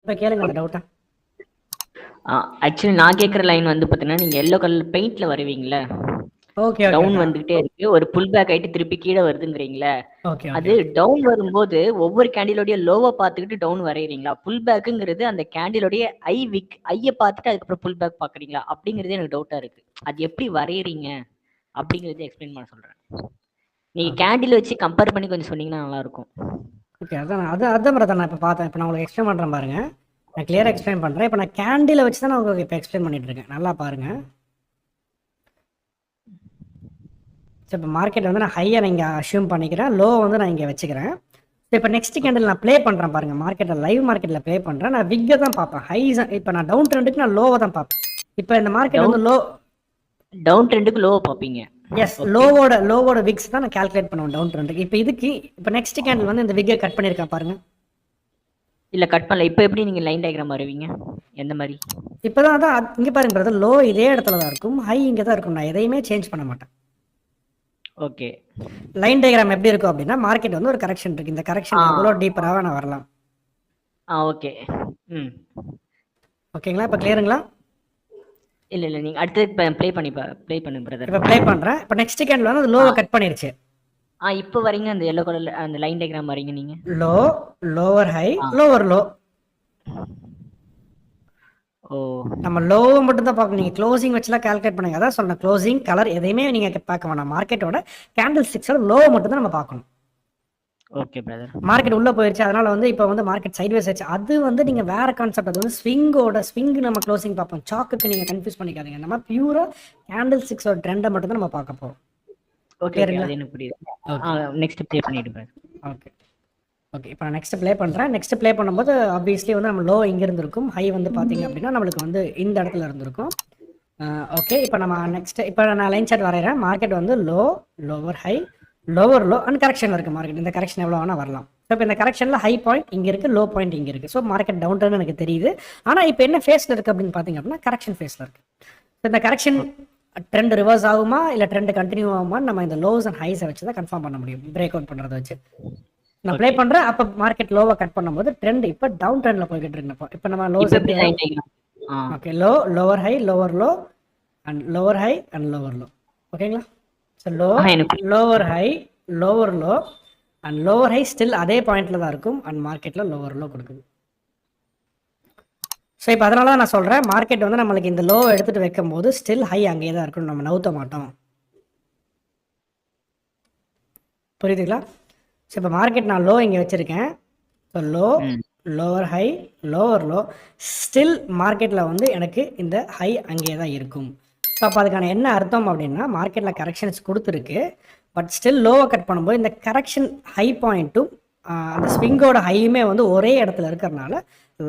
இப்ப கேளுங்க அந்த டவுட்டா. ஆக்சுவலி நான் கேட்குற லைன் வந்து பார்த்தீங்கன்னா, நீங்க எல்லோ கலர் பெயிண்ட்ல வருவீங்கல்ல, ஓகே ஓகே டவுன் ஓகே வந்துகிட்டே இருக்கு. ஒரு புல் பேக் ஆயிட்டு திருப்பி கீழே வருதுங்கிறீங்களே, ஓகே ஓகே அது ஓகே. டவுன் வரும்போது ஒவ்வொரு கேண்டிலோடைய லோவை பார்த்துக்கிட்டு டவுன் வரைகிறீங்களா? புல் பேக்குங்கிறது அந்த கேண்டிலோடைய ஐய பார்த்துட்டு அதுக்கப்புறம் புல் பேக் பார்க்குறீங்களா? அப்படிங்கிறது எனக்கு டவுட்டா இருக்கு. அது எப்படி வரையறீங்க அப்படிங்கிறத எக்ஸ்பிளைன் பண்ண சொல்றேன். நீங்க ஓகே கேண்டில் வச்சு கம்பேர் பண்ணி கொஞ்சம் சொன்னீங்கன்னா நல்லா இருக்கும். ஓகே. அதான் அதான் பிரதர் நான் இப்போ பார்த்தேன். இப்போ நான் உங்களுக்கு எக்ஸ்பிளைன் பண்ணுறேன் பாருங்க. நான் கிளியராக எக்ஸ்பிளைன் பண்ணுறேன். இப்போ நான் கேண்டிலை வச்சு தான் நான் உங்களுக்கு இப்போ எக்ஸ்பிளைன் பண்ணிட்டு இருக்கேன். நல்லா பாருங்க. ஸோ இப்போ மார்க்கெட் வந்து நான் ஹையை நான் இங்கே அஷ்யூம் பண்ணிக்கிறேன், லோ வந்து நான் இங்கே வச்சுக்கிறேன். ஸோ இப்போ நெக்ஸ்ட் கேண்டில் நான் ப்ளே பண்ணுறேன் பாருங்க. மார்க்கெட்டில் லைவ் மார்க்கெட்டில் ப்ளே பண்ணுறேன். நான் விக்கை தான் பார்ப்பேன். ஹைஸ் இப்போ நான் டவுன் ட்ரெண்டுக்கு நான் லோவை தான் பார்ப்பேன். இப்போ இந்த மார்க்கெட் வந்து டவுன் ட்ரெண்டுக்கு லோவை பார்ப்பீங்க. எஸ், லோவோட விக்ஸ் தான் நான் கால்குலேட் பண்ணுவேன் டவுன் ட்ரெண்டுக்கு. இப்போ இதுக்கு இப்போ நெக்ஸ்ட் கேண்டில் வந்து இந்த விக்கை கட் பண்ணியிருக்கேன் பாருங்க. இல்ல கட் பண்ணல. இப்போ எப்படி நீங்க லைன் டயக்ராம் வருவீங்க? எந்த மாதிரி? இப்போதான் அதான் இங்கே பாருங்க பிரதர், லோ இதே இடத்துல தான் இருக்கும், ஹை இங்கே தான் இருக்கும். நான் எதையுமே சேஞ்ச் பண்ண மாட்டேன். ஓகே. லைன் டயக்ராம் எப்படி இருக்கும் அப்படின்னா, மார்க்கெட் வந்து ஒரு கரெக்ஷன் இருக்கு. இந்த கரெக்ஷன் எவ்வளோ டீப்பராக நான் வரலாம். ஓகே. ஓகேங்களா? இப்போ கிளியருங்களா? இல்ல நீங்க அடுத்து ப்ளே பண்ணுங்க பிரதர். இப்போ ப்ளே பண்றேன். இப்போ நெக்ஸ்ட் கேண்டில் வந்து அது லோவை கட் பண்ணிருச்சு. இப்போ வரீங்க அந்த எல்லோ கலர்ல அந்த லைன் டயக்ராம் வரீங்க நீங்க. Low, lower high, lower low. நம்ம லோவை மட்டும் தான் பார்க்கணும். நீங்கள் க்ளோசிங் வச்சுலாம் கால்குலேட் பண்ணுங்க. அதான் சொன்னேன், க்ளோசிங் கலர் எதையுமே நீங்கள் பார்க்க வேணாம். மார்க்கெட்டோட கேண்டில் ஸ்டிக்ஸோட லோவை மட்டும் தான் நம்ம பார்க்கணும். Okay brother. மார்க்கெட் உள்ள போயிருச்சு, அதனால வந்து இப்போ வந்து மார்க்கெட் சைட்வேஸ் ஆச்சு. அது வந்து நீங்க வேற கான்செப்ட். அது வந்து ஸ்விங் நம்ம க்ளோசிங் பார்ப்போம். சாக்குக்கு நீங்க கன்ஃபியூஸ் பண்ணிக்காதீங்க. நம்ம பியூரா கேண்டில் ஸ்டிக்ஸோட ட்ரெண்டை மட்டும் தான் நம்ம பார்க்க போறோம். ஓகே, அது எனக்கு புரியுது. நெக்ஸ்ட் ப்ளே பண்ணிடுங்க. Okay okay. இப்போ நான் நெக்ஸ்ட் ப்ளே பண்ணுறேன். நெக்ஸ்ட் ப்ளே பண்ணும்போது ஆப்வியஸ்லி வந்து நம்ம லோ இங்கே இருந்திருக்கும், ஹை வந்து பார்த்தீங்க அப்படின்னா நம்மளுக்கு வந்து இந்த இடத்துல இருந்திருக்கும். ஓகே. இப்போ நம்ம இப்போ நான் லைன் சார்ட் வரைகிறேன். மார்க்கெட் வந்து lower high, lower low and correction இருக்குது மார்க்கெட். இந்த கரெக்ஷன் எவ்வளோ வேணால் வரலாம். ஸோ இப்போ இந்த கரெக்ஷனில் ஹை பாயிண்ட் இங்கே இருக்குது, லோ பாயிண்ட் இங்கே இருக்குது. ஸோ மார்க்கெட் டவுன் ட்ரெண்ட் எனக்கு தெரியுது. ஆனால் இப்போ என்ன ஃபேஸில் இருக்குது அப்படின்னு பார்த்தீங்க அப்படின்னா கரெக்ஷன் ஃபேஸில் இருக்குது. ஸோ இந்த கரெக்ஷன் ட்ரெண்ட் ரிவர்ஸ் ஆகுமா இல்லை ட்ரெண்ட் கண்டினியூ ஆகுமான்னு நம்ம இந்த லோஸ் அண்ட் ஹைஸை வச்சு தான் கன்ஃபார்ம் பண்ண முடியும், பிரேக் அவுட் பண்ணுறதை வச்சு. நான் ப்ளே பண்ணுறேன். அப்போ மார்க்கெட் லோவை கட் பண்ணும்போது ட்ரெண்ட் இப்போ டவுன் ட்ரெண்டில் போய்கிட்டு இருக்கோம். இப்போ நம்ம lows okay, lower high, lower low and lower high and lower low. ஓகேங்களா? So lower high, lower low and lower high still அதே பாயிண்ட்ல தான் இருக்கும் அண்ட் மார்க்கெட்டில் லோவர் லோ கொடுக்குது. ஸோ இப்போ அதனால தான் நான் சொல்கிறேன், மார்க்கெட் வந்து நம்மளுக்கு இந்த லோவை எடுத்துகிட்டு வைக்கும் போது ஸ்டில் ஹை அங்கேயே தான் இருக்கும், நம்ம நவுத்த மாட்டோம். புரியுதுங்களா? ஸோ இப்போ மார்க்கெட் நான் லோ இங்கே வச்சுருக்கேன். So lower high, lower low still மார்க்கெட்டில் வந்து எனக்கு இந்த ஹை அங்கேயே தான் இருக்கும். ஸோ அப்போ அதுக்கான என்ன அர்த்தம் அப்படின்னா, மார்க்கெட்டில் கரெக்ஷன்ஸ் கொடுத்துருக்கு, பட் ஸ்டில் லோவை கட் பண்ணும்போது இந்த கரெக்ஷன் ஹை பாயிண்ட்டும் அந்த ஸ்விங்கோட ஹையுமே வந்து ஒரே இடத்துல இருக்கிறனால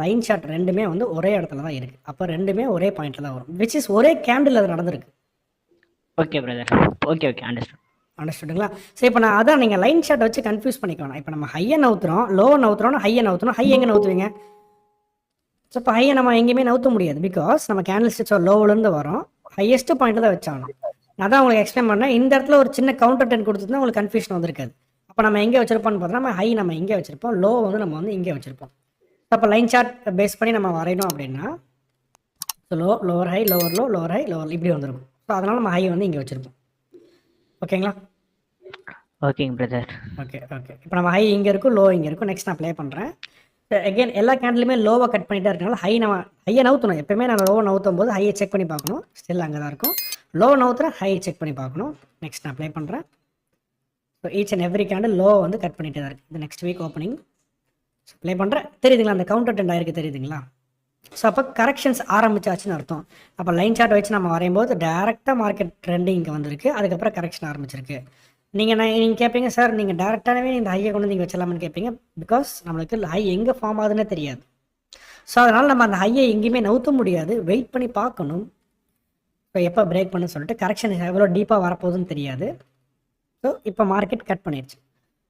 லைன் ஷார்ட் ரெண்டுமே வந்து ஒரே இடத்துல தான் இருக்குது. அப்போ ரெண்டுமே ஒரே பாயிண்ட்டில் தான் வரும், விச் இஸ் ஒரே கேண்டில் அது நடந்திருக்கு. Okay brother. ஓகே அண்டர்ஸ்டுங்களா? ஸோ இப்போ நான் அதான் நீங்கள் லைன் ஷார்ட் வச்சு கன்ஃபியூஸ் பண்ணிக்கணும். இப்போ நம்ம ஹையை நவுத்துறோம், லோவை நவுத்துறோம்னா ஹையை நவுத்தணும். ஹை எங்கே நவுத்துவீங்க? ஸோ இப்போ ஹையை நம்ம எங்கேயுமே நவுத்த முடியாது, பிகாஸ் நம்ம கேண்டில் ஸ்டிக்ஸோ லோவிலேருந்து வரோம், ஹையஸ்ட் பாயிண்ட்டில் தான் வச்சாகணும். நான் தான் உங்களுக்கு எக்ஸ்பிளைன் பண்ணேன். இந்த இடத்துல ஒரு சின்ன கவுண்டர் டென் கொடுத்துருந்தா உங்களுக்கு கன்ஃபியூஷன் வந்திருக்காது. அப்போ நம்ம எங்கே வச்சிருப்போம்னு பார்த்தோம்னா, நம்ம ஹை நம்ம இங்கே வச்சிருப்போம், லோ வந்து நம்ம வந்து இங்கே வச்சிருப்போம். அப்போ லைன் சார்ட் பேஸ் பண்ணி நம்ம வரையணும் அப்படின்னா lower high, lower low, lower high, lower இப்படி வந்துருக்கும். ஸோ அதனால நம்ம ஹை வந்து இங்கே வச்சிருப்போம். ஓகேங்களா? ஓகேங்க பிரதர். ஓகே. இப்போ நம்ம ஹை இங்கே இருக்கும், லோ இங்கே இருக்கும். நெக்ஸ்ட் நான் ப்ளே பண்ணுறேன். அகெயின் எல்லா கேண்டிலுமே லோவை கட் பண்ணிட்டே இருக்கனால ஹையை நவுத்தணும். எப்பவுமே நான் லோவை நவுத்தும் போது ஹையை செக் பண்ணி பார்க்கணும், ஸ்டில் அங்கே தான் இருக்கும். லோ நவுத்துறேன், ஹையை செக் பண்ணி பார்க்கணும். நெக்ஸ்ட் நான் ப்ளே பண்ணுறேன். So each and every candle low வந்து கட் பண்ணிகிட்டே தான் இருக்குது. இந்த நெக்ஸ்ட் வீக் ஓப்பனிங் ப்ளே பண்ணுறேன். தெரியுதுங்களா? அந்த கவுண்டர் டெண்ட் ஆயிருக்கு, தெரியுதுங்களா? ஸோ அப்போ கரெக்ஷன்ஸ் ஆரம்பிச்சாச்சுன்னு அர்த்தம். அப்போ லைன் சார்ட் வச்சு நம்ம வரையும்போது டேரெக்டாக மார்க்கெட் ட்ரெண்டிங் இங்கே வந்திருக்கு, அதுக்கப்புறம் கரெக்ஷன் ஆரம்பிச்சிருக்கு. நீங்கள் கேட்பீங்க, சார் நீங்கள் டேரெக்டாகவே இந்த ஹையை கொண்டு நீங்கள் வச்சலாம்னு கேட்பீங்க. பிகாஸ் நம்மளுக்கு ஹை எங்கே ஃபார்ம் ஆகுதுன்னே தெரியாது. ஸோ அதனால் நம்ம அந்த ஹையை எங்கேயுமே நவுத்த முடியாது, வெயிட் பண்ணி பார்க்கணும். இப்போ எப்போ பிரேக் பண்ணு சொல்லிட்டு கரெக்ஷன் எவ்வளோ டீப்பாக வரப்போகுதுன்னு தெரியாது. ஸோ இப்போ மார்க்கெட் கட் பண்ணிடுச்சு.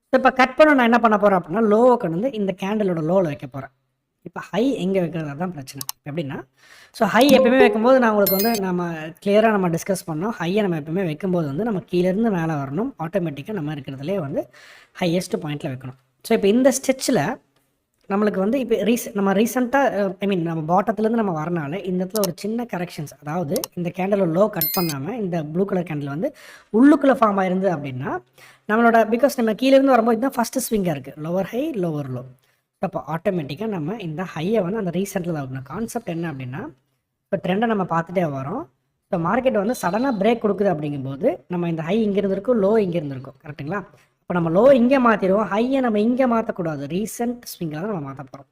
ஸோ இப்போ கட் பண்ண நான் என்ன பண்ண போகிறேன் அப்படின்னா, லோவை கொண்டு வந்து இந்த கேண்டிலோட லோவில் வைக்க போகிறேன். இப்போ ஹை எங்கே வைக்கிறது தான் பிரச்சனை. எப்படின்னா, ஸோ ஹை எப்பவுமே வைக்கும்போது நான் உங்களுக்கு வந்து நம்ம கிளியராக நம்ம டிஸ்கஸ் பண்ணோம். ஹையை நம்ம எப்பவுமே வைக்கும்போது வந்து நம்ம கீழேருந்து மேலே வரணும், ஆட்டோமேட்டிக்காக நம்ம இருக்கிறதுலே வந்து ஹையஸ்ட் பாயிண்ட்டில் வைக்கணும். ஸோ இப்போ இந்த ஸ்டெச்சில் நம்மளுக்கு வந்து இப்போ நம்ம ரீசெண்டாக ஐ மீன் நம்ம பாட்டத்துலேருந்து நம்ம வரனால இந்த இடத்துல ஒரு சின்ன கரெக்ஷன்ஸ், அதாவது இந்த கேண்டில் லோ கட் பண்ணாமல் இந்த ப்ளூ கலர் கேண்டில் வந்து உள்ளுக்குள்ளே ஃபார்ம் ஆயிருந்து அப்படின்னா நம்மளோட, பிகாஸ் நம்ம கீழேருந்து வரும்போது இதுதான் ஃபஸ்ட்டு ஸ்விங்காக இருக்குது, லோவர் ஹை லோவர் லோ. அப்போ ஆட்டோமேட்டிக்காக நம்ம இந்த ஹையை வந்து அந்த ரீசெண்டில் தான் இருக்கணும். கான்செப்ட் என்ன அப்படின்னா, இப்போ ட்ரெண்டை நம்ம பார்த்துட்டே வரோம். இப்போ மார்க்கெட் வந்து சடனாக பிரேக் கொடுக்குது அப்படிங்கும்போது நம்ம இந்த ஹை இங்கே இருந்திருக்கும், லோ இங்கே இருந்திருக்கும், கரெக்டுங்களா? இப்போ நம்ம லோ இங்கே மாற்றிடுவோம், ஹையை நம்ம இங்கே மாற்றக்கூடாது, ரீசெண்ட் ஸ்விங்கில் தான் நம்ம மாற்ற போகிறோம்.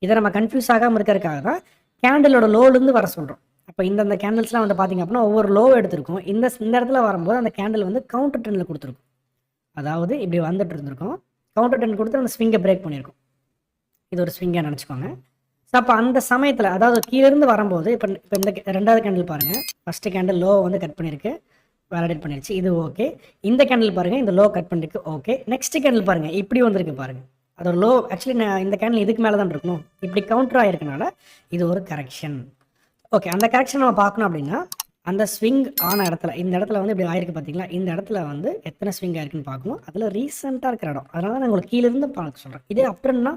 இதை நம்ம கன்ஃபியூஸ் ஆகாமல் இருக்கிறதுக்காக தான் கேண்டிலோட லோலேருந்து வர சொல்கிறோம். அப்போ இந்த கேண்டில்ஸ்லாம் வந்து பார்த்திங்க அப்படின்னா ஒவ்வொரு லோ எடுத்திருக்கும். இந்த இடத்துல வரும்போது அந்த கேண்டில் வந்து கவுண்டர் ட்ரெண்டில் கொடுத்துருக்கும். அதாவது இப்படி வந்துட்டு இருந்திருக்கும், கவுண்டர் ட்ரெண்ட் கொடுத்து அந்த ஸ்விங்கை பிரேக் பண்ணியிருக்கும். இது ஒரு ஸ்விங்காக நினச்சிக்கோங்க. ஸோ அப்போ அந்த சமயத்தில், அதாவது கீழேருந்து வரும்போது இப்போ இந்த ரெண்டாவது கேண்டில் பாருங்கள், ஃபஸ்ட்டு கேண்டில் லோ வந்து கட் பண்ணியிருக்கு, வேலிடேட் பண்ணிருச்சு, இது ஓகே. இந்த கேண்டில் பாருங்கள், இந்த லோ கட் பண்ணிருக்கு, ஓகே. நெக்ஸ்ட் கேண்டில் பாருங்கள், இப்படி வந்திருக்கு பாருங்கள், அதோட லோ ஆக்சுவலி இந்த கேண்டில் இதுக்கு மேலே தான் இருக்கணும், இப்படி கவுண்டர் ஆகிருக்கனால இது ஒரு கரெக்ஷன். ஓகே, அந்த கரெக்ஷன் நம்ம பார்க்கணும் அப்படின்னா அந்த ஸ்விங் ஆன இடத்துல, இந்த இடத்துல வந்து இப்படி ஆயிருக்கு பார்த்தீங்களா, இந்த இடத்துல வந்து எத்தனை ஸ்விங் ஆயிருக்குன்னு பார்க்கணும். அதில் ரீசெண்டாக இருக்கிற இடம், அதனால தான் நான் உங்களுக்கு கீழேருந்து பார்க்க சொல்கிறேன். இதே அப்புறம்னா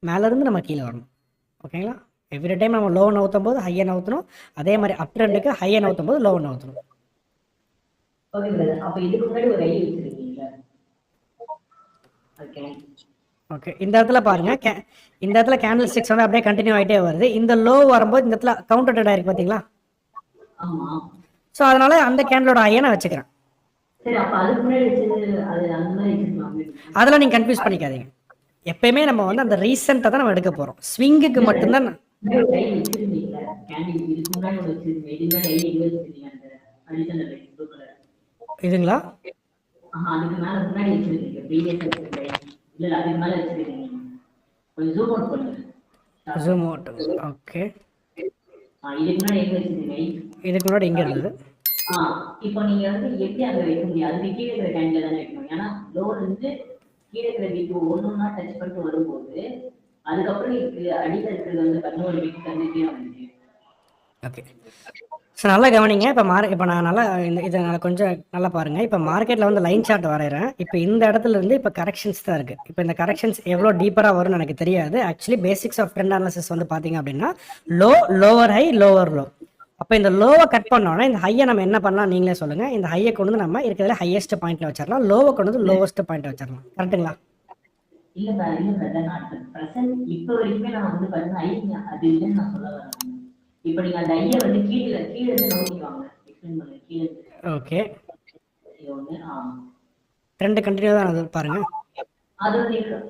மேலேருந்து நம்ம கீழே வரணும். ஓகேங்களா? எவ்ரி டைம் நம்ம லோவை நவுத்தும் போது ஹையை நவுத்தணும், அதே மாதிரி அப் ட்ரெண்டுக்கு ஹையை நவுத்தும் போது லோவை நவுத்தணும். ஓகே பிரதர், அப்ப இதுக்கு முன்னாடி ஒரு ஐ வச்சிருக்கீங்களா? ஓகே ஓகே, இந்த இடத்துல பாருங்க, இந்த இடத்துல கேண்டில் ஸ்டிக்ஸ் வந்து அப்படியே கண்டினியூ ஆகிட்டே வருது. இந்த லோ வரும்போது இந்த இடத்துல கவுண்டர் ட்ரெண்ட் ஆயிருக்கு பார்த்தீங்களா? ஆமா. ஸோ அதனால அந்த கேண்டிலோட ஹையை நான் வச்சுக்கிறேன். சரி, அப்ப அதுக்கு முன்னாடி வச்சது அது அந்த மாதிரி வச்சிருக்காங்க. அதெல்லாம் நீங்கள் கன்ஃபியூஸ் பண்ணிக்காதீங்க. எப்பயுமே நம்ம வந்து அந்த ரீசெண்டாக தான் நம்ம எடுக்க போகிறோம். ஸ்விங்குக்கு மட்டும்தான் இதுங்களா? Zoom out. ஓகே, இதுக்கு முன்னாடி எங்க இருந்தது? இப்போ நீங்க வந்து எப்படி அங்க வைக்க முடியும்? அதுக்கு கீழே இருக்கிற கேண்டில் தானே வைக்கணும். ஏன்னா லோர் இருந்து கீழே இருக்கிற வீக்கு ஒன்னொன்னா டச் பண்ணிட்டு வரும்போது அதுக்கப்புறம் அடியில் இருக்கிறது வந்து 11 வீக் தந்துட்டே வந்துச்சு. ஓகே, ஸோ நல்லா கவனிங்க. இப்போ நான் நல்லா இதை கொஞ்சம் நல்லா பாருங்கள். இப்போ மார்க்கெட்டில் வந்து லைன் சார்ட் வரைகிறேன். இப்போ இந்த இடத்துல இருந்து இப்போ கரெக்ஷன்ஸ் தான் இருக்குது. இப்போ இந்த கரெக்ஷன்ஸ் எவ்வளோ டீப்பராக வரும்னு எனக்கு தெரியாது. Actually basics of trend analysis வந்து பார்த்தீங்க அப்படின்னா லோவர் ஹை லோவர் லோ. அப்போ இந்த லோவை கட் பண்ணோன்னா இந்த ஹையை நம்ம என்ன பண்ணலாம் நீங்களே சொல்லுங்கள். இந்த ஹையை கொண்டு வந்து நம்ம இருக்கிறதுல ஹையஸ்ட் பாயிண்ட்ல வச்சிடலாம், லோவை கொண்டு வந்து லோவஸ்ட் பாயிண்ட்ல வச்சிடலாம். கரெக்டுங்களா? இல்ல நான் பிரசன்ட் இப்போ வரைக்குமே நான் வந்து பார்த்தீங்கன்னா அது இல்லைன்னு நான் சொல்ல வரேன். இப்போ நீங்க அந்த ஐயை வந்து கீழே இருந்து நோக்கிவாங்க, எக்ஸ்பிளைன் பண்ணுங்க கீழே. ஓகே, ஒன்று ட்ரெண்ட் கண்டினியூ தான் அது பாருங்க. அது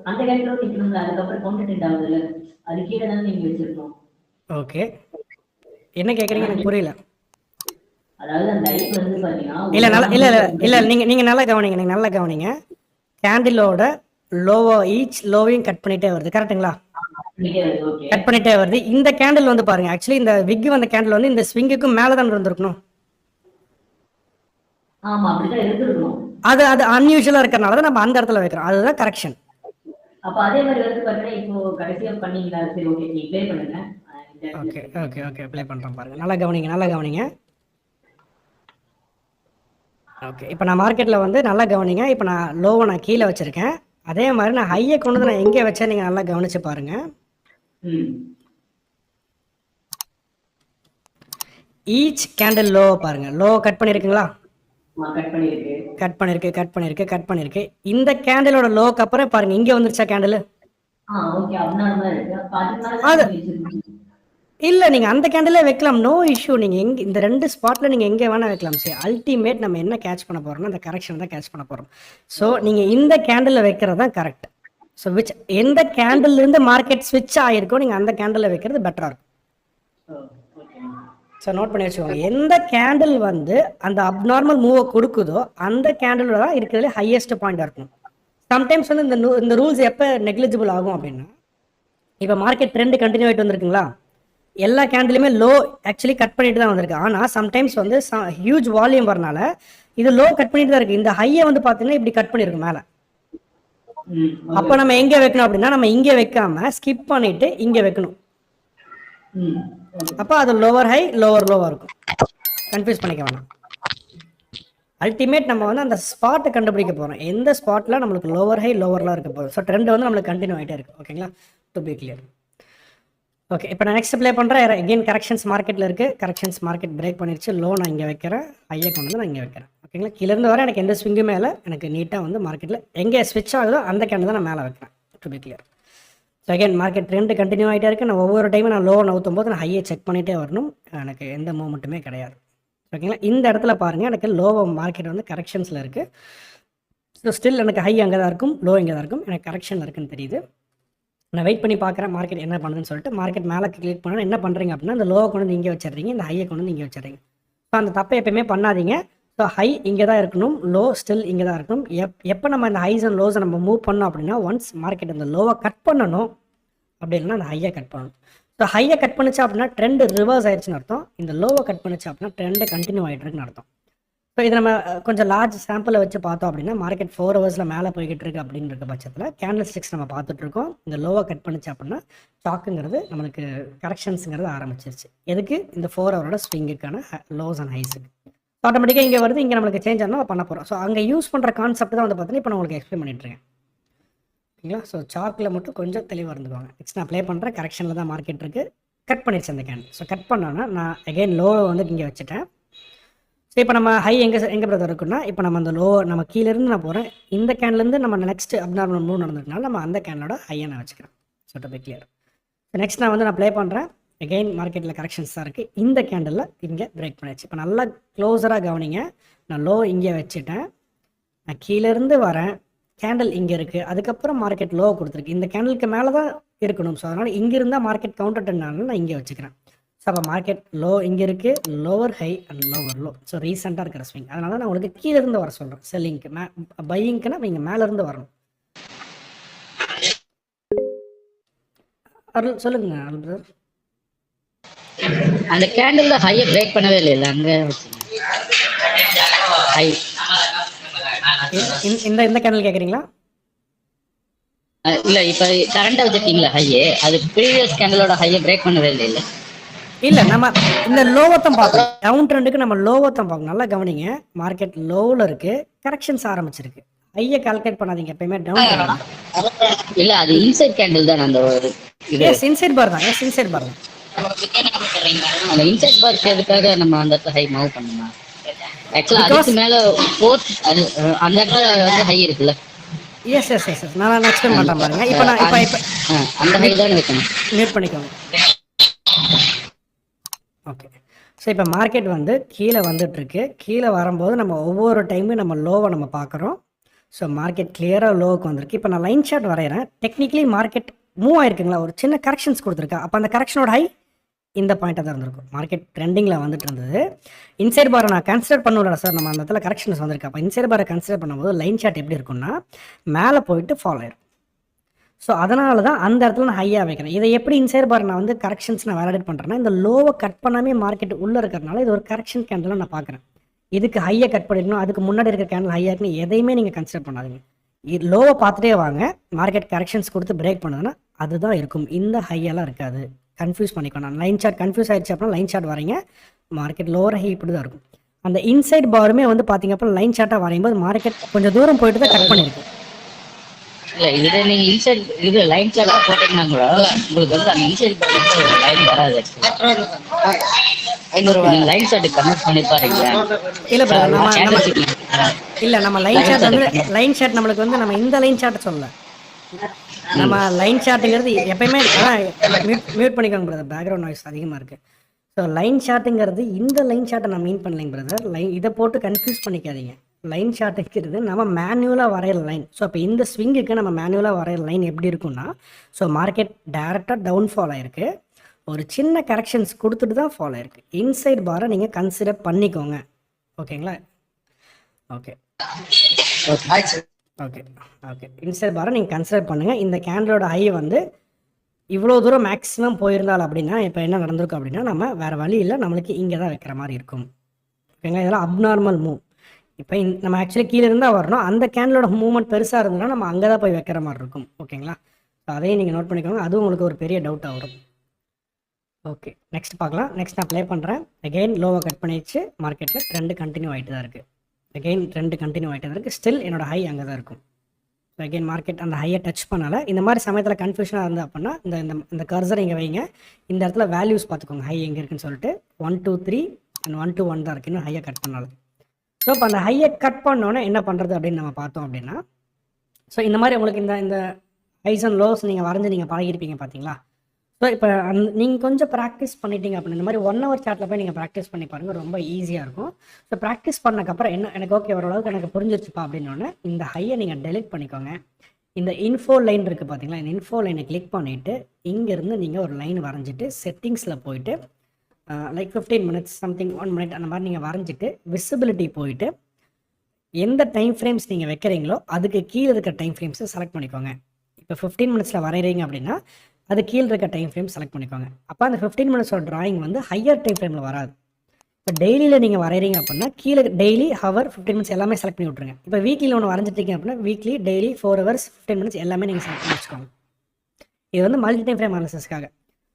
அந்த கேண்டில் நிற்கணும்ல, அதுக்கப்புறம் கவுண்டர் ட்ரெண்ட் ஆகுதுல்ல, அது கீழே தான் நீங்க வச்சிருக்கணும். ஓகே, என்ன கேட்குறீங்க எனக்கு புரியல. அதாவது அந்த ஐ வந்து பார்த்தீங்கன்னா இல்ல நீங்க நல்லா கவனிங்க. கேண்டிலோட லோவோ ஈச் லோவையும் கட் பண்ணிட்டே வருது, கரெக்ட்டுங்களா? கட் பண்ணிட்டே வருது. இந்த கேண்டில் வந்து பாருங்க, ஆக்சுவலி இந்த விக் வந்த கேண்டில் வந்து இந்த ஸ்விங்குக்கு மேல தான் இருந்திருக்கணும். ஆமா, அப்படிதான் இருந்திருக்கணும். அது அன்யூஷுவலா இருக்கறனால தான் நம்ம அந்த இடத்துல வைக்கிறோம். அதுதான் கரெக்ஷன். அப்ப அதே மாதிரி வந்து பாத்தீங்கன்னா இப்போ கடைசியா பண்ணீங்களா? சரி, ஓகே, நீ ப்ளே பண்ணுங்க. ஓகே ப்ளே பண்றேன் பாருங்க. நல்லா கவனிங்க. ஓகே, இப்போ நான் மார்க்கெட்ல வந்து நல்லா கவனிங்க. இப்போ நான் லோவை நான் கீழே வச்சிருக்கேன். அதே மாதிரி நான் ஹையை கொண்டு வந்து நான் எங்கே வச்சேன் நீங்க நல்லா கவனிச்சு பாருங்க. ஈச் கேண்டில் லோ பாருங்க, லோ கட் பண்ணிருக்குங்களா? கட் பண்ணிருக்கு. இந்த கேண்டிலோட லோக்கு அப்புறம் பாருங்க இங்க வந்துருச்சா கேண்டில்? இல்ல, நீங்க அந்த கேண்டிலே வைக்கலாம், நோ இஷ்யூ. நீங்க எங்க இந்த ரெண்டு ஸ்பாட்ல நீங்க எங்க வேணா வைக்கலாம். சரி, அல்டிமேட் நம்ம என்ன கேட்ச் பண்ண போறோம்னா அந்த கரெக்ஷன் தான் கேட்ச் பண்ண போறோம். ஸோ நீங்க இந்த கேண்டில் வைக்கிறது தான் கரெக்ட். ஸோ எந்த கேண்டில் இருந்து மார்க்கெட் ஸ்விட்ச் ஆயிருக்கோ நீங்க அந்த கேண்டில் வைக்கிறது பெட்டரா இருக்கும். ஸோ நோட் பண்ணி வச்சுக்கோங்க. எந்த கேண்டில் வந்து அந்த அப்நார்மல் மூவை கொடுக்குதோ அந்த கேண்டிலோட தான் இருக்கிறதுல ஹையஸ்ட் பாயிண்டா இருக்கும். சம்டைம்ஸ் வந்து இந்த ரூல்ஸ் எப்போ நெக்லிஜிபிள் ஆகும் அப்படின்னா, இப்போ மார்க்கெட் ட்ரெண்ட் கண்டினியூ ஆகிட்டு வந்திருக்குங்களா, எல்லா கேண்டிலுமே லோ ஆக்சுவலி கட் பண்ணிட்டு தான் வந்திருக்கு. ஆனால் சம்டைம்ஸ் வந்து ஹியூஜ் வால்யூம் வரனால இது லோ கட் பண்ணிட்டு தான் இருக்கு. இந்த ஹையை வந்து பார்த்தீங்கன்னா இப்படி கட் பண்ணிருக்கு மேலே. அப்போ நம்ம எங்கே வைக்கணும் அப்படின்னா, நம்ம இங்கே வைக்காம ஸ்கிப் பண்ணிட்டு இங்கே வைக்கணும். அப்போ அது லோவர் ஹை லோவர் லோவாக இருக்கும். கன்ஃபியூஸ் பண்ணிக்க வேணாம். அல்டிமேட் நம்ம வந்து அந்த ஸ்பாட்டை கண்டுபிடிக்க போகிறோம். எந்த ஸ்பாட்டில் நம்மளுக்கு லோவர் ஹை லோவர்லாம் இருக்க போகுது. ஸோ ட்ரெண்ட் வந்து நம்மளுக்கு கண்டினியூ ஆகிட்டே இருக்கு. ஓகேங்களா? To be clear. ஓகே, இப்போ நான் நெக்ஸ்ட் ப்ளே பண்ணுறேன். எகெயின் கரெக்ஷன்ஸ் மார்க்கெட்டில் இருக்குது. கரெக்ஷன்ஸ் மார்க்கெட் பிரேக் பண்ணிருச்சு. லோ நான் இங்கே வைக்கிறேன், ஹையை கொண்டு வந்து நான் இங்கே வைக்கிறேன். ஓகேங்களா, கீழேருந்து வர எனக்கு எந்த ஸ்விங்கும் மேலே எனக்கு நீட்டாக வந்து மார்க்கெட்டில் எங்கே ஸ்விட்ச் ஆகுதோ அந்த கேண்டில் தான் நான் மேலே வைக்கிறேன். To be clear. So again market trend continue ஆகிட்டே இருக்குது. நான் ஒவ்வொரு டைமும் நான் லோ நவுத்தும் போது நான் ஹையை செக் பண்ணிகிட்டே வரணும். எனக்கு எந்த மூமெண்ட்டுமே கிடையாது. ஓகேங்களா, இந்த இடத்துல பாருங்கள், எனக்கு லோ மார்க்கெட் வந்து கரெக்ஷன்ஸில் இருக்குது. ஸோ ஸ்டில் எனக்கு ஹை அங்கே தான் இருக்கும், லோ இங்கே தான் இருக்கும். எனக்கு கரெக்ஷனில் இருக்குன்னு தெரியுது. நான் வெயிட் பண்ணி பார்க்குறேன் மார்க்கெட் என்ன பண்ணுதுன்னு சொல்லிட்டு. மார்க்கெட் மேலே கிளிக் பண்ணால் என்ன பண்ணுறீங்க அப்படின்னா, இந்த லோவை கொண்டு வந்து இங்கே வச்சிடுறீங்க, இந்த ஹையை கொண்டு வந்து இங்கே வச்சிடுறீங்க. ஸோ அந்த தப்பை எப்பயுமே பண்ணாதீங்க. ஸோ ஹை இங்கே தான் இருக்கணும், லோ ஸ்டில் இங்கே தான் இருக்கணும். எப்போ நம்ம இந்த ஹைஸ் அண்ட் லோஸை நம்ம மூவ் பண்ணோம் அப்படின்னா, ஒன்ஸ் மார்க்கெட் அந்த லோவை கட் பண்ணணும், அப்படி இல்லைன்னா அந்த ஹையை கட் பண்ணணும். ஸோ ஹையை கட் பண்ணிச்சு அப்படின்னா ட்ரெண்டு ரிவர்ஸ் ஆயிடுச்சுன்னு அர்த்தம். இந்த லோவை கட் பண்ணிச்சு அப்படின்னா ட்ரெண்டு கண்டினியூ ஆகிட்டு இருக்குன்னு அர்த்தம். ஸோ இது நம்ம கொஞ்சம் லார்ஜ் சாம்பிளை வச்சு பார்த்தோம் அப்படின்னா, மார்க்கெட் 4 ஹவர்ஸில் மேலே போய்கிட்டு இருக்கு அப்படின்ற பட்சத்தில் கேண்டில் ஸ்டிக்ஸ் நம்ம பார்த்துட்ருக்கோம். இந்த லோவை கட் பண்ணிச்சு அப்படின்னா ஸ்டாக்குங்கிறது நம்மளுக்கு கரெக்ஷன்ஸுங்கிறது ஆரம்பிச்சிருச்சு. எதுக்கு? இந்த 4 ஹவரோட ஸ்விங்குக்கான லோஸ் அண்ட் ஹைஸுக்கு. ஆட்டோமேட்டிக்காக இங்கே வருது, இங்கே நம்மளுக்கு சேஞ்ச் ஆனால் பண்ண போகிறோம். ஸோ அங்கே யூஸ் பண்ணுற கான்செப்ட் தான் வந்து பார்த்தீங்கன்னா இப்போ நான் உங்களுக்கு எக்ஸ்பிளைன் பண்ணிட்டுருக்கேன். ஓகேங்களா, ஸோ சார்ட்டில் மட்டும் கொஞ்சம் தெளிவாக இருந்துக்குவாங்க. நெக்ஸ்ட் நான் ப்ளே பண்ணுறேன். கரெக்ஷனில் தான் மார்க்கெட் இருக்குது. கட் பண்ணிடுச்சு அந்த கேண்டில். ஸோ கட் பண்ணோன்னா நான் அகெயின் லோவை வந்து இங்கே வச்சுட்டேன். ஸோ இப்போ நம்ம ஹை எங்கே பிரதர் இருக்குன்னா, இப்போ நம்ம அந்த லோ நம்ம கீழேருந்து நான் போகிறேன். இந்த கேன்லேருந்து நம்ம நெக்ஸ்ட் அப்நார்மல் மூவ் நடந்ததுனால நம்ம அந்த கேனோட ஹையை நான் வச்சுக்கிறேன். So to be clear. Next நான் ப்ளே பண்ணுறேன். அகெயின் மார்க்கெட்டில் கரெக்ஷன்ஸ் தான் இருக்குது. இந்த கேண்டலில் இங்கே பிரேக் பண்ணிடுச்சு. இப்போ நல்லா க்ளோஸராக கவனிங்க. நான் லோ இங்கே வச்சுட்டேன், நான் கீழேருந்து வரேன், கேண்டில் இங்கே இருக்குது, அதுக்கப்புறம் மார்க்கெட் லோ கொடுத்துருக்கு. இந்த கேண்டலுக்கு மேலே தான் இருக்கணும். ஸோ அதனால் இங்கே இருந்தால் மார்க்கெட் கவுண்டர் டென்னாலும் நான் இங்கே வச்சுக்கிறேன். ஸோ அப்போ மார்க்கெட் லோ இங்கே இருக்குது, lower high and lower low. So ரீசெண்டாக இருக்கிற ஸ்விங். அதனால நான் உங்களுக்கு கீழேருந்து வர சொல்கிறேன். செல்லிங்க்கு பையிங்க்குன்னா நீங்கள் மேலேருந்து வரணும். அருள் சொல்லுங்க அருள் சார். அந்த கேண்டில்ல ஹையை பிரேக் பண்ணவே இல்லை அங்கே ஹை. இந்த கேண்டில் கேட்குறீங்களா? இல்ல இப்ப கரண்டா வச்சிருக்கீங்களா ஹையே, அது ப்ரீவியஸ் கேண்டிலோட ஹையை பிரேக் பண்ணவே இல்லை. இல்லை இல்லை, நம்ம இந்த லோவத்தம் பார்க்கணும். டவுன் ட்ரெண்டுக்கு நம்ம லோவத்தம் பார்க்கணும். நல்லா கவனிங்க. மார்க்கெட் லோவில் இருக்குது, கரெக்ஷன்ஸ் ஆரம்பிச்சிருக்கு. ஹையை கால்குலேட் பண்ணாதீங்க எப்பயுமே. டவுன் இல்லை, அது இன்சைட் கேண்டில் தான். அந்த எஸ் இன்சைட் பார் தான். எஸ் இன்சைட் பார் தான். அந்த இன்சைட் பார் எதுக்காக நம்ம அந்த இடத்துல ஹை மூவ் பண்ணணுமா? ஆக்சுவலா அதுக்கு மேல ஃபோர்த் அந்த இடத்துல வந்து ஹை இருக்குல்ல. எஸ் எஸ் எஸ் எஸ் நான் எக்ஸ்பிளைன் பண்ணுறேன் பாருங்க. இப்போ நான் இப்போ அந்த ஹை தான் வைக்கணும். மியூட் பண்ணிக்கோங்க. ஓகே, ஸோ இப்போ மார்க்கெட் வந்து கீழே வந்துட்டுருக்கு. கீழே வரும்போது நம்ம ஒவ்வொரு டைமும் நம்ம லோவை நம்ம பார்க்குறோம். ஸோ மார்க்கெட் கிளியராக லோவுக்கு வந்திருக்கு. இப்போ நான் லைன் ஷார்ட் வரைகிறேன். டெக்னிக்கலி மார்க்கெட் மூவ் ஆயிருக்குங்களா, ஒரு சின்ன கரெக்ஷன்ஸ் கொடுத்துருக்கா. அப்போ அந்த கரெக்ஷனோட ஹை இந்த பாயிண்ட்டாக தான் இருந்திருக்கும். மார்க்கெட் ட்ரெண்டிங்கில் வந்துட்டு இருந்தது. இன்சைட் பாரை நான் கன்சிடர் பண்ணல சார். நம்ம அந்த இடத்துல கரெக்ஷன்ஸ் வந்திருக்கு. அப்போ இன்சைட் பாரை கன்சிடர் பண்ணும்போது லைன் ஷார்ட் எப்படி இருக்குன்னா, மேலே போயிட்டு ஃபாலோ ஆயிரும். ஸோ அதனால தான் அந்த இடத்துல நான் ஹையாக வைக்கிறேன். இதை எப்படி இன்சைட் பார் நான் வந்து கரெக்ஷன்ஸ் நான் வேலிடேட் பண்ணுறேன்னா, இந்த லோவை கட் பண்ணாமே மார்க்கெட் உள்ளே இருக்கிறதுனால இது ஒரு கரெக்ஷன் கேண்டில் நான் பார்க்குறேன். இதுக்கு ஹையை கட் பண்ணிடணும், அதுக்கு முன்னாடி இருக்கிற கேண்டில் ஹையாக இருக்குன்னு எதையுமே நீங்கள் கன்சிடர் பண்ணாதீங்க. இது லோவை பார்த்துட்டே வாங்க. மார்க்கெட் கரெக்ஷன்ஸ் கொடுத்து பிரேக் பண்ணுதுன்னா அதுதான் இருக்கும். இந்த ஹையெல்லாம் இருக்காது. கன்ஃபியூஸ் பண்ணிக்கணும். லைன் சார்ட் கன்ஃபியூஸ் ஆயிடுச்சு அப்படின்னா லைன் சார்ட் வரீங்க. மார்க்கெட் லோவர் ஹை இப்படி தான் இருக்கும். அந்த இன்சைட் பாருமே வந்து பார்த்தீங்க அப்படின்னா லைன் சார்ட்டாக வரையும்போது மார்க்கெட் கொஞ்சம் தூரம் போயிட்டு தான் கட் பண்ணியிருக்கு. இல்லை இதை நீங்கள் இன்சைட் இது லைன் சார்ட்டாக போட்டிங்கன்னா கூட உங்களுக்கு வந்து அந்த இன்சைட் லைன் வராது. லைன் சார்ட் கன்வெர்ட் பண்ணி பாருங்க. இல்லை பிரதர், நம்ம லைன் சார்ட் வந்து லைன் சார்ட் நம்மளுக்கு வந்து நம்ம இந்த லைன் சார்ட்டை சொல்லல. நம்ம லைன் சார்ட்டுங்கிறது எப்பயுமே மியூட் பண்ணிக்கோங்க பிரதர், பேக்ரவுண்ட் நாய்ஸ் அதிகமாக இருக்குது. ஸோ லைன் சார்ட்டுங்கிறது இந்த லைன் சார்ட்டை நான் மீன் பண்ணலைங்க பிரதர். இதை போட்டு கன்ஃபியூஸ் பண்ணிக்காதீங்க. லைன் சார்ட்டுங்கிறது நம்ம மேனுவலாக வரைகிற லைன். ஸோ அப்போ இந்த ஸ்விங்குக்கு நம்ம மேனுவலாக வரைகிற லைன் எப்படி இருக்குன்னா, ஸோ மார்க்கெட் டேரெக்டாக டவுன்ஃபால் ஆகிருக்கு, ஒரு சின்ன கரெக்ஷன்ஸ் கொடுத்துட்டு தான் ஃபாலோ ஆயிருக்கு. இன்சைட் பாரை நீங்கள் கன்சிடர் பண்ணிக்கோங்க. ஓகேங்களா? ஓகே ஓகே ஓகே இன்சைட் பாரை நீங்கள் கன்சிடர் பண்ணுங்கள். இந்த கேண்டலோட ஹை வந்து இவ்வளோ தூரம் மேக்ஸிமம் போயிருந்தால் அப்படின்னா இப்போ என்ன நடந்திருக்கும் அப்படின்னா, நம்ம வேறு வழி இல்லை, நம்மளுக்கு இங்கே தான் வைக்கிற மாதிரி இருக்கும். ஓகேங்களா? இதெல்லாம் அப்நார்மல் மூவ். இப்போ நம்ம ஆக்சுவலி கீழே இருந்தால் வரணும். அந்த கேண்டலோட மூவ்மெண்ட் பெருசாக இருந்ததுன்னா நம்ம அங்கே தான் போய் வைக்கிற மாதிரி இருக்கும். ஓகேங்களா? ஸோ அதையும் நீங்கள் நோட் பண்ணிக்கோங்க. அதுவும் உங்களுக்கு ஒரு பெரிய டவுட்டாக வரும். ஓகே, நெக்ஸ்ட் பார்க்கலாம். நெக்ஸ்ட் நான் ப்ளே பண்ணுறேன். அகெயின் லோவை கட் பண்ணிடுச்சு. மார்க்கெட்டில் ட்ரெண்டு கண்டினியூ ஆகிட்டு தான் இருக்குது. அகெயின் ட்ரெண்டு கண்டினியூ ஆகிட்டு தான் இருக்குது. ஸ்டில் என்னோட ஹை அங்கே தான் இருக்கும். அகைன் மார்க்கெட் அந்த ஹையை டச் பண்ணலை. இந்த மாதிரி சமயத்தில் கன்ஃபியூஷனாக இருந்தது அப்படின்னா இந்த இந்த இந்த கர்சர் இங்கே வைங்க. இந்த இடத்துல வேல்யூஸ் பார்த்துக்கோங்க ஹை எங்கே இருக்குன்னு சொல்லிட்டு 1 2 3 அண்ட் 1 2 1 தான் இருக்குது, இன்னும் ஹையை கட் பண்ணாலும். ஸோ இப்போ அந்த ஹையை கட் பண்ணோன்னே என்ன பண்ணுறது அப்படின்னு நம்ம பார்த்தோம் அப்படின்னா, ஸோ இந்த மாதிரி உங்களுக்கு இந்த ஹைஸ் அண்ட் லோஸ் நீங்கள் வரைஞ்சி நீங்கள் பழகிருப்பீங்க பார்த்தீங்களா. ஸோ இப்போ நீங்கள் கொஞ்சம் ப்ராக்டிஸ் பண்ணிட்டீங்க அப்படின்னு இந்த மாதிரி 1 hour சார்ட்டில் போய் நீங்கள் ப்ராக்டிஸ் பண்ணி பாருங்கள், ரொம்ப ஈஸியாக இருக்கும். ஸோ ப்ராக்டிஸ் பண்ணக்கப்புறம் எனக்கு ஓகே ஓரளவுக்கு எனக்கு புரிஞ்சிருச்சுப்பா அப்படின்னோடனே இந்த ஹையை நீங்கள் டெலிட் பண்ணிக்கோங்க. இந்த இன்ஃபோ லைன் இருக்குது பார்த்தீங்களா, இந்த இன்ஃபோ லைனை கிளிக் பண்ணிவிட்டு இங்கேருந்து நீங்கள் ஒரு லைன் வரைஞ்சிட்டு செட்டிங்ஸில் போயிட்டு லைக் 15 minutes சம்திங் 1 minute அந்த மாதிரி நீங்கள் வரைஞ்சிட்டு விசிபிலிட்டி போயிட்டு எந்த டைம் ஃப்ரேம்ஸ் நீங்கள் வைக்கிறீங்களோ அதுக்கு கீழே இருக்க டைம் ஃப்ரேம்ஸை செலக்ட் பண்ணிக்கோங்க. இப்போ 15 minutesல வரைகிறீங்க அப்படின்னா அது கீழே இருக்க டைம் ஃப்ரேம் செலக்ட் பண்ணிக்கோங்க. அப்போ அந்த 15 minutesோட டிராயிங் வந்து ஹையர் டைம் ஃப்ரேமில் வராது. இப்போ டெய்லியில் நீங்கள் வரைகிறீங்க அப்படின்னா கீழே டெய்லி ஹவர் 15 minutes எல்லாமே செலக்ட் பண்ணி விட்ருங்க. இப்போ வீக்லியில் ஒன்று வரைஞ்சிட்டீங்க அப்படின்னா வீக்லி டெய்லி 4 hours 15 minutes எல்லாமே நீங்கள் செலக்ட் பண்ணி வச்சுக்கோங்க. இது வந்து மல்டி டைம் ஃப்ரேம் அனாலிசிஸ்க்காக.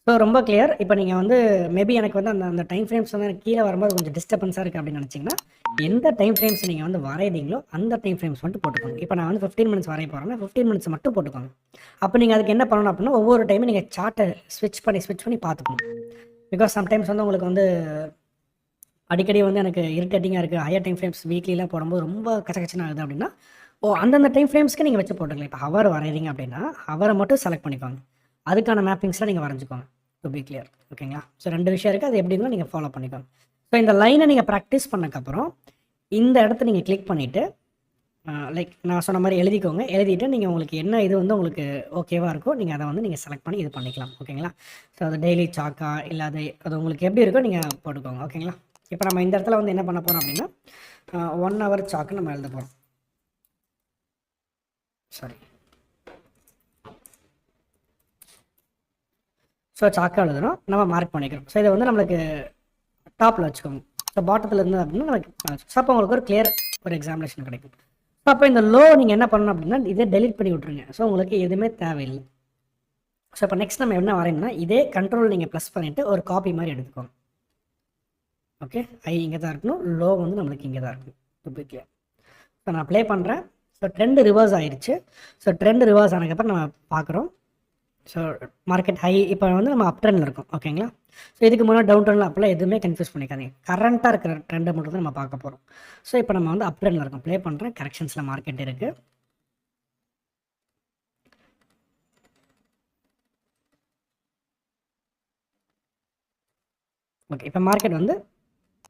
ஸோ ரொம்ப கிளியர். இப்போ நீங்கள் வந்து மேபி எனக்கு வந்து அந்த டைம் ஃப்ரேம்ஸ் வந்து எனக்கு கீழே வரும்போது கொஞ்சம் டிஸ்டர்பன்ஸாக இருக்குது அப்படின்னு நினச்சிங்கன்னா எந்த டைம் ஃப்ரேம்ஸ் நீங்கள் வந்து வரைகிறீங்களோ அந்த டைம் ஃப்ரேம்ஸ் மட்டும் போட்டுக்கோங்க. இப்போ நான் வந்து 15 minutes வரைய போகிறேன்னா 15 minutes மட்டும் போட்டுக்கோங்க. அப்போ நீங்கள் அதுக்கு என்ன பண்ணணும் அப்படின்னா ஒவ்வொரு டைமும் நீங்கள் சார்ட்டை ஸ்விட்ச் பண்ணி பார்த்துக்கணும். பிகாஸ் சம்டைம்ஸ் வந்து உங்களுக்கு வந்து அடிக்கடி வந்து எனக்கு இரிட்டேட்டிங்காக இருக்குது, ஹையர் டைம் ஃப்ரேம்ஸ் வீக்லிலாம் போடும்போது ரொம்ப கச்சகச்சன ஆகுது அப்படின்னா அந்தந்த டைம் ஃப்ரேம்ஸ்க்கு நீங்கள் வச்சு போட்டுக்கலாம். இப்போ ஹவர் வரைகிறீங்க அப்படின்னா ஹவரை மட்டும் செலக்ட் பண்ணிக்கோங்க, அதுக்கான மேப்பிங்ஸ்லாம் நீங்கள் வரைஞ்சிக்கோங்க. டு பி கிளியர், ஓகேங்களா. ஸோ 2 விஷயம் இருக்குது, அது எப்படின்னா நீங்கள் ஃபாலோ பண்ணிக்கோங்க. ஸோ இந்த லைனை நீங்கள் ப்ராக்டிஸ் பண்ணக்கப்புறம் இந்த இடத்த நீங்கள் கிளிக் பண்ணிவிட்டு லைக் நான் சொன்ன மாதிரி எழுதிக்கோங்க. எழுதிட்டு நீங்கள் உங்களுக்கு என்ன இது வந்து உங்களுக்கு ஓகேவாக இருக்கோ நீங்கள் அதை வந்து நீங்கள் செலக்ட் பண்ணி இது பண்ணிக்கலாம், ஓகேங்களா. ஸோ அது டெய்லி சாக்கா இல்லை அது உங்களுக்கு எப்படி இருக்கோ நீங்கள் போட்டுக்கோங்க, ஓகேங்களா. இப்போ நம்ம இந்த இடத்துல வந்து என்ன பண்ண போகிறோம் அப்படின்னா 1 hour சாக்கு நம்ம எழுத போகிறோம். சாரி, ஸோ சாக்கா எழுதுகிறோம், நம்ம மார்க் பண்ணிக்கிறோம். ஸோ இதை வந்து நம்மளுக்கு டாப்பில் வச்சுக்கோங்க. ஸோ பாட்டத்தில் இருந்து அப்படின்னா நமக்கு ஸோ அப்போ உங்களுக்கு ஒரு கிளியர் ஒரு எக்ஸாமினேஷன் கிடைக்கும். ஸோ அப்போ இந்த லோ நீங்கள் என்ன பண்ணணும் அப்படின்னா இதை டெலிட் பண்ணி விட்ருங்க. ஸோ உங்களுக்கு எதுவுமே தேவையில்லை. ஸோ இப்போ நெக்ஸ்ட் நம்ம என்ன வரையணும்னா இதே கண்ட்ரோல் நீங்கள் ப்ளஸ் பண்ணிவிட்டு ஒரு காப்பி மாதிரி எடுத்துக்கோங்க. ஓகே, ஐ இங்கே தான் இருக்கணும், லோ வந்து நம்மளுக்கு இங்கே தான் இருக்கணும். To be clear. ஸோ நான் ப்ளே பண்ணுறேன். ஸோ ட்ரெண்ட் ரிவர்ஸ் ஆயிடுச்சு. ஸோ ட்ரெண்ட் ரிவர்ஸ் ஆனதுக்கப்புறம் நம்ம பார்க்குறோம். ஸோ மார்க்கெட் ஹை இப்போ வந்து நம்ம அப் ட்ரெண்டில் இருக்கோம், ஓகேங்களா. ஸோ இதுக்கு முன்னாடி டவுன் ட்ரெண்டில் அப்போல்லாம் எதுவுமே கன்ஃபியூஸ் பண்ணிக்காதீங்க, கரண்ட்டாக இருக்கிற ட்ரெண்டை மட்டும் தான் நம்ம பார்க்க போகிறோம். ஸோ இப்போ நம்ம வந்து அப் ட்ரெண்டில் இருக்கோம், ப்ளே பண்ணுறேன். கரெக்ஷன்ஸில் மார்க்கெட் இருக்குது. ஓகே, இப்போ மார்க்கெட் வந்து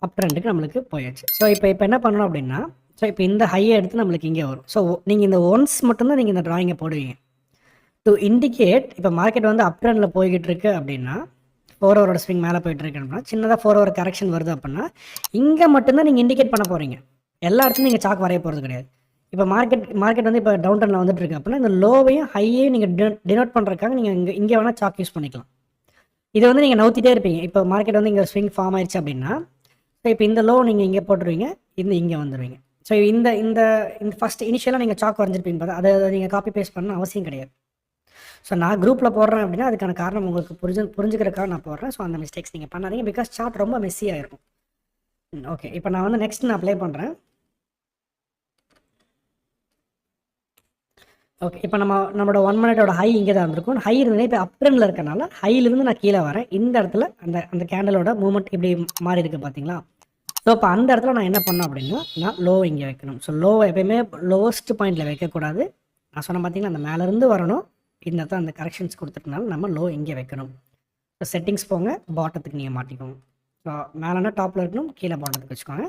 அப் ட்ரெண்டுக்கு நம்மளுக்கு போயாச்சு. ஸோ இப்போ என்ன பண்ணணும் அப்படின்னா ஸோ இப்போ இந்த ஹையை எடுத்து நம்மளுக்கு இங்கே வரும். ஸோ நீங்கள் இந்த ஒன்ஸ் மட்டும்தான் நீங்கள் இந்த ட்ராயிங்கை போடுவீங்க டு இண்டிகேட் இப்போ மார்க்கெட் வந்து அப் ட்ரெண்டில் போய்கிட்டு இருக்கு அப்படின்னா 4 hour ஸ்விங் மேலே போயிட்டு இருக்கு அப்படின்னா சின்னதாக 4 hour கரெக்ஷன் வருது அப்படின்னா இங்கே மட்டும்தான் நீங்கள் இண்டிகேட் பண்ண போகிறீங்க. எல்லா இடத்துலையும் நீங்கள் சாக் வரைய போகிறது கிடையாது. இப்போ மார்க்கெட் வந்து இப்போ டவுன் ட்ரெண்டில் வந்துட்டு இருக்கு அப்படின்னா இந்த லோவையும் ஹையையும் நீங்கள் டினோட் பண்ணுறதுக்காக நீங்கள் இங்கே வேணால் சாக் யூஸ் பண்ணிக்கலாம். இதை வந்து நீங்கள் நவுத்திட்டே இருப்பீங்க. இப்போ மார்க்கெட் வந்து இங்கே ஸ்விங் ஃபார்ம் ஆயிடுச்சு அப்படின்னா ஸோ இப்போ இந்த லோ நீங்கள் இங்கே போட்டுருவீங்க, இங்கே வந்துடுவீங்க. ஸோ இந்த இந்த ஃபஸ்ட் இனிஷியலாக நீங்கள் சாக் வரைஞ்சிருப்பீங்க பார்த்தா அதை நீங்கள் காப்பி பேஸ்ட் பண்ண அவசியம் கிடையாது. ஸோ நான் குரூப்பில் போடுறேன் அப்படின்னா அதுக்கான காரணம் உங்களுக்கு புரிஞ்சுக்கிறதுக்காக நான் போடுறேன். ஸோ அந்த மிஸ்டேக்ஸ் நீங்கள் பண்ணாதீங்க, பிகாஸ் சார்ட் ரொம்ப மெஸ்ஸியாக இருக்கும். ஓகே, இப்போ நான் வந்து நெக்ஸ்ட் நான் அப்ளை பண்ணுறேன். ஓகே, இப்போ நம்மளோட 1 minute ஹை இங்கே தான் இருந்திருக்கும். ஹை இருந்தது இப்போ அப் ட்ரெண்டில் இருக்கனால ஹையிலிருந்து நான் கீழே வரேன். இந்த இடத்துல அந்த கேண்டலோட மூவ்மெண்ட் இப்படி மாறி இருக்குது பார்த்தீங்களா. ஸோ இப்போ அந்த இடத்துல நான் என்ன பண்ணேன் அப்படின்னா நான் லோ இங்கே வைக்கணும். ஸோ லோவை எப்பயுமே லோவஸ்ட் பாயிண்டில் வைக்கக்கூடாது. நான் சொன்ன பார்த்தீங்கன்னா அந்த மேலேருந்து வரணும். இந்த இடத்துல அந்த கரெக்ஷன்ஸ் கொடுத்துட்டனால நம்ம லோ இங்கே வைக்கணும். ஸோ செட்டிங்ஸ் போங்க, பாட்டத்துக்கு நீங்கள் மாட்டிக்கோங்க. ஸோ மேலேனா டாப்பில் இருக்கணும், கீழே பாட்டத்துக்கு வச்சுக்கோங்க.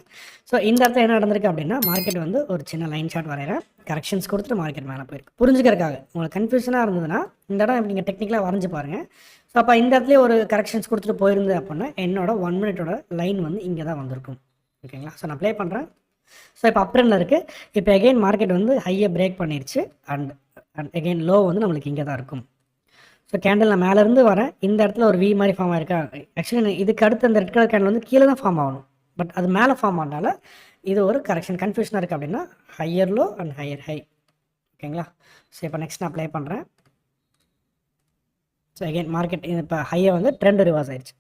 ஸோ இந்த இடத்துல என்ன நடந்திருக்கு அப்படின்னா மார்க்கெட் வந்து ஒரு சின்ன லைன் ஷாட் வரைகிறேன், கரெக்ஷன்ஸ் கொடுத்துட்டு மார்க்கெட் மேலே போயிருக்கு. புரிஞ்சுக்கிறதுக்காக உங்களுக்கு கன்ஃபியூஷனாக இருந்ததுன்னா இந்த இடம் நீங்கள் டெக்னிக்கலாக வரைஞ்சி பாருங்கள். ஸோ அப்போ இந்த இடத்துல ஒரு கரெக்ஷன்ஸ் கொடுத்துட்டு போயிருந்து அப்படின்னா என்னோட 1 minute லைன் வந்து இங்கே தான் வந்திருக்கும், ஓகேங்களா. ஸோ நான் ப்ளே பண்ணுறேன். ஸோ இப்போ அப் ட்ரெண்டில் இருக்குது. இப்போ எகெயின் மார்க்கெட் வந்து ஹையை பிரேக் பண்ணிடுச்சு அண்ட் எகெயின் லோ வந்து நம்மளுக்கு இங்கே தான் இருக்கும். ஸோ கேண்டில் நான் மேலேருந்து வரேன். இந்த இடத்துல ஒரு வி மாதிரி ஃபார்ம் ஆயிருக்கா. ஆக்சுவலி இதுக்கு அடுத்து அந்த ரெட் கலர் கேண்டில் வந்து கீழே தான் ஃபார்ம் ஆகணும், பட் அது மேலே ஃபார்ம் ஆனால இது ஒரு கரெக்ஷன் கன்ஃபியூஷனாக இருக்குது அப்படின்னா higher low and higher high, ஓகேங்களா. ஸோ இப்போ நெக்ஸ்ட் நான் ப்ளே பண்ணுறேன். ஸோ எகெயின் மார்க்கெட் இப்போ ஹையை வந்து ட்ரெண்ட் ரிவர்ஸ் ஆயிடுச்சு.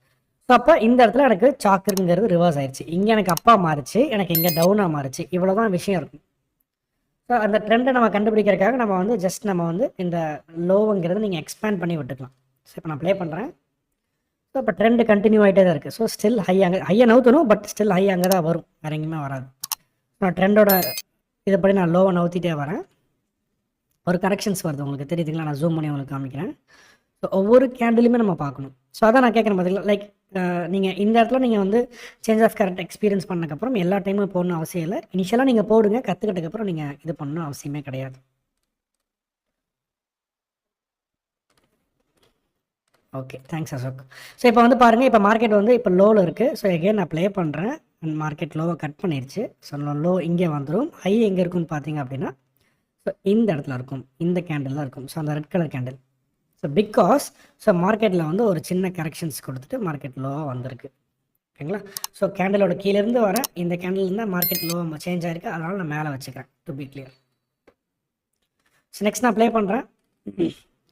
ஸோ அப்போ இந்த இடத்துல எனக்கு சாக்குங்கிறது ரிவர்ஸ் ஆயிடுச்சு. இங்கே எனக்கு அப்பா மாறிச்சு, எனக்கு இங்கே டவுனாக மாறிச்சு. இவ்வளோ தான் விஷயம் இருக்கும். ஸோ அந்த ட்ரெண்டை நம்ம கண்டுபிடிக்கிறதுக்காக நம்ம வந்து ஜஸ்ட் நம்ம வந்து இந்த லோவுங்கிறது நீங்கள் எக்ஸ்பேண்ட் பண்ணி விட்டுக்கலாம். ஸோ இப்போ நான் ப்ளே பண்ணுறேன். ஸோ இப்போ ட்ரெண்டு கண்டினியூ ஆகிட்டே தான் இருக்குது. ஸோ ஸ்டில் ஹையை நவுத்தணும், பட் ஸ்டில் ஹை அங்கே தான் வரும், வேறு எங்கேயுமே வராது. நான் ட்ரெண்டோட இதுபடி நான் லோவை நவுத்திட்டே வரேன். ஒரு கரெக்ஷன்ஸ் வருது உங்களுக்கு தெரியுதுங்களா? நான் ஜூம் பண்ணி உங்களுக்கு காமிக்கிறேன். ஸோ ஒவ்வொரு கேண்டிலுமே நம்ம பார்க்கணும். ஸோ அதான் நான் கேட்குறேன் பார்த்தீங்களா, லைக் நீங்கள் இந்த இடத்துல நீங்கள் வந்து சேஞ்ச் ஆஃப் கேரக்டர் எக்ஸ்பீரியன்ஸ் பண்ணதுக்கப்புறம் எல்லா டைமும் போடணும் அவசியம் இல்லை. இனிஷியலாக நீங்கள் போடுங்க, கற்றுக்கிட்டதுக்கப்புறம் நீங்கள் இது பண்ணணும் அவசியமே கிடையாது. Okay, thanks Ashok. ஸோ இப்போ வந்து பாருங்கள், இப்போ மார்க்கெட் வந்து இப்போ லோவில் இருக்குது. ஸோ எகெயின் நான் ப்ளே பண்ணுறேன். மார்க்கெட் லோவை கட் பண்ணிடுச்சு. ஸோ லோ இங்கே வந்துடும். ஹை எங்கே இருக்குன்னு பார்த்தீங்க அப்படின்னா ஸோ இந்த இடத்துல இருக்கும், இந்த கேண்டில் தான் இருக்கும். ஸோ அந்த red colour candle. So because so மார்க்கெட்டில் வந்து ஒரு சின்ன கரெக்ஷன்ஸ் கொடுத்துட்டு மார்க்கெட் லோவாக வந்திருக்கு. ஓகேங்களா? ஸோ கேண்டிலோட கீழேருந்து வர இந்த கேண்டில் தான் மார்க்கெட் லோ சேஞ்ச் ஆகிருக்கு. அதனால் நான் மேலே வச்சுக்கிறேன், to be clear. So next நான் ப்ளே பண்ணுறேன்.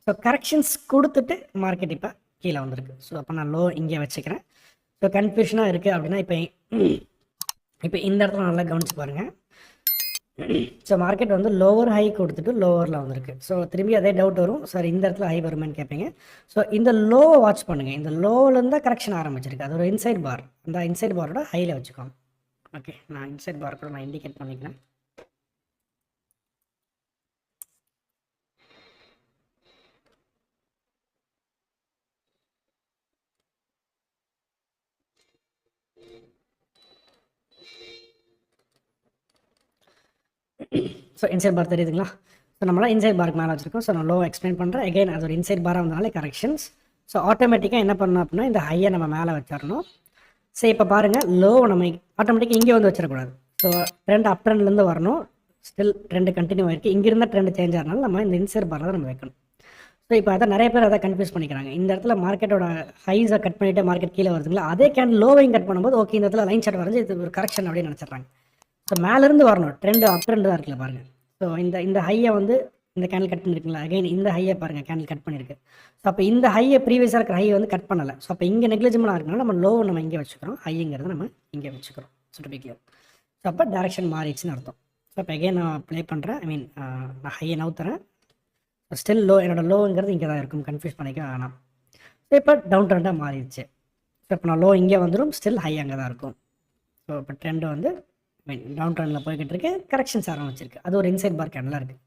ஸோ கரெக்ஷன்ஸ் கொடுத்துட்டு மார்க்கெட் இப்போ கீழே வந்திருக்கு. ஸோ அப்போ நான் லோ இங்கே வச்சுக்கிறேன். ஸோ கன்ஃபியூஷனாக இருக்குது அப்படின்னா இப்போ இந்த இடத்துல நல்லா கவனிச்சு பாருங்கள். ஸோ மார்க்கெட் வந்து லோவர் ஹை கொடுத்துட்டு லோவரில் வந்திருக்கு. ஸோ திரும்பி அதே டவுட் வரும், சார் இந்த இடத்துல ஹை வருமானு கேட்பீங்க. ஸோ இந்த லோவை வாட்ச் பண்ணுங்கள். இந்த லோவிலேருந்து தான் கரெக்ஷன் ஆரம்பிச்சிருக்கு. அது ஒரு இன்சைட் பார். அந்த இன்சைட் பாரோட ஹையில் வச்சுக்கோங்க. ஓகே, நான் இன்சைட் பார் கூட நான் இண்டிகேட் பண்ணிக்கிறேன். ஸோ இன்சைட் பார் தெரியுதுங்களா? ஸோ நம்மளால் இன்சைட் பாருக்கு மேலே வச்சுருக்கோம். ஸோ நான் லோ எக்ஸ்பிளைன் பண்ணுறேன். எகைன் அது ஒரு இன்சைட் பாராக வந்தனாலே கரெக்ஷன்ஸ். ஸோ ஆட்டோமேட்டிக்காக என்ன பண்ணணும் அப்படின்னா இந்த ஹையை நம்ம மேலே வச்சிடணும். ஸோ இப்போ பாருங்கள், லோவை நம்ம ஆட்டோமேட்டிக்காக இங்கே வந்து வச்சிடக்கூடாது. ஸோ ட்ரெண்ட் அப் ட்ரெண்ட்லேருந்து வரணும். ஸ்டில் ட்ரெண்டு கண்டினியூ ஆகிருக்கு. இங்கே இருந்தால் ட்ரெண்டு சேஞ்ச் ஆகிறனால நம்ம இந்த இன்சைட் பாரை தான் நம்ம வைக்கணும். ஸோ இப்போ அதை நிறைய பேர் அதை கன்ஃபியூஸ் பண்ணிக்கிறாங்க. இந்த இடத்துல மார்க்கெட்டோட ஹைஸை கட் பண்ணிவிட்டு மார்க்கெட் கீழே வருதுங்களா, அதே கேண்டில் லோவையும் கட் பண்ணும்போது ஓகே இந்த இடத்துல லைன் சார்ட் வரைஞ்சி இது ஒரு கரெக்ஷன் அப்படின்னு நினச்சிட்றாங்க. ஸோ மேலேருந்து வரணும், ட்ரெண்டு அப் ட்ரெண்டு தான் இருக்குல்ல பாருங்கள். ஸோ இந்த ஹையை வந்து இந்த கேண்டில் கட் பண்ணியிருக்குங்களா, அகைன் இந்த ஹையை பாருங்கள் கேண்டில் கட் பண்ணியிருக்கு. ஸோ அப்போ இந்த ஹையை ப்ரீவியஸாக இருக்கிற ஹையை வந்து கட் பண்ணலை. ஸோ அப்போ இங்கே நெக்லிஜிபிளாக இருக்குனால நம்ம லோவை நம்ம இங்கே வச்சுக்கிறோம், ஹைங்கிறத நம்ம இங்கே வச்சுக்கிறோம். So to be clear. So அப்போ டேரெக்ஷன் மாறிடுச்சுன்னு அர்த்தம். ஸோ அப்போ எகைன் நான் ப்ளே பண்ணுறேன். ஐ மீன் நான் ஹையை நவுத்துறேன். ஸ்டில் லோ, என்னோடய லோங்கிறது இங்கே தான் இருக்கும், கன்ஃபியூஸ் பண்ணிக்க வேணாம். ஸோ இப்போ டவுன் ட்ரெண்டாக மாறிடுச்சு. ஸோ இப்போ நான் லோ இங்கே வந்துடும், ஸ்டில் ஹை அங்கே தான் இருக்கும். ஸோ இப்போ ட்ரெண்டு வந்து டவுன் ட்ரெண்டில் போய்கிட்டு இருக்கு, கரெக்ஷன்ஸ் ஆரம்பிச்சிருக்கு. அது ஒரு இன்சைட் பார் கேண்டில் இருக்குது.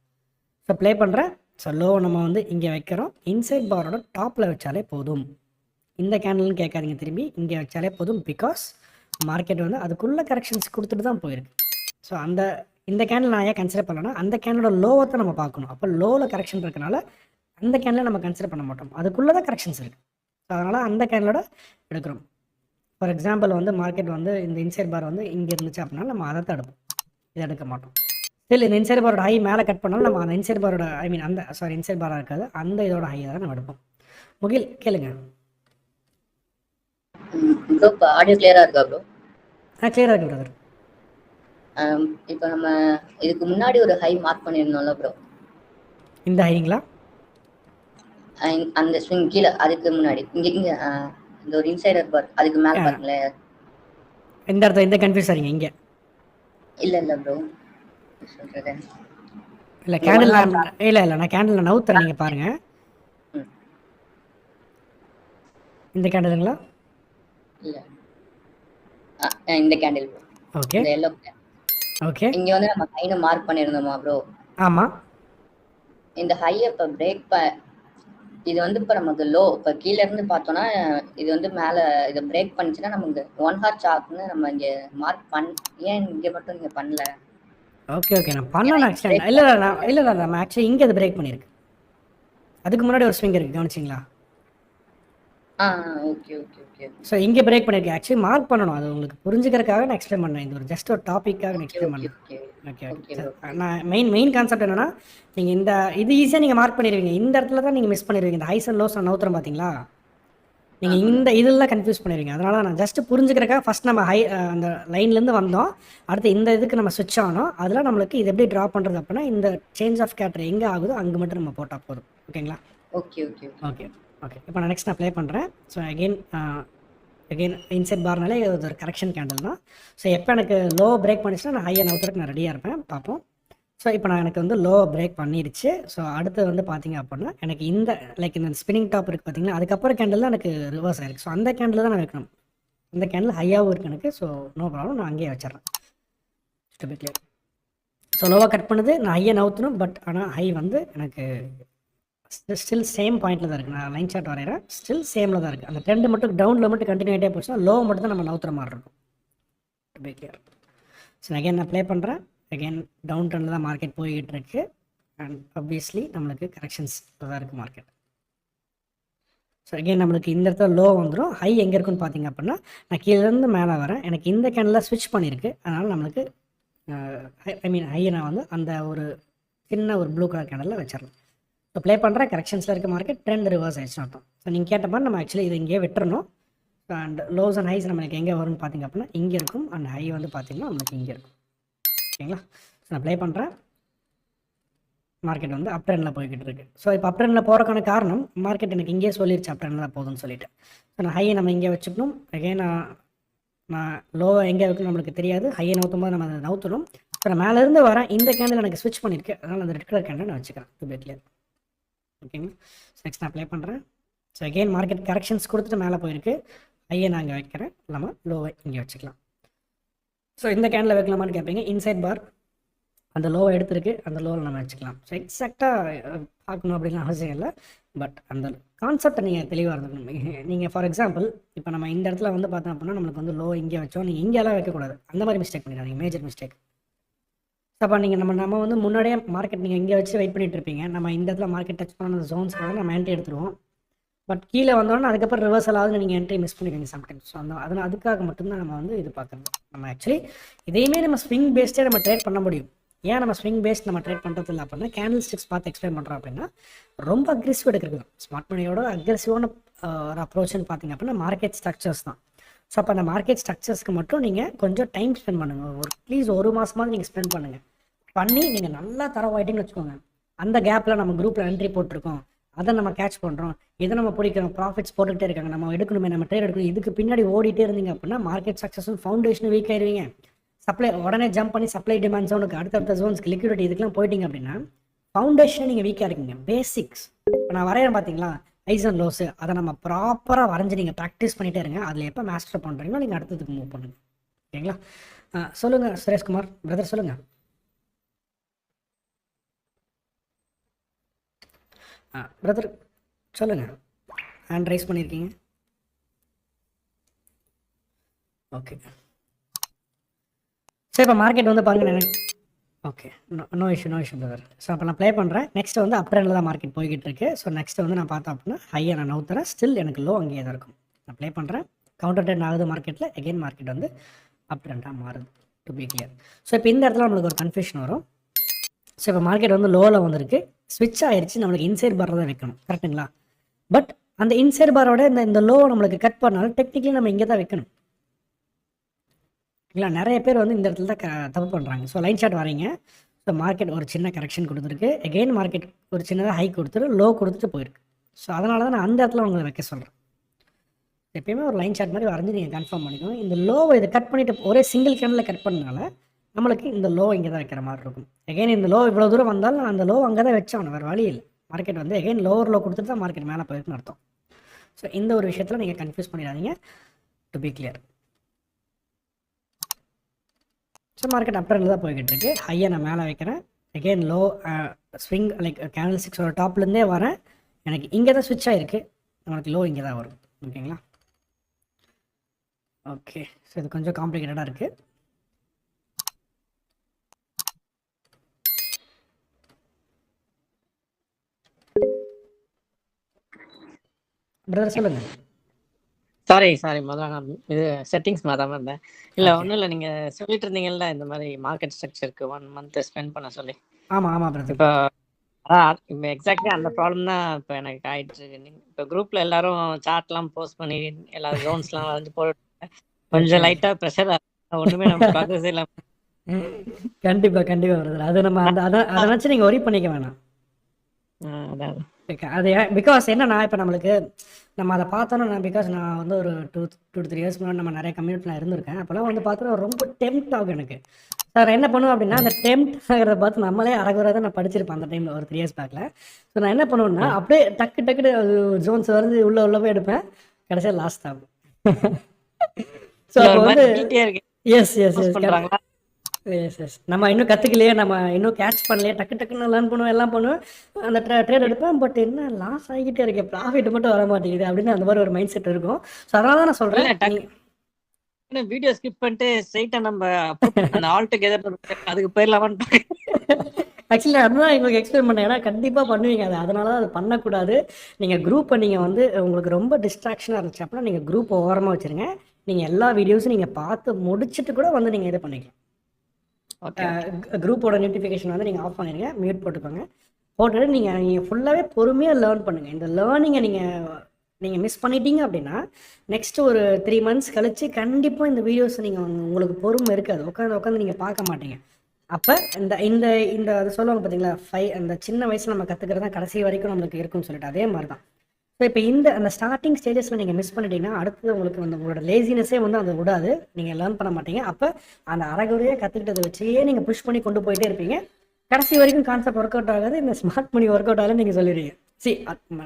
ஸோ ப்ளே பண்ணுறேன். ஸோ லோ நம்ம வந்து இங்கே வைக்கிறோம். இன்சைட் பாரோட டாப்பில் வச்சாலே போதும். இந்த கேண்டில்னு கேட்காதீங்க, திரும்பி இங்கே வச்சாலே போதும். பிகாஸ் மார்க்கெட் வந்து அதுக்குள்ளே கரெக்ஷன்ஸ் கொடுத்துட்டு தான் போயிருக்கு. ஸோ இந்த கேண்டில் நான் ஏன் கன்சிடர் பண்ணலன்னா அந்த கேண்டலோட லோவை தான் நம்ம பார்க்கணும். அப்போ லோவில் கரெக்ஷன் இருக்கனால அந்த கேண்டில் நம்ம கன்சிடர் பண்ண மாட்டோம், அதுக்குள்ளே தான் கரெக்ஷன்ஸ் இருக்குது. ஸோ அதனால் அந்த கேண்டலோட எடுக்கிறோம். ஃபார் எக்ஸாம்பிள் வந்து மார்க்கெட் வந்து இந்த இன்சைட் பார் வந்து இங்கே இருந்துச்சு அப்படின்னா நம்ம அதை தான் எடுப்போம், இதை எடுக்க மாட்டோம். இல்லை இந்த இன்சைட் பாரோட ஹை மேலே கட் பண்ணாலும் நம்ம அந்த இன்சைட் பாரோட இன்சைட் பாராக இருக்காது, அந்த இதோட ஹையை தான் நம்ம எடுப்போம். முகில் கேளுங்க. ப்ரோ இப்போ ஆடியோ கிளியரா இருக்கா ப்ரோ? கிளியராக இருக்கு பிரதர். இப்போ நம்ம இதுக்கு முன்னாடி ஒரு ஹை மார்க் பண்ணியிருந்தோம்ல ப்ரோ, இந்த ஹைங்களா? அந்த ஸ்விங் கீழே அதுக்கு முன்னாடி இங்கே இந்த ஒரு இன்சைடர் பார் அதுக்கு மேலே பாருங்களேன். இந்த இடத்துல இந்த கன்ஃபியூஸ் ஆகிங்க இங்கே? இல்லை ப்ரோ சொல்கிறேன். இல்லை கேண்டில் இல்லை நான் கேண்டில் நவுத்துறேன், நீங்கள் பாருங்கள். இந்த கேண்டிலுங்களா? இல்லை இந்த கேண்டில். ஓகே இந்த எல்லோ. ஓகே, இங்க வந்து நம்ம ஹைன மார்க் பண்ணிருந்தோமா ப்ரோ? ஆமா. இந்த ஹை இப்ப பிரேக் இது வந்து இப்ப நமக்கு லோ, இப்ப கீழ இருந்து பார்த்தோம்னா இது வந்து மேல இத பிரேக் பண்ணிச்சுன்னா நமக்கு 1 ஹார் சார்ட்னு நம்ம இங்க மார்க் ஏன் இங்க மட்டும் நீங்க பண்ணல? ஓகே நான் பண்ணல ஆக்சுவலி. இல்ல நம்ம ஆக்சுவலி இங்க அது பிரேக் பண்ணிருக்கு. அதுக்கு முன்னாடி ஒரு ஸ்விங் இருக்கு, கவனிச்சிங்களா? ஓகே. ஸோ இங்கே பிரேக் பண்ணியிருக்கேன். ஆக்சுவலி மார்க் பண்ணணும், அது உங்களுக்கு புரிஞ்சுக்கிறதுக்காக நான் எக்ஸ்பிளைன் பண்ணேன். இது ஒரு ஜஸ்ட் ஒரு டாப்பிக்காக நான் எக்ஸ்பிளைன் பண்ணேன். ஓகே நான் மெயின் கான்செப்ட் என்னன்னா, நீங்கள் இது ஈஸியாக நீங்கள் மார்க் பண்ணிடுவீங்க. இந்த இடத்துல தான் நீங்கள் மிஸ் பண்ணிடுவீங்க. இந்த ஹைஸ் அண்ட் லோஸ் நவுத்துறோம் பார்த்தீங்களா, நீங்கள் இந்த இதெல்லாம் கன்ஃபியூஸ் பண்ணிடுவீங்க. அதனால நான் ஜஸ்ட் புரிஞ்சுக்கிறக்காக ஃபஸ்ட் நம்ம அந்த லைன்லேருந்து வந்தோம், அடுத்து இந்த இதுக்கு நம்ம ஸ்விட்ச் ஆனோம். அதில் நம்மளுக்கு இது எப்படி ட்ரா பண்ணுறது அப்படின்னா இந்த சேஞ்ச் ஆஃப் கேரக்டர் எங்கே ஆகுதோ அங்கே மட்டும் நம்ம போட்டால் போதும். ஓகேங்களா? ஓகே இப்போ நான் நெக்ஸ்ட் ப்ளே பண்ணுறேன். ஸோ அகெயின் இன்சைட் பார்னாலே இது ஒரு கரெக்ஷன் கேண்டில் தான். ஸோ எப்போ எனக்கு லோ பிரேக் பண்ணிச்சுன்னா நான் ஹையை நவுத்துறதுக்கு நான் ரெடியாக இருப்பேன். பார்ப்போம். ஸோ இப்போ நான் எனக்கு வந்து லோவை பிரேக் பண்ணிடுச்சு. ஸோ அடுத்து வந்து பார்த்தீங்க அப்படின்னா எனக்கு இந்த இந்த ஸ்பின்னிங் டாப் இருக்குது பார்த்தீங்களா, அதுக்கப்புறம் கேண்டில் தான் எனக்கு ரிவர்ஸ் ஆயிருக்கு. ஸோ அந்த கேண்டில் தான் நான் வைக்கணும். இந்த கேண்டில் ஹையாகவும் இருக்குது எனக்கு. ஸோ நோ ப்ராப்ளம், நான் அங்கேயே வச்சிடறேன். To be clear. ஸோ லோவாக கட் பண்ணுது, நான் ஹையை நவுத்தணும். பட் ஆனால் ஹை வந்து எனக்கு ஸ்டில் சேம் பாயிண்டில் தான் இருக்குது. நான் லைன் சார்ட் வரைகிறேன், ஸ்டில் சேமில் தான் இருக்குது. அந்த ட்ரெண்டு மட்டும் டவுனில் மட்டும் கண்டினியூ ஆகிட்டே போச்சுன்னா லோ மட்டும் தான் நம்ம நவுத்துற மாதிரி இருக்கும். To be clear. So again நான் ப்ளே பண்ணுறேன். அகைன் டவுன் ட்ரெண்டில் தான் மார்க்கெட் போய்கிட்டு இருக்கு. அண்ட் ஆப்வியஸ்லி நம்மளுக்கு கரெக்ஷன்ஸ் தான் இருக்குது மார்க்கெட். ஸோ அகைன் நம்மளுக்கு இந்த இடத்துல லோ வந்துடும். ஹை எங்கே இருக்குன்னு பார்த்தீங்க அப்படின்னா நான் கீழேருந்து மேலே வரேன். எனக்கு இந்த கேண்டில் ஸ்விட்ச் பண்ணியிருக்கு. அதனால் நம்மளுக்கு ஹையை நான் வந்து அந்த ஒரு சின்ன ஒரு ப்ளூ கலர் கேண்டலில் வச்சிடலாம். ஸோ ப்ளே பண்ணுறேன். கரெக்ஷன்ஸில் இருக்க மார்க்கெட் ட்ரெண்ட் ரிவர்ஸ் ஆயிடுச்சு அர்த்தம். ஸோ நீங்கள் கேட்ட மாதிரி நம்ம ஆக்சுவலி இதை இங்கேயே விட்டுறணும். அண்ட் லோஸ் அண்ட் ஹைஸ் நம்மளுக்கு எங்கே வரும்னு பார்த்தீங்க அப்படின்னா இங்கே இருக்கும். அண்ட் ஹை வந்து பார்த்தீங்கன்னா நம்மளுக்கு இங்கே இருக்கும். ஓகேங்களா? ஸோ நான் ப்ளே பண்ணுறேன். மார்க்கெட் வந்து அப் ட்ரெண்டில் போய்கிட்டு இருக்கு. ஸோ இப்போ அப் ட்ரெண்டில் போகிறக்கான காரணம் மார்க்கெட் எனக்கு இங்கே சொல்லிடுச்சு அப் ட்ரெண்டில் தான் போகுதுன்னு சொல்லிட்டு. ஸோ நான் ஹையை நம்ம இங்கே வச்சுக்கணும். அகைன் நான் லோவை எங்கே இருக்குன்னு நம்மளுக்கு தெரியாது. ஹையை நவுத்தும் போது நம்ம அதை நவுத்தணும். ஸோ நான் மேலேருந்து வரேன். இந்த கேண்டில் எனக்கு ஸ்விட்ச் பண்ணியிருக்கு. அதனால் அந்த ரெட் கலர் கேண்டில் நான் வச்சுக்கிறேன். To be clear. ஓகேங்களா? நெக்ஸ்ட் நான் ப்ளே பண்ணுறேன். ஸோ அகெயின் மார்க்கெட் கரெக்ஷன்ஸ் கொடுத்துட்டு மேலே போயிருக்கு. ஹையை நான் இங்கே வைக்கிறேன். இல்லாமல் லோவை இங்கே வச்சுக்கலாம். ஸோ இந்த கேண்டில் வைக்கலாமான்னு கேட்பீங்க. இன்சைட் பார் அந்த லோவை எடுத்துருக்கு. அந்த லோவில் நம்ம வச்சுக்கலாம். ஸோ எக்ஸாக்டாக பார்க்கணும் அப்படின்னு அவசியம் இல்லை. பட் அந்த கான்செப்டை நீங்கள் தெளிவாக இருந்துக்கணும். நீங்கள் ஃபார் எக்ஸாம்பிள் இப்போ நம்ம இந்த இடத்துல வந்து பார்த்தோம் அப்படின்னா நம்மளுக்கு வந்து லோ இங்கே வச்சோம். நீங்கள் இங்கேலாம் வைக்கக்கூடாது. அந்த மாதிரி மிஸ்டேக் பண்ணிடாதீங்க. Major mistake. அப்போ நீங்கள் நம்ம வந்து முன்னாடியே மார்க்கெட் நீங்கள் இங்கே வச்சு வெயிட் பண்ணிட்டு இருப்பீங்க. நம்ம இந்த இடத்துல மார்க்கெட் டச் பண்ண ஜோன்ஸ்க்காக நம்ம என்ட்ரி எடுத்துருவோம். பட் கீழே வந்தோடனே அதுக்கப்புறம் ரிவர்சல் ஆகுது, நீங்கள் என்ட்ரி மிஸ் பண்ணிடுவீங்க சம்டைம்ஸ். ஸோ அதனால் அதுக்காக மட்டும்தான் நம்ம வந்து இது பார்க்குறது. நம்ம ஆக்சுவலி இதையுமே நம்ம ஸ்விங் பேஸ்டே நம்ம ட்ரேட் பண்ண முடியும். ஏன் நம்ம ஸ்விங் பேஸ்ட் நம்ம ட்ரேட் பண்ணுறது இல்லை அப்படின்னா கேண்டில் ஸ்டிக்ஸ் பார்த்து எக்ஸ்பிளைன் பண்ணுறோம் அப்படின்னா ரொம்ப அக்ரெசிவ் எடுக்கிறது தான். ஸ்மார்ட் மணியோட அக்ரெசிவான ஒரு அப்ரோச்னு பார்த்தீங்க அப்படின்னா மார்க்கெட் ஸ்ட்ரக்சர்ஸ் தான். ஸோ அப்போ அந்த மார்க்கெட் ஸ்ட்ரக்சர்ஸ்க்கு மட்டும் நீங்கள் கொஞ்சம் டைம் ஸ்பெண்ட் பண்ணுங்கள். ப்ளீஸ் ஒரு மாதமாவது நீங்கள் ஸ்பெண்ட் பண்ணுங்கள். பண்ணி நீங்கள் நல்லா தரவாயிட்டீங்கன்னு வச்சுக்கோங்க. அந்த கேப்பில் நம்ம குரூப்பில் என்ட்ரி போட்டிருக்கோம், அதை நம்ம கேட்ச் பண்ணுறோம், இதை நம்ம பிடிக்கிறோம், ப்ராஃபிட்ஸ் போட்டுக்கிட்டே இருக்காங்க, நம்ம எடுக்கணுமே, நம்ம ட்ரேட் எடுக்கணும், இதுக்கு பின்னாடி ஓடிட்டே இருந்தீங்க அப்படின்னா மார்க்கெட் சக்ஸஸும் ஃபவுண்டேஷனும் வீக் ஆயிருவீங்க. சப்ளை உடனே ஜம்ப் பண்ணி சப்ளை டிமாண்ட் ஜோனுக்கு அடுத்தடுத்த ஜோன்ஸ்க்கு லிக்விடிட்டி இதுக்கெல்லாம் போயிட்டீங்க அப்படின்னா ஃபவுண்டேஷனை நீங்கள் வீக்காக இருக்கீங்க. பேசிக்ஸ் இப்போ நான் வரைகிறேன் பார்த்தீங்களா, ஹைஸ் அண்ட் லோஸு, அதை நம்ம ப்ராப்பராக வரைஞ்சி நீங்கள் ப்ராக்டிஸ் பண்ணிகிட்டே இருங்க. அதில் எப்போ மாஸ்டர் பண்ணுறீங்களோ நீங்கள் அடுத்ததுக்கு மூவ் பண்ணுங்க. ஓகேங்களா? சொல்லுங்கள் சுரேஷ்குமார் பிரதர், சொல்லுங்கள். பிரதர் சொல்லுங்கள். ஹேண்ட் ரைஸ் பண்ணியிருக்கீங்க. ஓகே. சரி, இப்போ மார்க்கெட் வந்து பாருங்கள் எனக்கு. Okay, no issue brother. So அப்போ நான் ப்ளே பண்ணுறேன். நெக்ஸ்ட் வந்து அப் ட்ரெண்டில் தான் மார்க்கெட் போய்கிட்டு இருக்கு. ஸோ நெக்ஸ்ட் வந்து நான் பார்த்தேன் அப்படின்னா ஹையை நான் நவுத்துறேன். ஸ்டில் எனக்கு லோ அங்கேயே தான் இருக்கும். நான் ப்ளே பண்ணுறேன். கவுண்டர் ட்ரெண்ட் ஆகுது மார்க்கெட்டில். எகெயின் மார்க்கெட் வந்து அப் ட்ரெண்டாக மாறுது. To be clear. ஸோ இப்போ இந்த இடத்துல நம்மளுக்கு ஒரு கன்ஃபியூஷன் வரும். ஸோ இப்போ மார்க்கெட் வந்து லோவில் வந்திருக்கு, ஸ்விட்ச் ஆயிடுச்சு, நம்மளுக்கு இன்சைட் பார் தான் வைக்கணும். கரெக்டுங்களா? பட் அந்த இன்சைட் பாரோட இந்த லோ நம்மளுக்கு கட் பண்ணாலும் டெக்னிக்கலி நம்ம இங்கே தான் வைக்கணும். இல்லை, நிறைய பேர் வந்து இந்த இடத்துல தான் தப்பு பண்ணுறாங்க. ஸோ லைன் சார்ட் வரீங்க. ஸோ மார்க்கெட் ஒரு சின்ன கரெக்ஷன் கொடுத்துருக்கு. எகெயின் மார்க்கெட் ஒரு சின்னதாக ஹை கொடுத்துட்டு லோ கொடுத்துட்டு போயிருக்கு. ஸோ அதனால தான் நான் அந்த இடத்துல உங்களை வைக்க சொல்கிறேன். எப்பயுமே ஒரு லைன் சார்ட் மாதிரி வரைஞ்சி நீங்கள் கன்ஃபார்ம் பண்ணிக்கணும். இந்த லோவை இதை கட் பண்ணிவிட்டு ஒரே சிங்கிள் கேண்டில் கட் பண்ணனால நம்மளுக்கு இந்த லோ இங்கே தான் வைக்கிற மாதிரி இருக்கும். எகெயின் இந்த லோ இவ்வளோ தூரம் வந்தாலும் நான் அந்த லோ அங்கே தான் வச்சேன், வேறு வழி இல்லை. மார்க்கெட் வந்து எகெயின் லோவர் லோ கொடுத்துட்டு தான் மார்க்கெட் மேலே போயிருக்குன்னு அர்த்தம். ஸோ இந்த ஒரு விஷயத்தில் நீங்கள் கன்ஃபியூஸ் பண்ணிடாதீங்க. To be clear. So market அப் ட்ரெண்டில் தான் போய்கிட்டு இருக்கு. ஹையை நான் மேலே வைக்கிறேன். எகெயின் லோ ஸ்விங் கேண்டில் ஸ்டிக்ஸோட டாப்லேருந்தே வரேன். எனக்கு இங்கே தான் ஸ்விட்ச் ஆகிருக்கு. நம்மளுக்கு லோ இங்கே தான் வரும். ஓகேங்களா? ஓகே. ஸோ இது கொஞ்சம் காம்ப்ளிகேட்டடாக இருக்குது. பிரதர் சொல்லுங்க. சாரி முதல்ல நான் இது செட்டிங்ஸ் மாதாம இருந்தேன். இல்லை ஒன்றும் இல்லை, நீங்கள் சொல்லிட்டு இருந்தீங்கல்ல இந்த மாதிரி மார்க்கெட் ஸ்ட்ரக்சருக்கு 1 month ஸ்பெண்ட் பண்ண சொல்லி. ஆமாம் பிரதர். இப்போ இப்போ எக்ஸாக்ட்லி அந்த ப்ராப்ளம் தான் இப்போ எனக்கு ஆயிட்டு இருக்கு. இப்போ குரூப்ல எல்லாரும் சார்ட்லாம் போஸ்ட் பண்ணி எல்லா ஜோன்ஸ்லாம் வந்து போட்டு கொஞ்சம் லைட்டாக ப்ரெஷர், ஒன்றுமே நம்ம ப்ராக்ரஸ் இல்லை. கண்டிப்பாக பிரதர். அது நம்ம அதை நினச்சி நீங்கள் ஒரி பண்ணிக்க வேணாம். அதான் அது பிகாஸ் என்னன்னா இப்போ நம்மளுக்கு நம்ம அதை பார்த்தோன்னா பிகாஸ் நான் வந்து ஒரு 2 to 3 இயர்ஸ் முன்னாடி நம்ம நிறைய கம்யூனிட்டியில் இருந்திருக்கேன். அப்போல்லாம் வந்து பார்த்தோன்னா ரொம்ப டெம்ப்ட் ஆகும் எனக்கு. சார் என்ன பண்ணுவேன் அப்படின்னா அந்த டெம்ப்ட் ஆகிறத பார்த்து நம்மளே அறகுறதை நான் படிச்சிருப்பேன் அந்த டைமில் ஒரு 3 years பேக்கில். ஸோ நான் என்ன பண்ணுவேன்னா அப்படியே டக்குன்னு ஜோன்ஸ் வந்து உள்ள போய் எடுப்பேன், கடைசியாக லாஸ்ட் ஆகும். ஸோ அப்போ வந்து எஸ் நம்ம இன்னும் கற்றுக்கலையே, நம்ம இன்னும் கேட்ச் பண்ணலையே, டக்குன்னு லேர்ன் பண்ணுவோம், எல்லாம் பண்ணுவேன், அந்த ட்ரேட் எடுப்பேன். பட் என்ன லாஸ் ஆகிக்கிட்டே இருக்கேன், ப்ராஃபிட் மட்டும் வர மாட்டேங்குது அப்படின்னு அந்த மாதிரி ஒரு மைண்ட் செட் இருக்கும். ஸோ அதனால தான் நான் சொல்கிறேன், வீடியோ ஸ்கிப் பண்ணிட்டு ஸ்ட்ரைட்டா நம்ம அந்த ஆல் டுகெதர் அதுக்கு போயிடலாமான்னு ஆக்சுவலி அதுதான் எங்களுக்கு எக்ஸ்பிளைன் பண்ணேன். ஏன்னா கண்டிப்பாக பண்ணுவீங்க அது, அதனால தான் அது பண்ணக்கூடாது. நீங்கள் குரூப்பை நீங்கள் வந்து உங்களுக்கு ரொம்ப டிஸ்ட்ராக்ஷனாக இருந்துச்சு அப்படின்னா நீங்கள் குரூப்பை ஓரமாக வச்சுருங்க. நீங்கள் எல்லா வீடியோஸும் நீங்கள் பார்த்து முடிச்சுட்டு கூட வந்து நீங்கள் இது பண்ணிக்கலாம். குரூப்போட நோட்டிஃபிகேஷன் வந்து நீங்கள் ஆஃப் பண்ணிடுங்க, மியூட் போட்டுக்கோங்க. போட்டுட்டு நீங்கள் ஃபுல்லாகவே பொறுமையாக லேர்ன் பண்ணுங்கள். இந்த லேர்னிங்கை நீங்கள் மிஸ் பண்ணிட்டீங்க அப்படின்னா நெக்ஸ்ட்டு ஒரு 3 months கழிச்சு கண்டிப்பாக இந்த வீடியோஸை நீங்கள் உங்களுக்கு பொறுமை இருக்காது, உட்காந்து நீங்கள் பார்க்க மாட்டீங்க. அப்போ இந்த இந்த இந்த அது சொல்லுவாங்க பார்த்தீங்களா, அந்த சின்ன வயசில் நம்ம கற்றுக்கிறது தான் கடைசி வரைக்கும் நம்மளுக்கு இருக்குன்னு சொல்லிட்டு, அதே மாதிரி தான். ஸோ இப்போ அந்த ஸ்டார்டிங் ஸ்டேஜஸில் நீங்கள் மிஸ் பண்ணிட்டீங்கன்னா அடுத்தது உங்களுக்கு வந்து உங்களோட லேசினஸே வந்து அதை விடாது, நீங்கள் லேர்ன் பண்ண மாட்டீங்க. அப்போ அந்த அரைகுறையாக கற்றுக்கிட்டதை வச்சே நீங்கள் புஷ் பண்ணி கொண்டு போயிட்டே இருப்பீங்க. கடைசி வரைக்கும் கான்செப்ட் ஒர்க் அவுட் ஆகாது, இந்த ஸ்மார்ட் மணி ஒர்க் அவுட் ஆகலன்னு நீங்கள் சொல்லிடுவீங்க.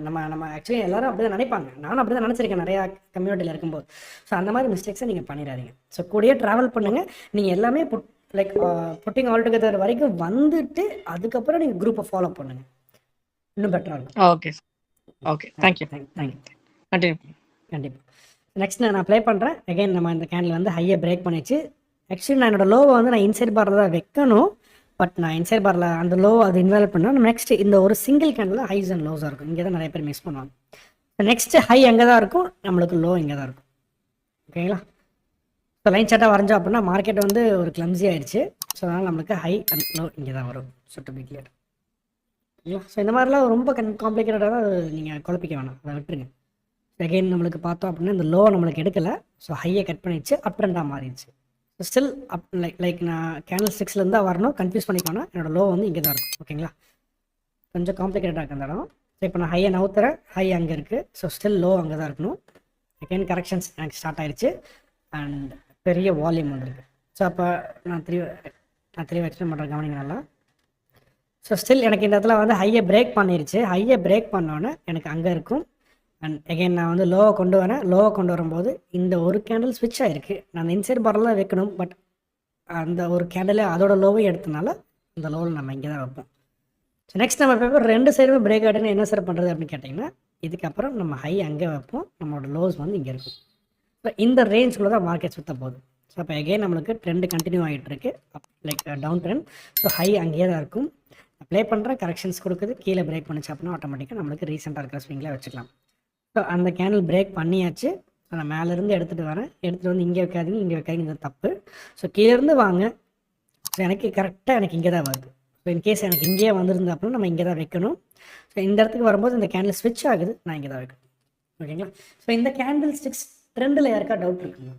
நம்ம ஆக்சுவலி எல்லாரும் அப்படி தான் நினைப்பாங்க, நானும் அப்படி தான் நினச்சிருக்கேன் நிறையா கம்யூனிட்டியில் இருக்கும்போது. ஸோ அந்த மாதிரி மிஸ்டேக்ஸை நீங்கள் பண்ணிடாதீங்க. ஸோ கூடயே ட்ராவல் பண்ணுங்கள். நீங்கள் எல்லாமே புட்டிங் ஆல் டுகெதர் வரைக்கும் வந்துட்டு அதுக்கப்புறம் நீங்கள் குரூப்பை ஃபாலோ பண்ணுங்கள், இன்னும் பெட்டராக இருக்கும். Okay thank you. கண்டிப்பாக. நெக்ஸ்ட் நான் ப்ளே பண்ணுறேன். அகைன் நம்ம இந்த கேண்டில் வந்து ஹையை பிரேக் பண்ணிச்சு. ஆக்சுவலி நான் என்னோட லோவை வந்து நான் இன்சைட் பாரில் தான் வைக்கணும், பட் நான் இன்சைட் பாரில் அந்த லோ அது இன்வால்வ் பண்ணால் நம்ம நெக்ஸ்ட் இந்த ஒரு சிங்கிள் கேண்டில் ஹைஸ் அண்ட் லோஸாக இருக்கும். இங்கே தான் நிறைய பேர் மிஸ் பண்ணுவாங்க. நெக்ஸ்ட் ஹை அங்கே தான் இருக்கும், நம்மளுக்கு லோ இங்கே தான் இருக்கும். ஓகேங்களா? ஸோ லைன் சார்ட்டாக வரைஞ்சோம் அப்படின்னா மார்க்கெட் வந்து ஒரு கிளம்ஸி ஆயிடுச்சு. ஸோ அதனால் நம்மளுக்கு ஹை அண்ட் லோ இங்கே தான் வரும். So to be clear. ஓகேங்களா? ஸோ இந்த மாதிரிலாம் ரொம்ப காம்ப்ளிகேட்டடாக நீங்கள் குழப்பிக்க வேணாம், அதை விட்டுருங்க. அகைன் நம்மளுக்கு பார்த்தோம் அப்படின்னா இந்த லோ நம்மளுக்கு எடுக்கலை. ஸோ ஹையை கட் பண்ணிடுச்சு, அப் ட்ரெண்டாக மாறிடுச்சு. ஸோ ஸ்டில் அப் லைக் நான் கேண்டில் 6லேருந்து தான் வரணும், கன்ஃபியூஸ் பண்ணிக்கோனா என்னோட லோ வந்து இங்கே தான் இருக்கும். ஓகேங்களா? கொஞ்சம் காம்ப்ளிகேட்டடாக இருக்கு அந்த இடம். ஸோ இப்போ நான் ஹையை நவுத்துறேன், ஹை அங்கே இருக்குது. ஸோ ஸ்டில் லோ அங்கே தான் இருக்கணும். அகைன் கரெக்ஷன்ஸ் எனக்கு ஸ்டார்ட் ஆயிடுச்சு அண்ட் பெரிய வால்யூம் வந்துருக்கு. ஸோ அப்போ நான் த்ரீ எக்ஸ்பிளைன் பண்ணுறேன், கவனிங்க நல்லா. ஸோ ஸ்டில் எனக்கு இந்த இடத்துல வந்து ஹையை பிரேக் பண்ணிடுச்சு. ஹையை பிரேக் பண்ணோன்னே எனக்கு அங்கே இருக்கும். அண்ட் அகைன் நான் வந்து லோவை கொண்டு வரேன். லோவை கொண்டு வரும்போது இந்த ஒரு கேண்டில் ஸ்விட்ச் ஆகிருக்கு. நான் அந்த இன்சைட் பாரில் தான் வைக்கணும், பட் அந்த ஒரு கேண்டிலே அதோட லோவை எடுத்தனால இந்த லோவில் நம்ம இங்கே தான் வைப்போம். ஸோ நெக்ஸ்ட் நம்ம பேப்பர் 2 சைடுமே பிரேக் ஆகிட்டுன்னு என்ன சார் பண்ணுறது அப்படின்னு கேட்டிங்கன்னா, இதுக்கப்புறம் நம்ம ஹை அங்கே வைப்போம், நம்மளோட லோஸ் வந்து இங்கே இருக்கும். ஸோ இந்த ரேஞ்சுக்குள்ளே தான் மார்க்கெட் சுற்ற போகுது. ஸோ அப்போ எகைன் நம்மளுக்கு ட்ரெண்டு கண்டினியூ ஆகிட்டு இருக்கு, like down trend. So high அங்கேயே தான் இருக்கும். ப்ளே பண்ணுற கரெக்ஷன்ஸ் கொடுக்குது, கீழே பிரேக் பண்ணிச்சு அப்படின்னா ஆட்டோமேட்டிக்காக நம்மளுக்கு ரீசெண்டாக இருக்கிற ஸ்விங்கில் வச்சுக்கலாம். ஸோ அந்த கேண்டில் பிரேக் பண்ணியாச்சு. ஸோ நான் மேலேருந்து எடுத்துகிட்டு வரேன், எடுத்துகிட்டு வந்து இங்கே வைக்காதீங்க, இங்கே வைக்காதீங்க, இந்த தப்பு. ஸோ கீழேருந்து வாங்க. ஸோ எனக்கு கரெக்டாக எனக்கு இங்கே தான் வருது. ஸோ இன்கேஸ் எனக்கு இங்கேயே வந்திருந்தா அப்படின்னா நம்ம இங்கே தான் வைக்கணும். ஸோ இந்த இடத்துக்கு வரும்போது இந்த கேண்டில் ஸ்விட்ச் ஆகுது, நான் இங்கே தான் வைக்கணும். ஓகேங்களா? ஸோ இந்த கேண்டில் ஸ்டிக்ஸ் ட்ரெண்டில் யாருக்கா டவுட் இருக்குங்க?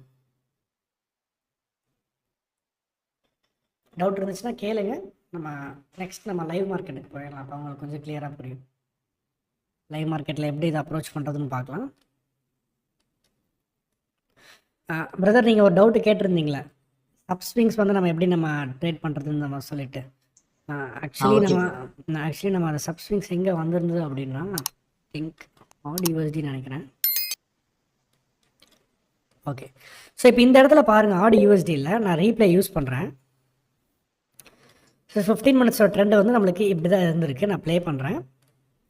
டவுட் இருந்துச்சுன்னா கேளுங்க. நம்ம நெக்ஸ்ட் நம்ம லைவ் மார்க்கெட்டுக்கு போயிடலாம், அப்போ அவங்களுக்கு கொஞ்சம் கிளியராக புரியும். லைவ் மார்க்கெட்டில் எப்படி இதை அப்ரோச் பண்ணுறதுன்னு பார்க்கலாம். பிரதர் நீங்கள் ஒரு டவுட்டு கேட்டிருந்தீங்களா, அப்ஸ்விங்ஸ் வந்து நம்ம எப்படி நம்ம ட்ரேட் பண்ணுறதுன்னு நம்ம சொல்லிட்டு. ஆக்சுவலி நம்ம அந்த சப்ஸ்விங்ஸ் எங்கே வந்திருந்தது அப்படின்னா திங்க் ஆட் யூஎஸ்டி நினைக்கிறேன். ஓகே, ஸோ இப்போ இந்த இடத்துல பாருங்கள், ஆட் யூஎஸ்டியில் நான் ரீப்ளே யூஸ் பண்ணுறேன். ஸோ 15 minutes ட்ரெண்டு வந்து நம்மளுக்கு இப்படி தான் இருந்திருக்கு, நான் ப்ளே பண்ணுறேன்.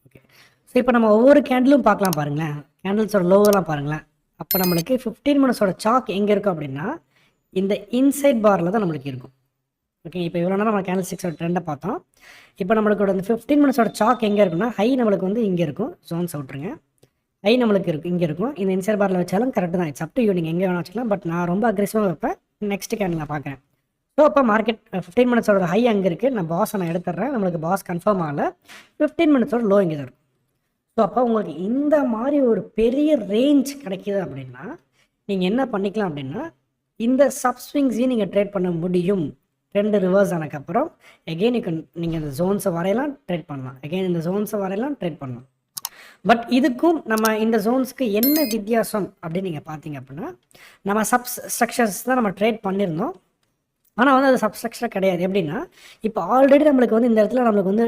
ஓகே, ஸோ இப்போ நம்ம ஒவ்வொரு கேண்டிலும் பார்க்கலாம் பாருங்களேன், கேண்டில்ஸோட லோவெல்லாம் பாருங்களேன். அப்போ நம்மளுக்கு 15 minutes சாக் எங்கே இருக்கும் அப்படின்னா இந்த இன்சைட் பாரில் தான் நம்மளுக்கு இருக்கும். ஓகே, இப்போ இவ்வளோ நேரம் நம்ம கேண்டில் 6 ட்ரெண்டை பார்த்தோம். இப்போ நம்மளுக்கு இந்த 15 minutes சாக் எங்கே இருக்குன்னா ஹை நம்மளுக்கு வந்து இங்கே இருக்கும், ஜோன்ஸ் விட்ருங்க. ஹை நம்மளுக்கு இருக்கும் இங்கே இருக்கும். இந்த இன்சைட் பாரில் வச்சாலும் கரெக்டு தான், இட்ஸ் அப் டு யூ, நீங்கள் எங்கே வேணால் வச்சுக்கலாம். பட் நான் ரொம்ப அக்ரெசிவாக வைப்பேன். நெக்ஸ்ட் கேண்டில் நான் பார்க்குறேன். ஸோ அப்போ மார்க்கெட் 15 minutes ஹை அங்கே இருக்குது, நான் பாஸை நான் எடுத்துடுறேன். நம்மளுக்கு பாஸ் கன்ஃபார்ம் ஆகலை, 15 minutes லோ இங்கே தான் இருக்கும். ஸோ அப்போ உங்களுக்கு இந்த மாதிரி ஒரு பெரிய ரேஞ்ச் கிடைக்கிது அப்படின்னா நீங்கள் என்ன பண்ணிக்கலாம் அப்படின்னா இந்த சப்ஸ்விங்ஸையும் நீங்கள் ட்ரேட் பண்ண முடியும். ட்ரெண்டு ரிவர்ஸ் ஆனதுக்கப்புறம் எகெயின் நீங்கள் இந்த ஜோன்ஸை வரையலாம் ட்ரேட் பண்ணலாம், எகெயின் இந்த ஜோன்ஸை வரையலாம் ட்ரேட் பண்ணலாம். பட் இதுக்கும் நம்ம இந்த ஜோன்ஸ்க்கு என்ன வித்தியாசம் அப்படின்னு நீங்கள் பார்த்தீங்க அப்படின்னா, நம்ம ஸ்ட்ரக்சர்ஸ் தான் நம்ம ட்ரேட் பண்ணியிருந்தோம். ஆனால் வந்து அது சப்ஸ்ட்ரக்சர் கிடையாது. எப்படின்னா, இப்போ ஆல்ரெடி நம்மளுக்கு வந்து இந்த இடத்துல நம்மளுக்கு வந்து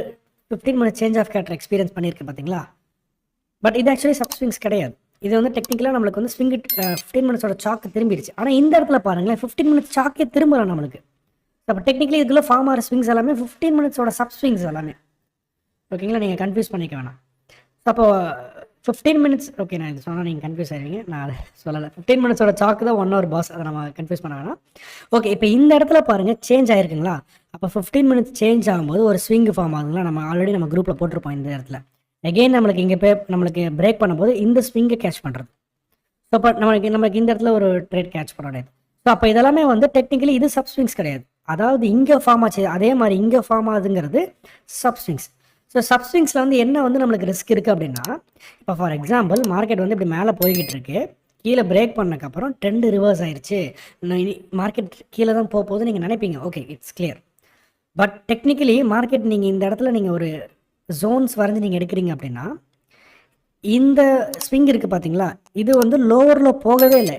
15 minutes change of character experience பண்ணியிருக்கு பார்த்தீங்களா. பட் இது ஆக்சுவலி சப்ஸ்விங்ஸ் கிடையாது. இது வந்து டெக்னிக்கலாக நம்மளுக்கு வந்து ஸ்விங் 15 மினிட்ஸோட சாக்கு திரும்பிடுச்சு. ஆனால் இந்த இடத்துல பாருங்களேன், 15 மினிட்ஸ் சாக்கே திரும்பலாம் நம்மளுக்கு. அப்போ டெக்னிக்கலி இதுக்குள்ள ஃபார்ம் ஆகிற ஸ்விங்ஸ் எல்லாமே 15 மினிட்ஸோட சப்ஸ்விங்ஸ் எல்லாமே. ஓகேங்களா, நீங்கள் கன்ஃபியூஸ் பண்ணிக்க வேணாம். ஸோ அப்போ 15 மினிட்ஸ், ஓகே நான் இது சொன்னால் நீங்கள் கன்ஃபியூஸ் ஆகிடுவீங்க, நான் அதை சொல்லலை. 15 மினிட்ஸோட சாக்கு தான் 1 hour பாஸ், அதை நம்ம கன்ஃபியூஸ் பண்ண வேணாம். ஓகே, இப்போ இந்த இடத்துல பாருங்கள் சேஞ்ச் ஆகிருக்குங்களா. அப்போ 15 மினிட்ஸ் சேஞ்ச் ஆகும்போது ஒரு ஸ்விங் ஃபார்ம் ஆகுதுங்களா. நம்ம ஆல்ரெடி நம்ம குரூப்பில் போட்டிருப்போம் இந்த இடத்துல. அகெயின் நம்மளுக்கு இங்கே நம்மளுக்கு பிரேக் பண்ணும்போது இந்த ஸ்விங்கை கேட்ச் பண்ணுறது. ஸோ அப்போ நமக்கு இந்த இடத்துல ஒரு ட்ரேட் கேட்ச் பண்ண முடியாது. ஸோ அப்போ இதெல்லாமே வந்து டெக்னிக்கலி இது சப்ஸ்விங்ஸ் கிடையாது. அதாவது இங்கே ஃபார்ம் ஆச்சு அதே மாதிரி இங்கே ஃபார்ம் ஆகுதுங்கிறது சப்ஸ்விங்ஸ். ஸோ சப்ஸ்விங்ஸில் வந்து என்ன வந்து நம்மளுக்கு ரிஸ்க் இருக்குது அப்படின்னா, இப்போ ஃபார் எக்ஸாம்பிள் மார்க்கெட் வந்து இப்படி மேலே போய்கிட்டு இருக்கு, கீழே பிரேக் பண்ணக்கப்புறம் ட்ரெண்ட் ரிவர்ஸ் ஆயிடுச்சு, மார்க்கெட் கீழே தான் போகுது நீங்கள் நினைப்பீங்க. Okay, it's clear. But technically market நீங்கள் இந்த இடத்துல நீங்கள் ஒரு ஜோன்ஸ் வரைஞ்சி நீங்கள் எடுக்கிறீங்க அப்படின்னா, இந்த ஸ்விங் இருக்குது பார்த்தீங்களா, இது வந்து லோவரில் போகவே இல்லை.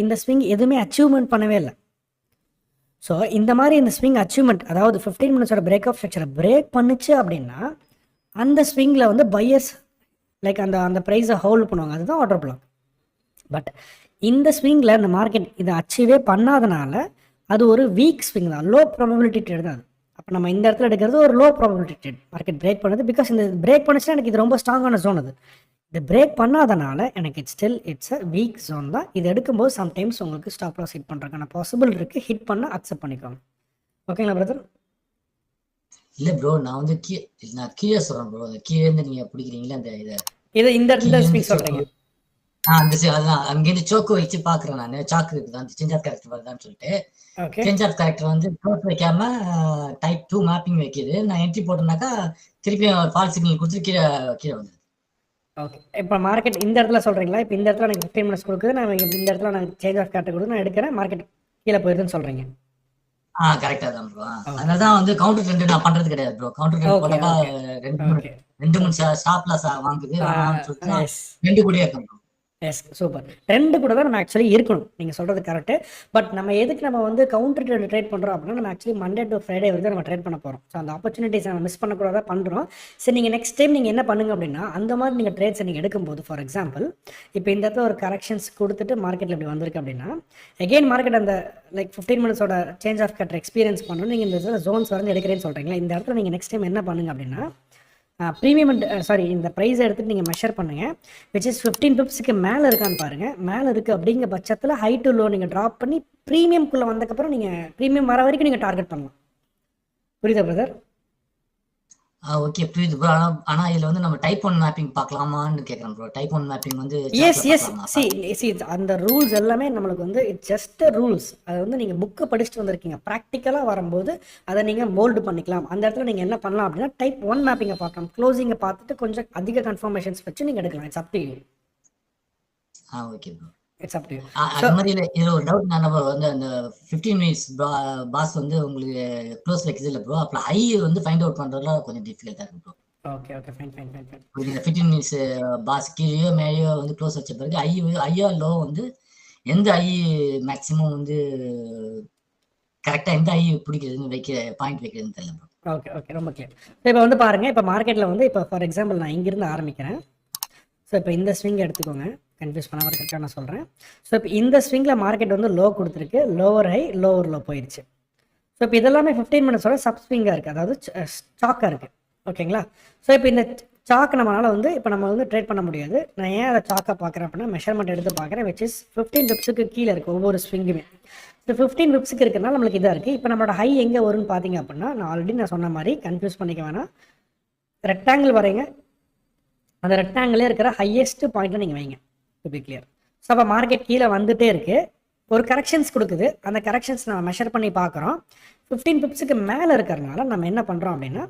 இந்த ஸ்விங் எதுவுமே அச்சீவ்மெண்ட் பண்ணவே இல்லை. ஸோ இந்த மாதிரி இந்த ஸ்விங் அச்சீவ்மெண்ட், அதாவது 15 மினிட்ஸோட பிரேக் ஆஃப் ஸ்ட்ரக்சரை பிரேக் பண்ணுச்சு அப்படின்னா, அந்த ஸ்விங்கில் வந்து பையர்ஸ் லைக் அந்த ப்ரைஸை ஹோல்டு பண்ணுவாங்க, அதுதான் ஆர்டர் பிளாக். பட் இந்த ஸ்விங்கில் இந்த மார்க்கெட் இதை அச்சீவே பண்ணாதனால அது ஒரு வீக் ஸ்விங் தான், லோ ப்ராபபிலிட்டி ட்ரேட் தான் அது. அப்போ நம்ம இந்த இடத்துல எடுக்கிறது ஒரு low probability trade, market break பண்ணுது. பிகாஸ் இந்த பிரேக் பண்ணுச்சுன்னா எனக்கு இது ரொம்ப ஸ்ட்ராங்கான ஜோன். அது இது பிரேக் பண்ணாதனால எனக்கு இட்ஸ் அ வீக் ஜோன் தான். இது எடுக்கும்போது சம்டைம்ஸ் உங்களுக்கு ஸ்டாப் லாஸ் ஹிட் பண்ணுறதுக்கான பாசிபிள் இருக்குது. ஹிட் பண்ண அக்செப்ட் பண்ணிக்கோங்க. ஓகேங்களா பிரதர்? இல்லை ப்ரோ, நான் வந்து நான் கீழே சொல்கிறேன் ப்ரோ. அந்த கீழே இருந்து நீங்கள் பிடிக்கிறீங்களா அந்த இதை இந்த ஸ்விங் சொல்கிறீங்க. அதுதான் அங்கேருந்து சோக்கு வச்சு பாக்குறேன் நான். சாக்கு இருக்குதான் சேஞ்ச் ஆஃப் கேரக்டர் வருதான்னு சொல்லிட்டு. சேஞ்ச் ஆஃப் கேரக்டர் வந்து க்ளோஸ் வைக்காம டைப் 2 மேப்பிங் வைக்கிது. நான் என்ட்ரி போட்டேன்னாக்கா திருப்பி ஃபால்ஸ் சிக்னல் கொடுத்து கீழே வந்து. ஓகே, இப்போ மார்க்கெட் இந்த இடத்துல சொல்கிறீங்களா, இப்போ இந்த இடத்துல எனக்கு 15 மினிட்ஸ் கொடுக்குது, நான் இந்த இடத்துல நான் சேஞ்ச் ஆஃப் கேரக்டர் கொடுத்து நான் எடுக்கிறேன், மார்க்கெட் கீழே போயிருதுன்னு சொல்கிறீங்க. கரெக்டாக தான் ப்ரோ. அதனால தான் வந்து கவுண்டர் ட்ரெண்ட் நான் பண்றது கிடையாது ப்ரோ. கவுண்டர் ட்ரெண்ட் போட்டா 2 மூணு ஸ்டாப் லாஸ் வாங்குது, சொல்லிட்டு 2 கூட இருக்கேன் ப்ரோ. S, super. 2 கூட தான் நம்ம ஆக்சுவலி இருக்கணும், நீங்கள் சொல்கிறது கரெக்டு. பட் நம்ம எதுக்கு நம்ம வந்து கவுண்டர் ட்ரேட் பண்ணுறோம் அப்படின்னா, நம்ம ஆக்சுவலி மண்டே டு ஃப்ரைடே வந்து நம்ம ட்ரேட் பண்ண போகிறோம். ஸோ அந்த ஆப்பர்ச்சுனிட்டிஸ் நம்ம மிஸ் பண்ணக்கூடாதான் பண்ணுறோம். சரி, நீங்கள் நெக்ஸ்ட் டைம் நீங்கள் என்ன பண்ணுங்க அப்படின்னா, அந்த மாதிரி நீங்கள் ட்ரேட்ஸை நீங்கள் எடுக்கும்போது, ஃபார் எக்ஸாம்பிள் இப்போ இந்த இடத்துல ஒரு கரெக்ஷன்ஸ் கொடுத்துட்டு மார்க்கெட்டில் இப்படி வந்திருக்கு அப்படின்னா, எகெயின் மார்க்கெட் அந்த லைக் 15 மினிட்ஸோட சேஞ்ச் ஆஃப் கேரக்டர் எக்ஸ்பீரியன்ஸ் பண்ணணும். நீங்கள் இந்த இடத்துல ஜோன்ஸ் வந்து எடுக்கிறேன்னு சொல்கிறீங்களா, இந்த இடத்துல நீங்கள் நெக்ஸ்ட் டைம் என்ன பண்ணுங்க அப்படின்னா, ப்ரீமியம் இந்த ப்ரைஸை எடுத்துகிட்டு நீங்கள் மெஷர் பண்ணுங்கள். விச் இஸ் 15 பிப்ஸுக்கு மேலே இருக்கான்னு பாருங்கள். மேலே இருக்குது அப்படிங்கிற பட்சத்தில் ஹை டு லோ நீங்கள் ட்ராப் பண்ணி ப்ரீமியம்குள்ளே வந்தக்கப்புறம் நீங்கள் ப்ரீமியம் வர வரைக்கும் நீங்கள் டார்கெட் பண்ணலாம். புரியுதா பிரதர்? ஓகே, புரியுது ப்ரோ. ஆனா இதுல வந்து நம்ம டைப் 1 மேப்பிங் பார்க்கலாமான்னு கேக்குறேன் ப்ரோ. டைப் 1 மேப்பிங் வந்து எஸ் அந்த ரூல்ஸ் எல்லாமே நம்மளுக்கு வந்து இட்ஸ் ஜஸ்ட் ரூல்ஸ். அதை வந்து நீங்கள் புக்கை படிச்சுட்டு வந்திருக்கீங்க. ப்ராக்டிக்கலாக வரும்போது அதை நீங்கள் மோல்டு பண்ணிக்கலாம். அந்த இடத்துல நீங்கள் என்ன பண்ணலாம் அப்படின்னா, டைப் 1 மேப்பிங்கை பார்க்கலாம், க்ளோசிங்கை பார்த்துட்டு கொஞ்சம் அதிக கன்ஃபர்மேஷன்ஸ் வச்சு நீங்கள் எடுக்கலாம். It's up to you. Okay bro, it's up to you. அது மாதிரி இதுல ஒரு டவுட் நான் வந்து அந்த 15 மினிட்ஸ் பாஸ் வந்து உங்களுக்கு க்ளோஸ் வைக்கிறது இல்ல ப்ரோ. அப்ப ஹை வந்து ஃபைண்ட் அவுட் பண்றதுல கொஞ்சம் டிஃபிகல்ட்டா இருக்கு ப்ரோ. Okay fine. இந்த 15 மினிட்ஸ் பாஸ் கீழே மேலேயோ வந்து க்ளோஸ் வச்ச பிறகு ஐயா லோ வந்து எந்த ஐ மேக்ஸிமம் வந்து கரெக்டா எந்த ஐ பிடிக்கிறதுன்னு பாயிண்ட் வைக்கிறதுன்னு தெரியல ப்ரோ. ஓகே ரொம்ப கிளியர். இப்போ வந்து பாருங்க, இப்போ மார்க்கெட்டில் வந்து இப்போ ஃபார் எக்ஸாம்பிள் நான் இங்கிருந்து ஆரம்பிக்கிறேன். ஸோ இப்போ இந்த ஸ்விங் எடுத்துக்கோங்க, கன்ஃபியூஸ் பண்ணாமல் கரெக்டாக நான் சொல்கிறேன். ஸோ இப்போ இந்த ஸ்விங்கில் மார்க்கெட் வந்து லோ கொடுத்துருக்கு, லோவர் ஹை லோவர் லோ போயிடுச்சு. ஸோ இப்போ இதெல்லாமே 15 மினிட்ஸோட சப் ஸ்விங்காக இருக்குது, அதாவது ஸ்டாக்காக இருக்குது. ஓகேங்களா? ஸோ இப்போ இந்த சாக்கு நம்மளால் வந்து இப்போ நம்ம வந்து ட்ரேட் பண்ண முடியாது. நான் ஏன் அதை சாக்காக பார்க்குறேன் அப்படின்னா, மெஷர்மெண்ட் எடுத்து பார்க்குறேன், விச் இஸ் 15 பிப்ஸுக்கு கீழே இருக்குது ஒவ்வொரு ஸ்விங்குமே. ஸோ 15 பிப்ஸுக்கு இருக்கிறனால நம்மளுக்கு இதாக இருக்குது. இப்போ நம்மளோட ஹை எங்கே வரும்னு பார்த்தீங்க அப்படின்னா, நான் ஆல்ரெடி நான் சொன்ன மாதிரி கன்ஃபியூஸ் பண்ணிக்க வேணாம், ரெக்டாங்கிள் வரைங்க, அந்த ரெக்டாங்கிளே இருக்கிற ஹையஸ்ட் பாயிண்ட்டை நீங்கள் வைங்க, டு பி கிளியர். ஸோ அப்போ மார்க்கெட் கீழே வந்துகிட்டே இருக்குது, ஒரு கரெக்ஷன்ஸ் கொடுக்குது. அந்த கரெக்ஷன்ஸ் நம்ம மெஷர் பண்ணி பார்க்குறோம். 15 பிப்ஸுக்கு மேலே இருக்கிறனால நம்ம என்ன பண்ணுறோம் அப்படின்னா,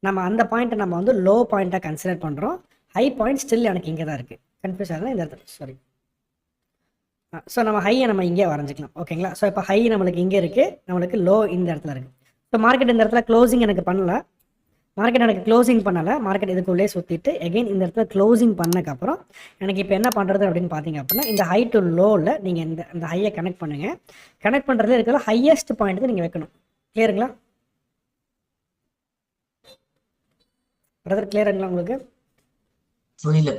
நம்ம அந்த பாயிண்ட்டை நம்ம வந்து லோ பாயிண்ட்டாக கன்சிடர் பண்ணுறோம். ஹை பாயிண்ட் ஸ்டில் எனக்கு இங்கே தான் இருக்குது. கன்ஃபியூஸ் ஆகுதுன்னா இந்த இடத்துல சாரி. ஸோ நம்ம ஹையை நம்ம இங்கே வரைஞ்சிக்கலாம். ஓகேங்களா? ஸோ இப்போ ஹை நம்மளுக்கு இங்கே இருக்குது, நம்மளுக்கு லோ இந்த இடத்துல இருக்குது. ஸோ மார்க்கெட் இந்த இடத்துல க்ளோசிங் எனக்கு பண்ணல. மார்க்கெட் எனக்கு க்ளோசிங் பண்ணலை, மார்க்கெட் இதுக்குள்ளே சுற்றிட்டு எகைன் இந்த இடத்துல க்ளோசிங் பண்ணக்கப்புறம் எனக்கு இப்போ என்ன பண்ணுறது அப்படின்னு பார்த்தீங்க அப்படின்னா, இந்த ஹை டு லோவில் நீங்கள் இந்த ஹையை கனெக்ட் பண்ணுங்கள். கனெக்ட் பண்ணுறதுல இருக்கிற ஹையஸ்ட் பாயிண்ட் நீங்கள் வைக்கணும். கிளியருங்களா பிரதர்? கிளியருங்களா உங்களுக்கு? புரியல.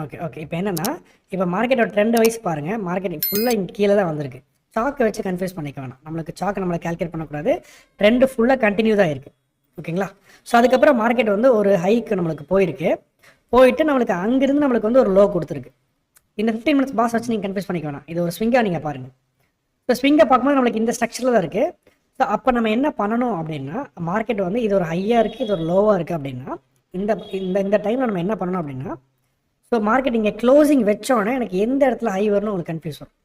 Okay okay. இப்போ என்னன்னா, இப்போ மார்க்கெட்டோட ட்ரெண்ட் வைஸ் பாருங்கள், மார்க்கெட் ஃபுல்லாக இங்கே கீழே தான் வந்திருக்கு. சாக்கை வச்சு கன்ஃபியூஸ் பண்ணிக்க வேணாம். நம்மளுக்கு சாக்கை நம்மளை கால்குலேட் பண்ணக்கூடாது. ட்ரெண்டு ஃபுல்லாக கண்டினியூ தான் இருக்குது. ஓகேங்களா? ஸோ அதுக்கப்புறம் மார்க்கெட் வந்து ஒரு ஹைக்கு நம்மளுக்கு போயிட்டு நம்மளுக்கு அங்கேருந்து நம்மளுக்கு வந்து ஒரு லோ கொடுத்துருக்கு. இந்த 15 மினிட்ஸ் பாஸ் வச்சு நீங்கள் கன்ஃபியூஸ் பண்ணிக்க வேணாம். இது ஒரு ஸ்விங்காக நீங்கள் பாருங்கள். இப்போ ஸ்விங்கை பார்க்கும்போது நம்மளுக்கு இந்த ஸ்ட்ரக்சரில் தான் இருக்குது. ஸோ அப்போ நம்ம என்ன பண்ணணும் அப்படின்னா, மார்க்கெட் வந்து இது ஒரு ஹையாக இருக்குது, இது ஒரு லோவாக இருக்குது அப்படின்னா, இந்த டைமில் நம்ம என்ன பண்ணணும் அப்படின்னா, ஸோ மார்க்கெட் இங்கே க்ளோசிங் வச்சோன்னே எனக்கு எந்த இடத்துல ஹை வரணும் உங்களுக்கு கன்ஃபியூஸ் வரும்.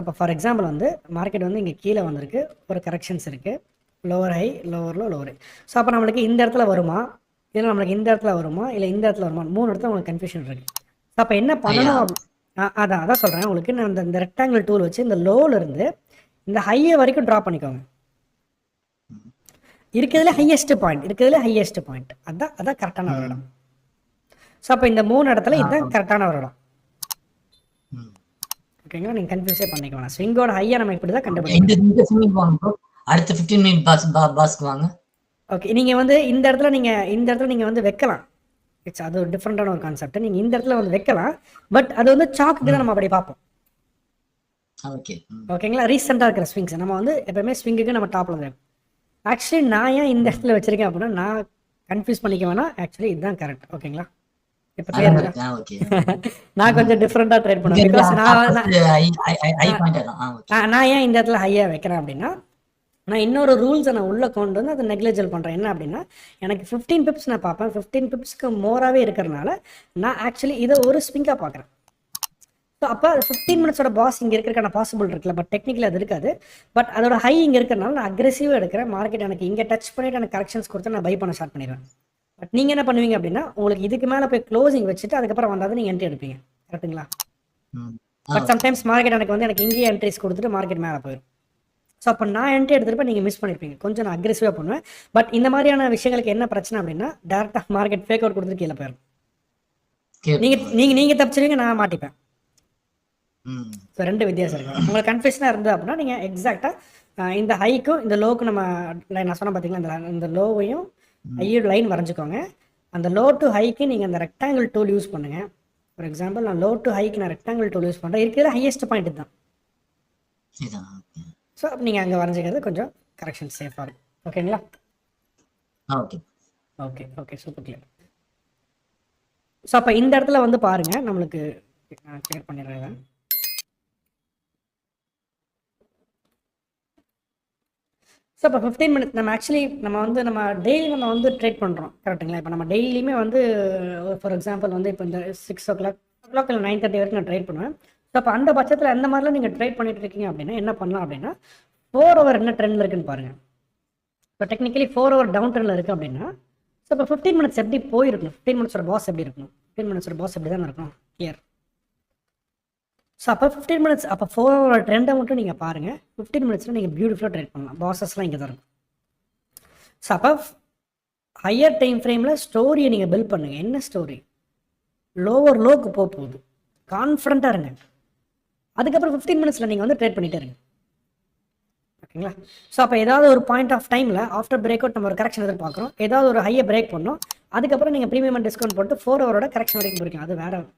அப்போ ஃபார் எக்ஸாம்பிள் வந்து மார்க்கெட் வந்து இங்கே கீழே வந்திருக்கு, ஒரு கரெக்ஷன்ஸ் இருக்குது, lower high lower low lower. So அப்போ நம்மளுக்கு இந்த இடத்துல வருமா, இல்லை நம்மளுக்கு இந்த இடத்துல வருமா, இல்லை இந்த இடத்துல வருமா, 3 இடத்துல உங்களுக்கு கன்ஃபியூஷன் இருக்குது. ஸோ அப்போ என்ன பண்ணணும், அதான் சொல்கிறேன் உங்களுக்கு. நான் இந்த ரெக்டாங்கிள் டூல் வச்சு இந்த லோவிலேருந்து இந்த ஹையை வரைக்கும் ட்ரா பண்ணிக்கோங்க. இருக்கிறதுல ஹையஸ்ட் பாயிண்ட் அதான் கரெக்டான ஒரு இடம். ஸோ அப்போ இந்த 3 இடத்துல இதுதான் கரெக்டான ஒரு இடம். ஓகேங்களா? நீங்கள் கன்ஃபியூஸே பண்ணிக்க வேணாம். ஸ்விங்கோட ஹையை நம்ம இப்படி தான் கண்டுபிடிக்கணும். அடுத்த 15 மினிட் பாஸ்க்கு வாங்க. ஓகே. நீங்கள் வந்து இந்த இடத்துல நீங்கள் வந்து வைக்கலாம். அது ஒரு டிஃப்ரெண்டான ஒரு கான்செப்ட். நீங்கள் இந்த இடத்துல வந்து வைக்கலாம், பட் அது வந்து சாக்குக்கு தான் நம்ம அப்படி பார்ப்போம். ஓகேங்களா? ரீசெண்டாக இருக்கிற ஸ்விங்ஸ் நம்ம வந்து எப்பவுமே ஸ்விங்குக்கு நம்ம டாப்பில் தான். ஆக்சுவலி நான் ஏன் இந்த இடத்துல வச்சிருக்கேன் அப்படின்னா, நான் கன்ஃபியூஸ் பண்ணிக்க வேணாம். ஆக்சுவலி இதுதான் கரெக்ட். ஓகேங்களா? இப்போ நான் கொஞ்சம் டிஃப்ரெண்டாக ட்ரேட் பண்ணுவேன். பிகாஸ் நான் ஏன் இந்த இடத்துல ஹையாக வைக்கிறேன் அப்படின்னா, நான் இன்னொரு ரூல்ஸை நான் உள்ளே கொண்டு வந்து அதை நெக்லிஜிபிள் பண்ணுறேன். என்ன அப்படின்னா, எனக்கு 15 பிப்ஸ் நான் பார்ப்பேன். 15 பிப்ஸ்க்கு மோராகவே இருக்கிறனால நான் ஆக்சுவலி இதை ஒரு ஸ்விங்காக பார்க்குறேன். ஸோ அப்போ 15 மினிட்ஸோட பாஸ் இங்கே இருக்கிறக்கான பாசிபிள் இருக்குல்ல, பட் டெக்னிக்கலி அது இருக்காது. பட் அதோட ஹை இங்கே இருக்கிறனால நான் அக்ரெசிவாக எடுக்கிறேன். மார்க்கெட் எனக்கு இங்கே டச் பண்ணிவிட்டு எனக்கு கரெக்ஷன்ஸ் கொடுத்து நான் பை பண்ண ஸ்டார்ட் பண்ணிடுவேன். பட் நீங்கள் என்ன பண்ணுவீங்க அப்படின்னா, உங்களுக்கு இதுக்கு மேலே போய் க்ளோசிங் வச்சுட்டு அதுக்கப்புறம் வந்தால் நீங்கள் என்ட்ரி எடுப்பீங்க. கரெக்டுங்களா? பட் சம்டைம்ஸ் மார்க்கெட் எனக்கு இங்கேயே என்ட்ரிஸ் கொடுத்துட்டு மார்க்கெட் மேலே போயிடும். ஸோ அப்போ நான் என்ட்ரி எடுத்துகிட்டு நீங்கள் மிஸ் பண்ணியிருப்பீங்க. கொஞ்சம் நான் அக்ரெசிவாக பண்ணுவேன். பட் இந்த மாதிரியான விஷயங்களுக்கு என்ன பிரச்சனை அப்படின்னா, டேரெக்டாக மார்க்கெட் ஃபேக் அவுட் கொடுத்துட்டு கீழே போயிடும். நீங்கள் தப்பிச்சிருவீங்க, நான் மாட்டிப்பேன். ஸோ 2 வித்தியாசம் இருக்குது. உங்களுக்கு கன்ஃபியூஷனாக இருந்தது அப்படின்னா நீங்கள் எக்ஸாக்டாக இந்த ஹைக்கும் இந்த லோவுக்கும் நான் சொன்ன பார்த்தீங்களா, இந்த லோவையும் ஹையோட லைன் வரைஞ்சிக்கோங்க. அந்த லோ டு ஹைக்கு நீங்கள் அந்த ரெக்டாங்கிள் டூல் யூஸ் பண்ணுங்கள். ஃபார் எக்ஸாம்பிள் நான் லோ டு ஹைக்கு நான் ரெக்டாங்கிள் டூல் யூஸ் பண்ணுறேன். இருக்கிற ஹையஸ்ட் பாயிண்ட் தான். ஸோ அப்போ நீங்கள் அங்கே வரைஞ்சிக்கிறது கொஞ்சம் கரெக்ஷன் சேஃபாக இருக்கும். ஓகேங்களா? Okay super clear. ஸோ அப்போ இந்த இடத்துல வந்து பாருங்கள், நம்மளுக்கு கிளியர் பண்ணிடுறேன். ஸோ இப்போ 15 மினிட்ஸ் நம்ம டெய்லி நம்ம வந்து ட்ரேட் பண்ணுறோம். கரெக்டுங்களா? இப்போ நம்ம டெய்லியுமே வந்து ஃபார் எக்ஸாம்பிள் வந்து இப்போ இந்த 6 o'clock இல்லை 9:30 வரைக்கும் நான் ட்ரேட் பண்ணுவேன். ஸோ அப்போ அந்த பட்சத்தில் அந்த மாதிரிலாம் நீங்கள் ட்ரேட் பண்ணிட்டு இருக்கீங்க அப்படின்னா என்ன பண்ணலாம் அப்படின்னா, 4 hour என்ன ட்ரெண்டில் இருக்குன்னு பாருங்கள். இப்போ டெக்னிக்கலி 4 hour டவுன் ட்ரெண்டில் இருக்குது அப்படின்னா, ஸோ இப்போ 15 மினிட்ஸ் எப்படி போயிருக்கணும், 15 மினிட்ஸோட பாஸ் எப்படி இருக்கணும், 15 மினிட்ஸோட பாஸ் எப்படி தான் இருக்கணும். கிளியர்? ஸோ அப்போ 15 மினிட்ஸ், அப்போ 4 hour ட்ரெண்டை மட்டும் நீங்கள் பாருங்கள். 15 மினிட்ஸில் நீங்கள் பியூட்டிஃபுல்லாக ட்ரேட் பண்ணலாம். பாஸஸ்லாம் இங்கே தான் இருக்கும். ஸோ அப்போ ஹையர் டைம் ஃப்ரேமில் ஸ்டோரியை நீங்கள் பில்ட் பண்ணுங்கள். என்ன ஸ்டோரி? லோவர் லோக்கு போகுது, கான்ஃபிடண்ட்டாக இருங்க. அதுக்கப்புறம் 15 மினிட்ஸில் நீங்கள் வந்து ட்ரேட் பண்ணிகிட்டே இருங்க. ஓகேங்களா? ஸோ அப்போ ஏதாவது ஒரு பாயிண்ட் ஆஃப் டைமில் ஆஃப்டர் பிரேக் அவுட் நம்ம ஒரு கரெக்ஷன் எதிர்பார்க்குறோம், ஏதாவது ஒரு ஹையை பிரேக் பண்ணோம், அதுக்கப்புறம் நீங்கள் ப்ரீமியம் டிஸ்கவுண்ட் போட்டு 4 hour கரெக்ஷன் வரைக்கும் போயிருக்கீங்க. அது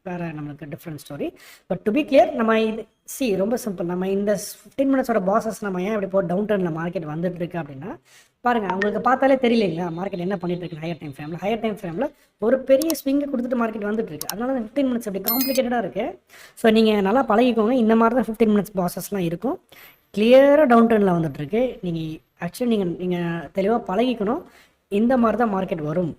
வேறு நம்மளுக்கு different story. But to be clear, நம்ம இது ரொம்ப சிம்பிள். நம்ம இந்த 15 மினிட்ஸோட பாசஸ் நம்ம ஏன் இப்படி போட்டு டவுன் ட்ரெண்டில் மார்க்கெட் வந்துட்டு இருக்கு அப்படின்னா, பாருங்கள், அவங்களுக்கு பார்த்தாலே தெரியலைங்களா மார்க்கெட் என்ன பண்ணிட்டு இருக்கு. ஹையர் டைம் ஃப்ரேமில் ஒரு பெரிய ஸ்விங்கை கொடுத்துட்டு மார்க்கெட் வந்துட்டு இருக்கு. அதனால தான் 15 மினிட்ஸ் அப்படி காம்ப்ளிகேட்டடாக இருக்குது. ஸோ நீங்கள் நல்லா பழகிக்கோங்க. இந்த மாதிரி தான் 15 மினிட்ஸ் பாசஸ்லாம் இருக்கும். கிளியராக டவுன் ட்ரெண்டில் வந்துட்டுருக்கு. நீங்கள் தெளிவாக பழகிக்கணும். இந்த மாதிரி தான் மார்க்கெட் வரும்.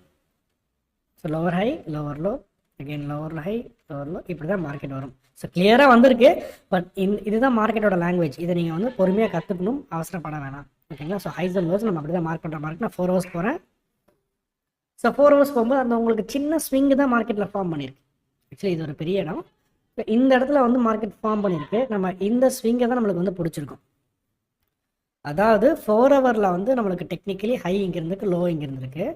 So lower high lower low, again lower high lower low, இப்படி தான் மார்க்கெட் வரும். ஸோ கிளியராக வந்திருக்கு. பட் இதுதான் மார்க்கெட்டோட லாங்குவேஜ். இதை நீங்கள் வந்து பொறுமையாக கற்றுக்கணும், அவசரப்பட வேணாம். ஓகேங்களா? ஸோ ஹைஸ் அண்ட் லோஸ் நம்ம அப்படி தான் மார்க் பண்ணுற மார்க்கெட். நான் 4 hours போகிறேன். ஸோ 4 hours போகும்போது அந்த உங்களுக்கு சின்ன ஸ்விங்கு தான் மார்க்கெட்டில் ஃபார்ம் பண்ணியிருக்கு. ஆக்சுவலி இது ஒரு பெரிய இடம். இந்த இடத்துல வந்து மார்க்கெட் ஃபார்ம் பண்ணியிருக்கு. நம்ம இந்த ஸ்விங்கை தான் நம்மளுக்கு வந்து பிடிச்சிருக்கும். அதாவது 4 hourல வந்து நம்மளுக்கு டெக்னிக்கலி ஹை இங்கே இருந்திருக்கு, லோ இங்கே இருந்திருக்கு.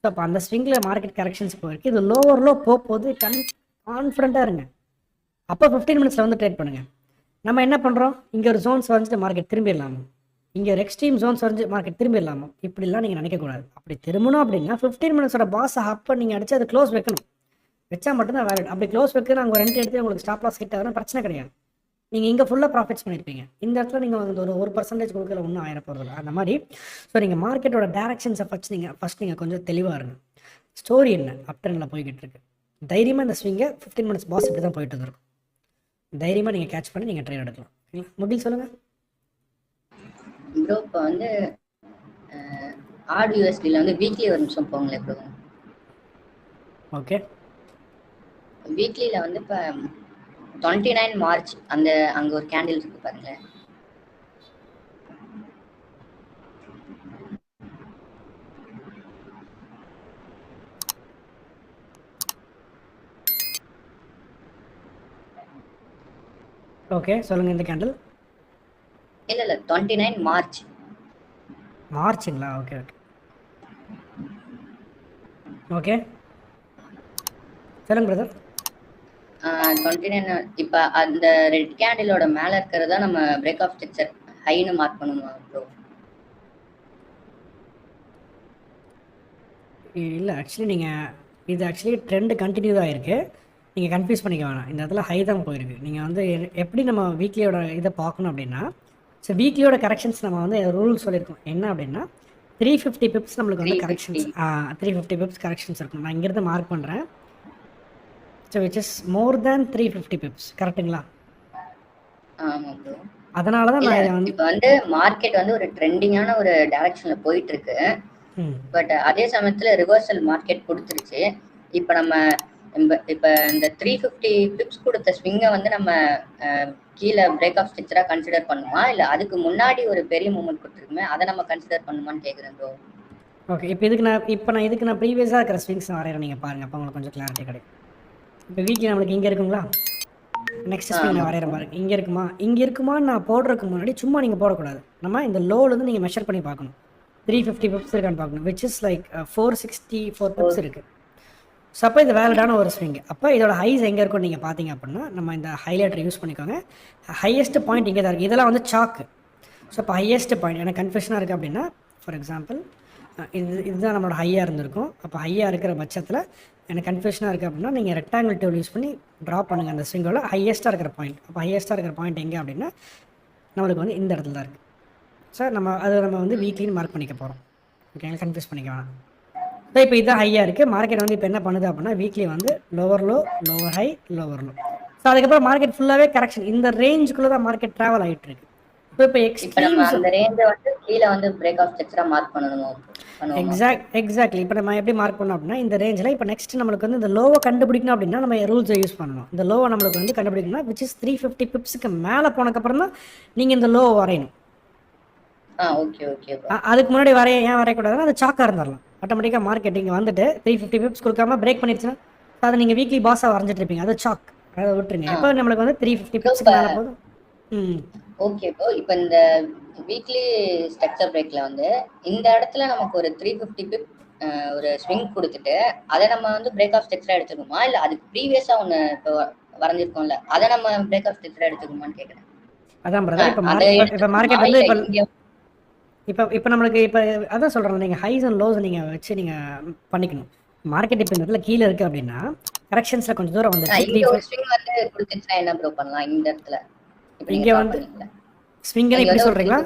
ஸோ அப்போ அந்த ஸ்விங்கில் மார்க்கெட் கரெக்ஷன்ஸ் போயிருக்கு. இது லோவர் லோ போகும்போது கான்ஃபிடண்ட்டாக இருங்க. அப்போ 15 மினிட்ஸில் வந்து ட்ரேட் பண்ணுங்கள். நம்ம என்ன பண்ணுறோம், இங்கே ஒரு ஜோன்ஸ் வரைஞ்சிட்டு மார்க்கெட் திரும்பிடலாமோ, இங்கே ஒரு எக்ஸ்ட்ரீம் ஜோன்ஸ் வரைஞ்சி மார்க்கெட் திரும்பிடலாமோ, இப்படிலாம் நீங்கள் நினைக்கக்கூடாது. அப்படி திரும்பணும் அப்படின்னா 15 மினிட்ஸோட பாஸை அப்போ நீங்கள் அடித்து அது க்ளோஸ் வைக்கணும். வச்சா மட்டும்தான் வேலிட். அப்படி க்ளோஸ் வைக்க நாங்கள் ஒரு 2 எடுத்து உங்களுக்கு ஸ்டாப் லாஸ் ஹிட் ஆகுதுன்னா பிரச்சனை கிடையாது. நீங்கள் இங்கே ஃபுல்லாக ப்ராஃபிட்ஸ் பண்ணியிருப்பீங்க. இந்த இடத்துல நீங்கள் வந்து ஒரு 1% கொடுக்கல ஒன்றும் ஆயிரம் போகிறதில்ல. அந்த மாதிரி ஸோ நீங்கள் மார்க்கெட்டோட டேரக்ஷன்ஸை ஃபஸ்ட் நீங்கள் கொஞ்சம் தெளிவாக இருங்க. ஸ்டோரி என்ன அப் ட்ரெண்டில் போய்கிட்டு இருக்கு. தைரியமாக இந்த ஸ்விங்கை 15 மினிட்ஸ் பாஸ் இப்படி தான் போயிட்டு இருக்கும். தைரியமாக நீங்கள் கேட்ச் பண்ணி நீங்கள் ட்ரேட் எடுக்கலாம். சரிங்களா, முகில் சொல்லுங்கள். ப்ரோ இப்போ வந்து ஆர்டியூஎஸ்டியில் வந்து வீக்லி ஒரு நிமிஷம் போங்களே ப்ரோ. ஓகே, வீக்லியில் வந்து இப்போ 29 மார்ச் அந்த அங்கே ஒரு கேண்டில் இருக்கு பாருங்களேன். ஓகே சொல்லுங்கள். இந்த கேண்டில் இல்லை 29 மார்ச். மார்ச்சுங்களா? ஓகே ஓகே ஓகே சொல்லுங்க பிரதர். 29 இப்போ அந்த ரெட் கேண்டிலோட மேலே இருக்கிறதா நம்ம பிரேக் ஆஃப் ஸ்ட்ரக்சர் ஹைன்னு மார்க் பண்ணுமா ப்ரோ? இல்லை ஆக்சுவலி நீங்கள் இது ஆக்சுவலி ட்ரெண்டு கண்டினியூ தான் இருக்குது. நீங்கள் கன்ஃபியூஸ் பண்ணிக்க வேணாம். இந்த இடத்துல ஹை தான் போயிருக்கு. நீங்கள் வந்து எப்படி நம்ம வீக்லியோட இதை பார்க்கணும் அப்படின்னா, ஸோ வீக்லியோட கரெக்ஷன்ஸ் நம்ம வந்து ரூல் சொல்லியிருக்கோம். என்ன அப்படின்னா 350 பிப்ஸ் நம்மளுக்கு வந்து கரெக்ஷன்ஸ் 350 பிப்ஸ் கரெக்ஷன்ஸ் இருக்கும். நான் இங்கேருந்து மார்க் பண்ணுறேன். So which is more than 350 pips. கரெக்டுங்களா? ஆமாம் ப்ரோ. அதனால தான் நான் இதை வந்து இப்போ வந்து மார்க்கெட் வந்து ஒரு ட்ரெண்டிங்கான ஒரு டைரக்ஷனில் போயிட்டு இருக்கு. பட் அதே சமயத்தில் ரிவர்சல் மார்க்கெட் கொடுத்துருச்சு. இப்போ நம்ம இப்போ இந்த 350 பிப்ஸ் கொடுத்த ஸ்விங்கை வந்து நம்ம கீழே பிரேக் ஆஃப் ஸ்ட்ரக்சராக கன்சிடர் பண்ணுமா, இல்லை அதுக்கு முன்னாடி ஒரு பெரிய மூமெண்ட் கொடுத்துருக்குமே அதை நம்ம கன்சிடர் பண்ணுமான்னு கேட்குறேன் ப்ரோ. ஓகே, இப்போ நான் இதுக்கு ப்ரீவியஸாக இருக்கிற ஸ்விங்ஸ் வரைகிறேன். நீங்கள் பாருங்கள், அப்போ உங்களுக்கு கொஞ்சம் கிளாரிட்டி கிடைக்கும். இப்போ வீக்லி நம்மளுக்கு இங்கே இருக்குங்களா, நெக்ஸ்ட் ஸ்விங் நான் வரைகிறேன் பாருங்க. இங்கே இருக்குமான்னு நான் போடுறதுக்கு முன்னாடி சும்மா நீங்கள் போடக்கூடாது. நம்ம இந்த லோலேருந்து நீங்கள் மெஷர் பண்ணி பார்க்கணும். 350 பிப்ஸ் இருக்கான்னு பார்க்கணும். விச் இஸ் லைக் 464 பிப்ஸ் இருக்குது. ஸோ அப்போ இது வேலிடான ஒரு ஸ்விங். அப்போ இதோட ஹைஸ் எங்கே இருக்கும்னு நீங்கள் பார்த்தீங்க அப்படின்னா நம்ம இந்த ஹைலைட்டர் யூஸ் பண்ணிக்கோங்க. ஹையஸ்ட் பாயிண்ட் இங்கே தான் இருக்குது. இதெல்லாம் வந்து சாக்கு. ஸோ அப்போ ஹையஸ்ட் பாயிண்ட் எனக்கு கன்ஃபியூஷனாக இருக்குது அப்படின்னா, ஃபார் எக்ஸாம்பிள் இதுதான் நம்மளோட ஹையாக இருந்திருக்கும். அப்போ ஹையாக இருக்கிற பட்சத்தில் எனக்கு கன்ஃபியூஷனாக இருக்குது அப்படின்னா நீங்கள் ரெக்டாங்கிள் டூல் யூஸ் பண்ணி ட்ரா பண்ணுங்கள் அந்த ஸ்விங்கோட ஹையஸ்ட்டாக இருக்கிற பாயிண்ட். அப்போ ஹையஸ்ட்டாக இருக்கிற பாயிண்ட் எங்கே அப்படின்னா நம்மளுக்கு வந்து இந்த இடத்துல தான் இருக்குது. ஸோ நம்ம வந்து வீக்லின்னு மார்க் பண்ணிக்க போகிறோம். ஓகேங்களா, கன்ஃபியூஸ் பண்ணிக்க வேணாம். ஸோ இப்போ இதுதான் ஹையாக இருக்குது. மார்க்கெட் வந்து இப்போ என்ன பண்ணுது அப்படின்னா வீக்லி வந்து lower low, lower high, lower low. So அதுக்கப்புறம் மார்க்கெட் ஃபுல்லாகவே கரெக்ஷன் இந்த ரேஞ்சுக்குள்ளே தான் மார்க்கெட் ட்ராவல் ஆகிட்டு இருக்கு. இப்போ எக்ஸ்ட்ரீம் அந்த ரேஞ்சை வந்து கீழே வந்து பிரேக் ஆஃப் ஸ்ட்ரக்சரா மார்க் பண்ணனும். எக்ஸாக்ட்லி. இப்போ நம்ம எப்படி மார்க் பண்ணோம் அப்படின்னா இந்த ரேஞ்சில் இப்போ நெக்ஸ்ட் நம்மளுக்கு வந்து இந்த லோவை கண்டுபிடிக்கணும் அப்படின்னா நம்ம ரூல்ஸை யூஸ் பண்ணணும். இந்த லோவை நம்மளுக்கு வந்து கண்டுபிடிக்கணும்னா விச் இஸ் 350 பிப்ஸுக்கு மேலே போனதுக்கப்புறம் தான் நீங்கள் இந்த லோவை வரையணும். Okay okay. அதுக்கு முன்னாடி ஏன் வரையக்கூடாதுன்னா அது சாக்காக இருந்துடலாம். ஆட்டோமேட்டிக்காக மார்க்கெட்டிங் வந்துட்டு 350 பிப்ஸ் கொடுக்காம பிரேக் பண்ணிடுச்சுன்னா அதை நீங்கள் வீக்லி பாஸாக வரைஞ்சிட்டு இருப்பீங்க. அது சாக், அதை விட்டுருங்க. இப்போ நம்மளுக்கு வந்து 350 பிப்ஸுக்கு மேலே போதும். Okay bro. இப்போ இந்த வீக்லி ஸ்ட்ரக்சர் பிரேக்ல வந்து இந்த இடத்துல நமக்கு ஒரு 350 பிப் ஒரு ஸ்விங் கொடுத்துட்டு அதை நம்ம வந்து பிரேக் ஆஃப் ஸ்ட்ரக்சரா எடுத்துக்கணுமா, இல்லை அதுக்கு ப்ரீவியஸா ஒன்று இப்போ வரைஞ்சிருக்கோம்ல அதை நம்ம பிரேக் ஆஃப் ஸ்ட்ரக்சரா எடுத்துக்கணுமான்னு கேட்குறேன். அதான் பிரதர். இப்போ மார்க்கெட் வந்து இப்போ நம்மளுக்கு இப்போ அதான் சொல்கிறேன், நீங்கள் ஹைஸ் அண்ட் லோஸ் நீங்கள் வச்சு நீங்கள் பண்ணிக்கணும். மார்க்கெட் இப்போ இந்த இடத்துல கீழே இருக்குது அப்படின்னா கரெக்ஷன்ஸில் கொஞ்சம் தூரம் வந்து என்ன ப்ரோ பண்ணலாம் இந்த இடத்துல? இங்கே வந்து ஸ்விங்கை எப்படி சொல்கிறீங்களா?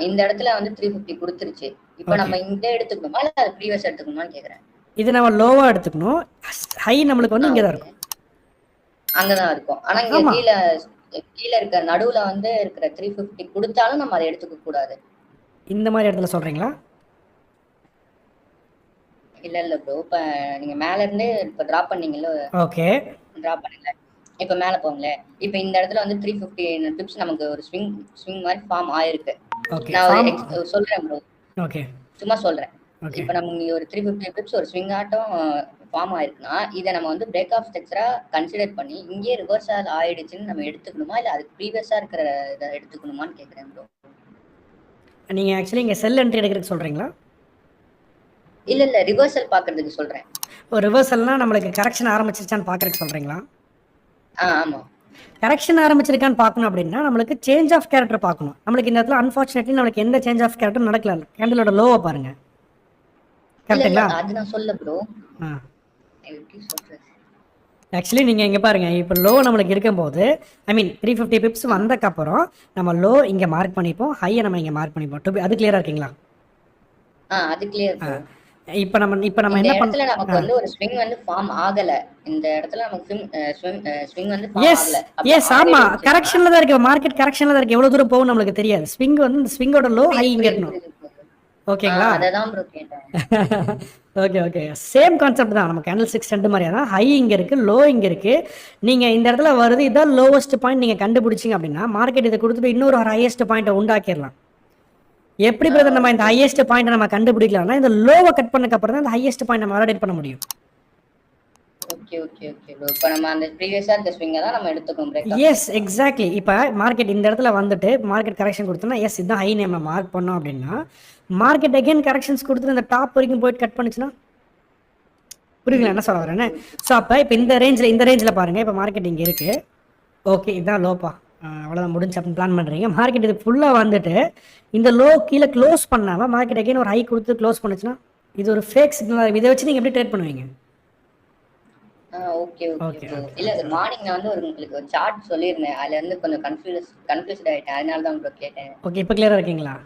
இந்த இடத்துல வந்து 350 கொடுத்துருச்சு. இப்போ நம்ம இந்த எடுத்துக்கணுமா இல்லை அது ப்ரீவியஸ் எடுத்துக்கணுமான்னு கேட்குறேன். இது நம்ம லோவாக எடுத்துக்கணும். ஹை நம்மளுக்கு வந்து இங்கே தான் இருக்கும், அங்கே தான் இருக்கும். ஆனால் இங்கே கீழே இருக்க நடுவில் வந்து இருக்கிற 350 கொடுத்தாலும் நம்ம அதை எடுத்துக்க கூடாது. இந்த மாதிரி இடத்துல சொல்றீங்களா? இல்ல ப்ரோ. இப்போ நீங்க மேல இருந்து இப்போ டிராப் பண்ணீங்கல்ல. ஓகே, டிராப் பண்ணல. இப்போ மேல போங்களே. இப்போ இந்த இடத்துல வந்து 350 டிப்ஸ் நமக்கு ஒரு ஸ்விங் மாதிரி ஃபார்ம் ஆயிருக்கு. ஓகே, நான் சொல்றேன் ப்ரோ. ஓகே, சும்மா சொல்றேன். இப்போ நமக்கு ஒரு 350 டிப்ஸ் ஒரு ஸ்விங் ஆட்டம் ஃபார்ம் ஆயிருக்குன்னா இதை நம்ம வந்து பிரேக் ஆஃப் ஸ்ட்ரக்சரா கன்சிடர் பண்ணி இங்கே ரிவர்சல் ஆயிடுச்சுன்னு நம்ம எடுத்துக்கணுமா, இல்லை அதுக்கு ப்ரீவியஸா இருக்கிற இதை எடுத்துக்கணுமான்னு கேட்குறேன் ப்ரோ. நீங்க ஆக்சுவலி இங்க செல் என்ட்ரி எடுக்கிறதுக்கு சொல்றீங்களா? இல்ல ரிவர்சல் பாக்குறதுக்கு சொல்றேன். ஒரு ரிவர்சல்னா நம்மளுக்கு கரெக்ஷன் ஆரம்பிச்சிருச்சான்னு பார்க்கறதுக்கு சொல்றீங்களா? ஆமா. கரெக்ஷன் ஆரம்பிச்சிருக்கான்னு பார்க்கணும் அப்படின்னா நம்மளுக்கு சேஞ்ச் ஆஃப் கேரக்டர் பார்க்கணும். நம்மளுக்கு இந்த இடத்துல அன்ஃபார்ச்சுனேட்லி நம்மளுக்கு எந்த சேஞ்ச் ஆஃப் கேரக்டர் நடக்கல. கேண்டிலோட லோவை பாருங்க. இல்ல கரெக்ட்டுங்களா? அது நான் சொல்ல ப்ரோ. ஆ எப்படி சொல்றது? ஆக்சுவலி நீங்கள் இங்கே பாருங்கள், இப்போ லோ நம்மளுக்கு இருக்கும்போது ஐ மீன் 350 பிப்ஸ் வந்தக்கப்புறம் நம்ம லோ இங்கே மார்க் பண்ணிப்போம், ஹையை நம்ம இங்கே மார்க் பண்ணிப்போம். அது கிளியராக இருக்கீங்களா? அது கிளியர் ப்ரோ. இப்போ நம்ம இந்த என்ன இடத்துல பண்ண நமக்கு வந்து ஒரு ஸ்விங் வந்து ஃபார்ம் ஆகல. இந்த இடத்துல நமக்கு ஸ்விங் வந்து ஃபார்ம் எஸ் ஆகல. எஸ் ஆமாம், கரெக்ஷனில் தான் இருக்குது. மார்க்கெட் கரெக்ஷனில் தான் இருக்குது. எவ்வளோ தூரம் போகும் நம்மளுக்கு தெரியாது. ஸ்விங் வந்து இந்த ஸ்விங்கோட லோ ஹை இங்கே இருக்கணும். ஓகேங்களா? அததான் ப்ரோ கேட்டேன். ஓகே ஓகே, சேம் கான்செப்ட் தான். நம்ம கேண்டில் 6 2 மாதிரியா தான். ஹை இங்கே இருக்குது, லோ இங்கே இருக்குது. நீங்கள் இந்த இடத்துல வருது, இதான் லோவஸ்ட் பாயிண்ட் நீங்கள் கண்டுபிடிச்சிங்க அப்படின்னா மார்க்கெட் இதை கொடுத்துட்டு இன்னொரு ஹையஸ்ட் பாயிண்ட்டை உண்டாக்கிடலாம். எப்படி பிரதர் நம்ம இந்த ஹையஸ்ட் பாயிண்ட் நம்ம கண்டுபிடிக்கலாம்னா இந்த லோவை கட் பண்ணதுக்கு அப்புறம் தான் இந்த ஹையஸ்ட் பாயிண்ட் நம்ம வேலிடேட் பண்ண முடியும். Okay okay okay bro. இப்போ நம்ம அந்த ப்ரீவியஸா இருக்க ஸ்விங்கை தான் நம்ம எடுத்துக்கோம் பிரேக். Yes exactly. இப்போ மார்க்கெட் இந்த இடத்துல வந்துட்டு மார்க்கெட் கரெக்ஷன் கொடுத்தோம்னா எஸ் இதுதான் ஹை நம்ம மார்க் பண்ணோம் அப்படின்னா மார்க்கெட் அகைன் கரெக்ஷன்ஸ் கொடுத்துட்டு இந்த டாப் வரைக்கும் போயிட்டு கட் பண்ணுச்சுன்னா புரியுங்களா என்ன சொல்ல வரேன்னு? ஸோ அப்போ இப்போ இந்த ரேஞ்சில் பாருங்கள். இப்போ மார்க்கெட் இங்கே இருக்குது. ஓகே இதுதான் லோப்பா, அவ்வளோதான் முடிஞ்சு அப்படின்னு பிளான் பண்ணுறீங்க. மார்க்கெட் இது ஃபுல்லாக வந்துட்டு இந்த லோ கீழே க்ளோஸ் பண்ணாமல் மார்க்கெட் அகைன் ஒரு ஹை கொடுத்து க்ளோஸ் பண்ணுச்சுன்னா இது ஒரு ஃபேக் சிக்னல். இதை வச்சு நீங்கள் எப்படி ட்ரேட் பண்ணுவீங்க? Okay okay bro. இல்ல அது மார்னிங் நான் வந்து உங்களுக்கு ஒரு சார்ட் சொல்லியிருந்தேன். அதுல வந்து கொஞ்சம் கன்ஃபியூஸ்ட் ஆயிட்டேன். அதனால தான் ப்ரோ கேட்டேன். ஓகே இப்போ கிளியராக இருக்கீங்களா?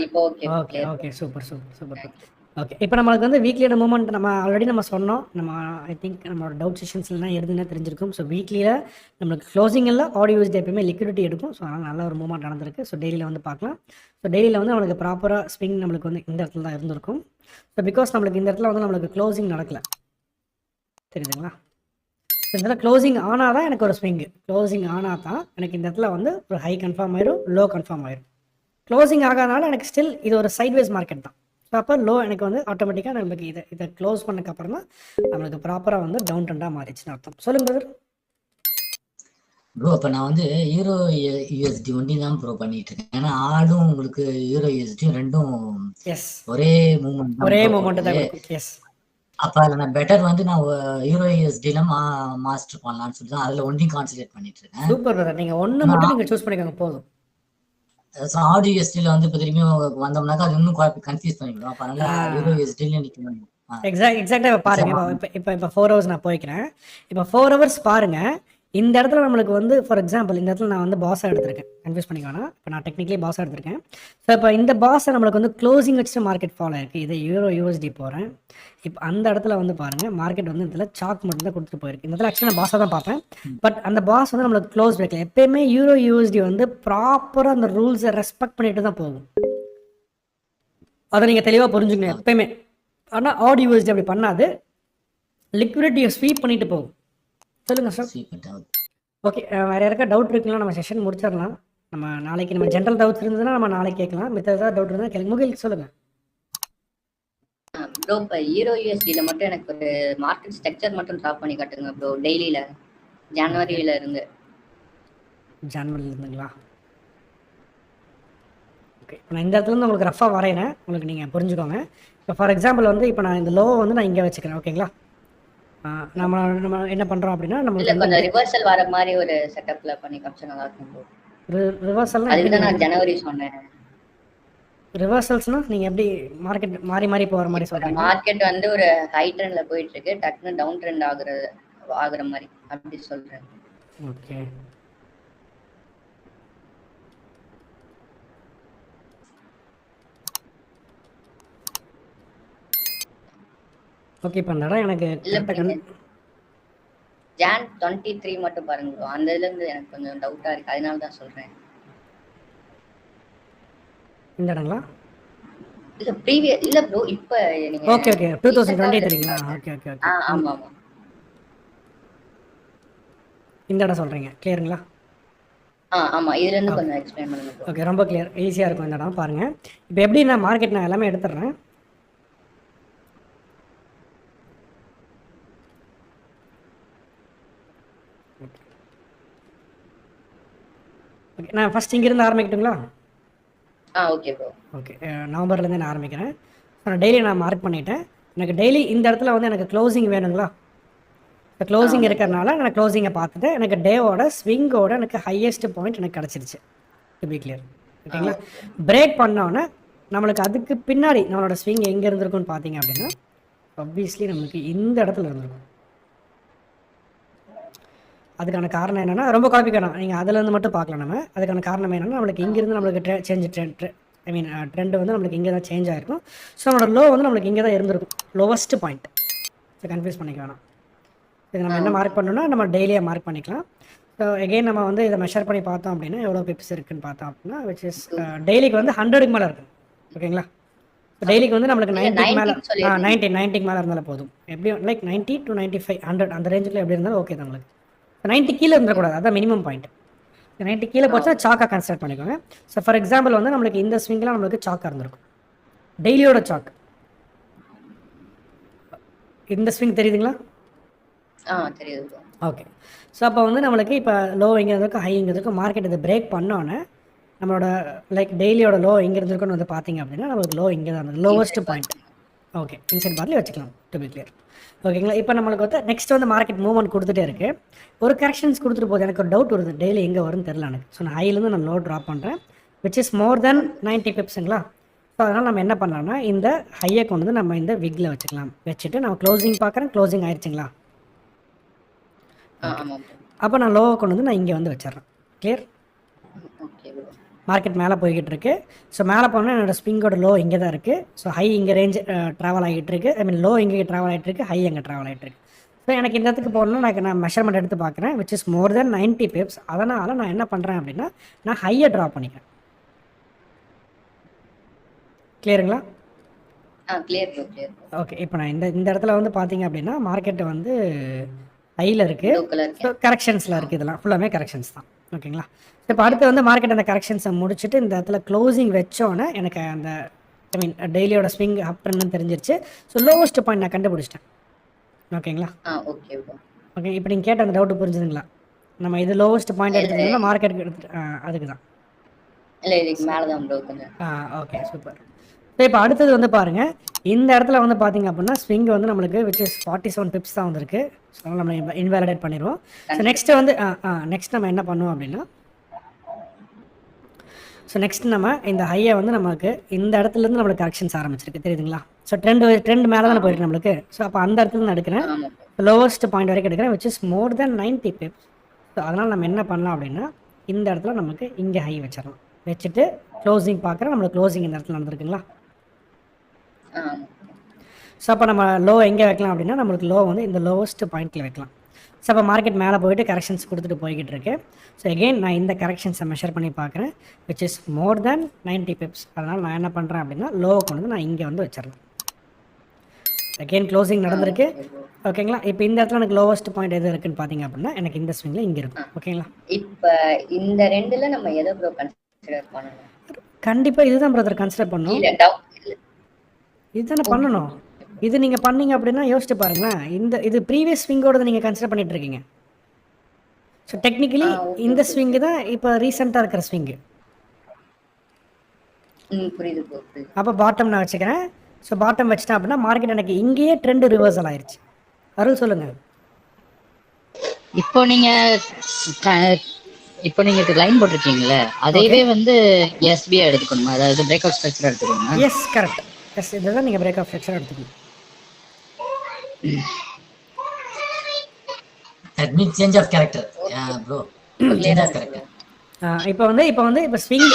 இப்போ okay okay okay super super super. Okay இப்போ நம்மளுக்கு வந்து வீக்லியோட மூமெண்ட் நம்ம ஆல்ரெடி நம்ம சொன்னோம். நம்ம ஐ திங்க் நம்மளோட டவுட் செஷன்ஸ்லாம் எதுன்னு தெரிஞ்சிருக்கும். ஸோ வீக்லியில் நம்மளுக்கு க்ளோசிங் எல்லாம் ஆடியோ யூஸ்ட் எப்பயுமே லிக்விடிட்டி எடுக்கும். ஸோ அதனால் நல்ல ஒரு மூமெண்ட் நடந்திருக்கு. ஸோ டெய்லியில் வந்து பார்க்கலாம். ஸோ டெய்லியில் வந்து நம்மளுக்கு ப்ராப்பராக ஸ்விங் நம்மளுக்கு வந்து இந்த இடத்துல தான் இருந்திருக்கும். ஸோ பிகாஸ் நம்மளுக்கு இந்த இடத்துல வந்து நம்மளுக்கு க்ளோசிங் நடக்கலை, தெரியுதுங்களா? இந்த இடத்துல க்ளோசிங் ஆனால் தான் எனக்கு ஒரு ஸ்விங்கு. க்ளோசிங் ஆனால் தான் எனக்கு இந்த இடத்துல வந்து ஒரு ஹை கன்ஃபார்ம் ஆயிரும், லோ கன்ஃபார்ம் ஆயிரும். க்ளோசிங் ஆகாதனால எனக்கு ஸ்டில் இது ஒரு சைட்வேஸ் மார்க்கெட் தான். ஸோ அப்போ லோ எனக்கு வந்து ஆட்டோமேட்டிக்காக நமக்கு இதை க்ளோஸ் பண்ணக்கப்புறம் தான் நம்மளுக்கு ப்ராப்பராக வந்து டவுன் ட்ரெண்டாக மாறிடுச்சுன்னு அர்த்தம். சொல்லுங்க பிரதர். ப்ரோ இப்போ நான் வந்து யூரோ யூஎஸ்டி ஒண்டி தான் ப்ரோ பண்ணிட்டு இருக்கேன். ஏன்னா ஆடும் உங்களுக்கு யூரோ யூஎஸ்டியும் ரெண்டும் எஸ் ஒரே மூமெண்ட் தான் கொடுக்கும். எஸ் அப்ப அதுல நான் பெட்டர் வந்து நான் யூரோ யூஎஸ்டில மாஸ்டர் பண்ணலாம்னு சொல்லி தான் அதுல ஒன்றையும் கான்சென்ட்ரேட் பண்ணிட்டு இருக்கேன். Super brother. நீங்கள் ஒன்று மட்டும் நீங்கள் சூஸ் பண்ணிக்கோங்க போதும். ஆடியோ யூஎஸ்டில வந்து இப்போ திரும்பியும் வந்தோம்னாக்கா அது இன்னும் கன்ஃபியூஸ் பண்ணிவிடும். அப்ப அதனால யூரோ யூஎஸ்டில நிற்கணும். எக்ஸாக்டாக இப்போ பாருங்க. இப்போ 4 ஹவர்ஸ் நான் போய்க்கிறேன். இப்போ 4 ஹவர்ஸ் பாருங்க. இந்த இடத்துல நம்மளுக்கு வந்து ஃபார் எக்ஸாம்பிள் இந்த இடத்துல நான் வந்து பாஸாக எடுத்திருக்கேன். கன்ஃபியூஸ் பண்ணிக்கோனா இப்போ நான் டெக்னிக்கலி பாஸாக எடுத்திருக்கேன். ஸோ இப்போ இந்த பாஸை நம்மளுக்கு வந்து க்ளோசிங் வச்சுட்டு மார்க்கெட் ஃபாலோ இருக்குது. இது யூரோ யூஎஸ்டி போகிறேன். இப்போ அந்த இடத்துல வந்து பாருங்கள் மார்க்கெட் வந்து இதில் சாக் மட்டும் தான் கொடுத்துட்டு போயிருக்கு. இந்த இடத்துல ஆக்சுவலி நான் பாஸாக தான் பார்ப்பேன். பட் அந்த பாஸ் வந்து நம்மளுக்கு க்ளோஸ் வைக்கல. எப்பயுமே யூரோ யூஎஸ்டி வந்து ப்ராப்பராக அந்த ரூல்ஸை ரெஸ்பெக்ட் பண்ணிட்டு தான் போகும். அதை நீங்கள் தெளிவாக புரிஞ்சுக்கணும் எப்பயுமே. ஆனால் ஆடியோ யூஎஸ்டி அப்படி பண்ணாது, லிக்விடிட்டியை ஸ்வீப் பண்ணிட்டு போகும். சொல்லுங்கள் சார். ஓகே வேறு யாருக்கா டவுட் இருக்குங்களா? நம்ம செஷன் முடிச்சிடலாம். நம்ம நாளைக்கு நம்ம ஜென்ரல் டவுட்ஸ் இருந்ததுன்னா நம்ம நாளைக்கு கேட்கலாம். மித்த ஏதாவது டவுட் இருந்தால் கேட்க முகில் சொல்லுங்கள். ப்ரோ இப்போ யூரோ யூஎஸ்டியில் மட்டும் எனக்கு ஒரு மார்க்கெட் ஸ்ட்ரக்சர் மட்டும் ட்ராப் பண்ணி காட்டுங்க ப்ரோ. டெய்லியில் ஜனவரியில இருந்து. ஜனவரியில் இருந்துங்களா? ஓகே நான் இந்த இடத்துல இருந்து உங்களுக்கு ரஃபாக வரைகிறேன், உங்களுக்கு நீங்கள் புரிஞ்சுக்கோங்க. இப்போ ஃபார் எக்ஸாம்பிள் வந்து இப்போ நான் இந்த லோவை வந்து நான் இங்கே வச்சுக்கிறேன். ஓகேங்களா? நம்ம என்ன பண்ணுறோம் அப்படின்னா நம்ம கொஞ்சம் ரிவர்சல் வர மாதிரி ஒரு செட்டப்ல பண்ணி காமிச்சா நல்லா இருக்கும் ப்ரோ. ரிவர்சல்னா அதுக்கு தான் நான் ஜனவரி சொன்னேன். ரிவர்சல்ஸ்னா நீங்கள் எப்படி மார்க்கெட் மாறி போகிற மாதிரி சொல்கிறீங்க? மார்க்கெட் வந்து ஒரு ஹை ட்ரெண்ட்ல போயிட்டு இருக்கு, டக்குன்னு டவுன் ட்ரெண்ட் ஆகுற மாதிரி அப்படி சொல்றேன். ஓகே ஓகே இப்போ அந்த இடம் எனக்கு ஜான் 23 மட்டும் பாருங்க ப்ரோ. அந்த இதுல இருந்து எனக்கு கொஞ்சம் டவுட்டா இருக்கு, அதனால தான் சொல்றேன். இந்த இடங்களா? இல்ல ப்ரீவியஸ் இல்ல ப்ரோ. இப்போ நீங்க ஓகே 2023ங்களா? ஓகே ஆமா ஆமா இந்த இடம் சொல்றீங்க. கிளியருங்களா? ஆமா இதுல இருந்து கொஞ்சம் எக்ஸ்பிளைன் பண்ணுங்க ப்ரோ. ஓகே ரொம்ப கிளியர், ஈஸியா இருக்கும் இந்த இடம். பாருங்க இப்போ எப்படி நான் மார்க்கெட் நான் எல்லாமே எடுத்துறேன். ஓகே நான் ஃபர்ஸ்ட் இங்கிருந்து ஆரம்பிக்கட்டுங்களா? Okay bro. ஓகே நவம்பர்லேருந்து நான் ஆரம்பிக்கிறேன். நான் டெய்லி நான் மார்க் பண்ணிட்டேன். எனக்கு டெய்லி இந்த இடத்துல வந்து எனக்கு க்ளோசிங் வேணுங்களா? இப்போ க்ளோசிங் இருக்கிறனால நான் க்ளோசிங்கை பார்த்துட்டு எனக்கு டேவோட ஸ்விங்கோட எனக்கு ஹையஸ்ட் பாயிண்ட் எனக்கு கிடச்சிருச்சு. To be clear. ஓகேங்களா? பிரேக் பண்ணோன்னே நம்மளுக்கு அதுக்கு பின்னாடி நம்மளோட ஸ்விங் எங்கே இருந்திருக்குன்னு பார்த்தீங்க அப்படின்னா ஆப்வியஸ்லி நம்மளுக்கு இந்த இடத்துல இருந்திருக்கும். அதுக்கான காரணம் என்னென்னா ரொம்ப குழப்பிக்கணும், நீங்கள் அதுலேருந்து மட்டும் பார்க்கலாம். நம்ம அதுக்கான காரணம் என்னென்னா நம்மளுக்கு இங்கேருந்து நம்மளுக்கு ட்ரெண்ட் வந்து நம்மளுக்கு இங்கே தான் சேஞ்ச் ஆகிருக்கும். ஸோ நம்மளோட லோ வந்து நம்மளுக்கு இங்கே தான் இருந்திருக்கும், லோவஸ்ட் பாயிண்ட். ஸோ கன்ஃபியூஸ் பண்ணிக்க வேணாம். இது நம்ம என்ன மார்க் பண்ணணும்னா நம்ம டெய்லியாக மார்க் பண்ணிக்கலாம். ஸோ எகெயின் நம்ம வந்து இதை மெஷர் பண்ணி பார்த்தோம் அப்படின்னா எவ்வளோ பிப்ஸ் இருக்குன்னு பார்த்தோம் அப்படின்னா விச் இஸ் டெய்லிக்கு வந்து 100க்கு மேலே இருக்கும். ஓகேங்களா? டெய்லிக்கு வந்து நம்மளுக்கு 90க்கு மேலே 90க்கு மேலே இருந்தாலும் போதும். எப்படியும் லைக் 90 to 95 100 அந்த ரேஞ்சில் எப்படி இருந்தாலும் ஓகே தான். உங்களுக்கு 90 கீழே இருந்துடக்கூடாது, அதான் மினிமம் பாயிண்ட். 90 கீழே போச்சா சாக்காக கன்சிடர் பண்ணிக்கோங்க. ஸோ ஃபார் எக்ஸாம்பிள் வந்து நம்மளுக்கு இந்த ஸ்விங்லாம் நம்மளுக்கு சாக்காக இருந்திருக்கும், டெய்லியோட சாக். இந்த ஸ்விங் தெரியுதுங்களா? தெரியுது. ஓகே. ஸோ அப்போ வந்து நம்மளுக்கு இப்போ லோ இங்கே இருந்திருக்கும், ஹை இங்கே இருக்கும். மார்க்கெட் இதை பிரேக் பண்ணோன்னே நம்மளோட லைக் டெய்லியோட லோ எங்கே இருந்திருக்குன்னு வந்து பார்த்தீங்க அப்படின்னா நம்மளுக்கு லோ இங்கே தான் இருந்தது, லோவஸ்ட் பாயிண்ட். ஓகே, இன்சைட் பார்ட்லேயே வச்சுக்கலாம் டு பி கிளியர். ஓகேங்களா? இப்போ நம்மளுக்கு வந்து நெக்ஸ்ட் வந்து மார்க்கெட் மூவ்மெண்ட் கொடுத்துட்டே இருக்குது. ஒரு கரெக்ஷன்ஸ் கொடுத்துட்டு போகுது. எனக்கு ஒரு டவுட் வருது, டெய்லி எங்கே வரும்னு தெரில எனக்கு. ஸோ நான் ஹைலேருந்து நான் லோ ட்ராப் பண்ணுறேன் விச் இஸ் மோர் தென் 90 பிப்ஸுங்களா. ஸோ அதனால் நம்ம என்ன பண்ணலாம்னா இந்த ஹையை கொண்டு வந்து நம்ம இந்த விக்கில் வச்சுக்கலாம். வச்சுட்டு நம்ம க்ளோசிங் பார்க்குறேன், க்ளோசிங் ஆயிடுச்சுங்களா. அப்போ நான் லோவை கொண்டு வந்து நான் இங்கே வந்து வச்சிடறேன். கிளியர்? மார்க்கெட் மேலே போய்கிட்டு இருக்கு. ஸோ மேலே போனால் என்னோடய ஸ்விங்கோட லோ இங்கே தான் இருக்குது. ஸோ ஹை இங்கே ரேஞ்ச் ட்ராவல் ஆகிட்டு இருக்கு, லோ இங்கே ட்ராவல் ஆகிட்டு இருக்கு, ஹை அங்கே ட்ராவல் ஆகிட்டு இருக்கு. ஸோ எனக்கு இந்த இடத்துக்கு போகணுன்னா நான் மெஷர்மெண்ட் எடுத்து பார்க்குறேன் which is more than 90 pips. அதனால் நான் என்ன பண்ணுறேன் அப்படின்னா நான் ஹையை ட்ரா பண்ணிக்கிறேன். கிளியருங்களா? ஓகே. இப்போ நான் இந்த இடத்துல வந்து பார்த்தீங்க அப்படின்னா மார்க்கெட்டு வந்து ஹையில் இருக்குது, ஸோ கரெக்ஷன்ஸில் இருக்குது. இதெல்லாம் ஃபுல்லாமே கரெக்ஷன்ஸ் தான். ஓகேங்களா? இப்போ அடுத்து வந்து மார்க்கெட் அந்த கரெக்ஷன்ஸை முடிச்சுட்டு இந்த இடத்துல க்ளோசிங் வச்சோன்னே எனக்கு அந்த டெய்லியோட ஸ்விங் அப் ட்ரெண்ட்னு தெரிஞ்சிருச்சு. ஸோ லோவஸ்ட் பாயிண்ட் நான் கண்டுபிடிச்சிட்டேன். ஓகேங்களா? ஓகே. இப்போ நீங்கள் கேட்ட அந்த டவுட்டு புரிஞ்சுதுங்களா? நம்ம இது லோவஸ்ட் பாயிண்ட் எடுத்துக்கிட்டோம்னா மார்க்கெட்டுக்கு எடுத்துட்டு அதுக்கு தான். Okay, super. ஸோ இப்போ அடுத்தது வந்து பாருங்கள், இந்த இடத்துல வந்து பார்த்தீங்க அப்படின்னா ஸ்விங் வந்து நம்மளுக்கு விச் இஸ் 47 பிப்ஸ் தான் வந்துருக்கு. ஸோ நம்ம இன்வேலிடேட் பண்ணிடுவோம். ஸோ நெக்ஸ்ட்டு வந்து நெக்ஸ்ட் நம்ம என்ன பண்ணுவோம் அப்படின்னா ஸோ நெக்ஸ்ட் நம்ம இந்த ஹையை வந்து நமக்கு இந்த இடத்துலேருந்து நம்மளுக்கு கரெக்ஷன்ஸ் ஆரம்பிச்சிருக்கு, தெரியுதுங்களா? ஸோ ட்ரெண்ட் மேலே தானே போயிருக்கு நம்மளுக்கு. ஸோ அப்போ அந்த இடத்துல நான் எடுக்கிறேன், லோவஸ்ட் பாயிண்ட் வரைக்கும் எடுக்கிறேன் which is more than 90 pips. So அதனால் நம்ம என்ன பண்ணலாம் அப்படின்னா இந்த இடத்துல நமக்கு இங்கே ஹை வச்சிடலாம். வச்சுட்டு க்ளோசிங் பார்க்குறேன், நம்மளுக்கு க்ளோசிங் இந்த இடத்துல நடந்திருக்குங்களா. ஸோ அப்போ நம்ம லோ எங்கே வைக்கலாம் அப்படின்னா நம்மளுக்கு லோ வந்து இந்த லோவஸ்ட் பாயிண்ட்டில் வைக்கலாம். ஸோ அப்போ மார்க்கெட் மேலே போயிட்டு கரெக்ஷன்ஸ் கொடுத்துட்டு போய்கிட்டு இருக்கு. ஸோ எகெயின் நான் இந்த கரெக்ஷன்ஸை மெஷர் பண்ணி பார்க்குறேன் which is more than 90 pips. அதனால் நான் என்ன பண்ணுறேன் அப்படின்னா லோவை கொண்டு வந்து நான் இங்கே வந்து வச்சிடறேன். எகெயின் க்ளோசிங் நடந்திருக்கு. ஓகேங்களா? இப்போ இந்த இடத்துல எனக்கு லோவஸ்ட் பாயிண்ட் எது இருக்குன்னு பார்த்தீங்க அப்படின்னா எனக்கு இந்த ஸ்விங்கில் இங்கே இருக்கும். ஓகேங்களா? இப்போ இந்த ரெண்டுல நம்ம எதை ப்ரோ கன்சிடர் பண்ணணும்? கண்டிப்பாக இதுதான் பிரதர் கன்சிடர் பண்ணணும். இதுதானே பண்ணணும். இது நீங்கள் பண்ணீங்க அப்படின்னா யோசிச்சு பாருங்களேன், இது ப்ரீவியஸ் ஸ்விங்கோட நீங்கள் கன்சிடர் பண்ணிட்டு இருக்கீங்க. ஸோ டெக்னிக்கலி இந்த ஸ்விங்கு தான் இப்போ ரீசெண்டாக இருக்கிற ஸ்விங்கு. அப்போ பாட்டம் நான் வச்சுக்கிறேன். ஸோ பாட்டம் வச்சுட்டேன் அப்படின்னா மார்க்கெட் எனக்கு இங்கேயே ட்ரெண்ட் ரிவர்சல் ஆயிடுச்சு. அருள் சொல்லுங்க. இப்போ நீங்க லைன் போட்டிருக்கீங்கல்ல, அதையவே வந்து எஸ்பிஐ எடுத்துக்கணுமா? அதாவது பிரேக் அவுட் ஸ்ட்ரக்சர் எடுத்துக்கணுமா? Yes, correct. எஸ், இதுதான் நீங்கள் பிரேக் அவுட் ஸ்ட்ரக்சர் எடுத்துக்கணும். That means change of character. Yeah, bro. Change of character. இப்போ ஸ்விங்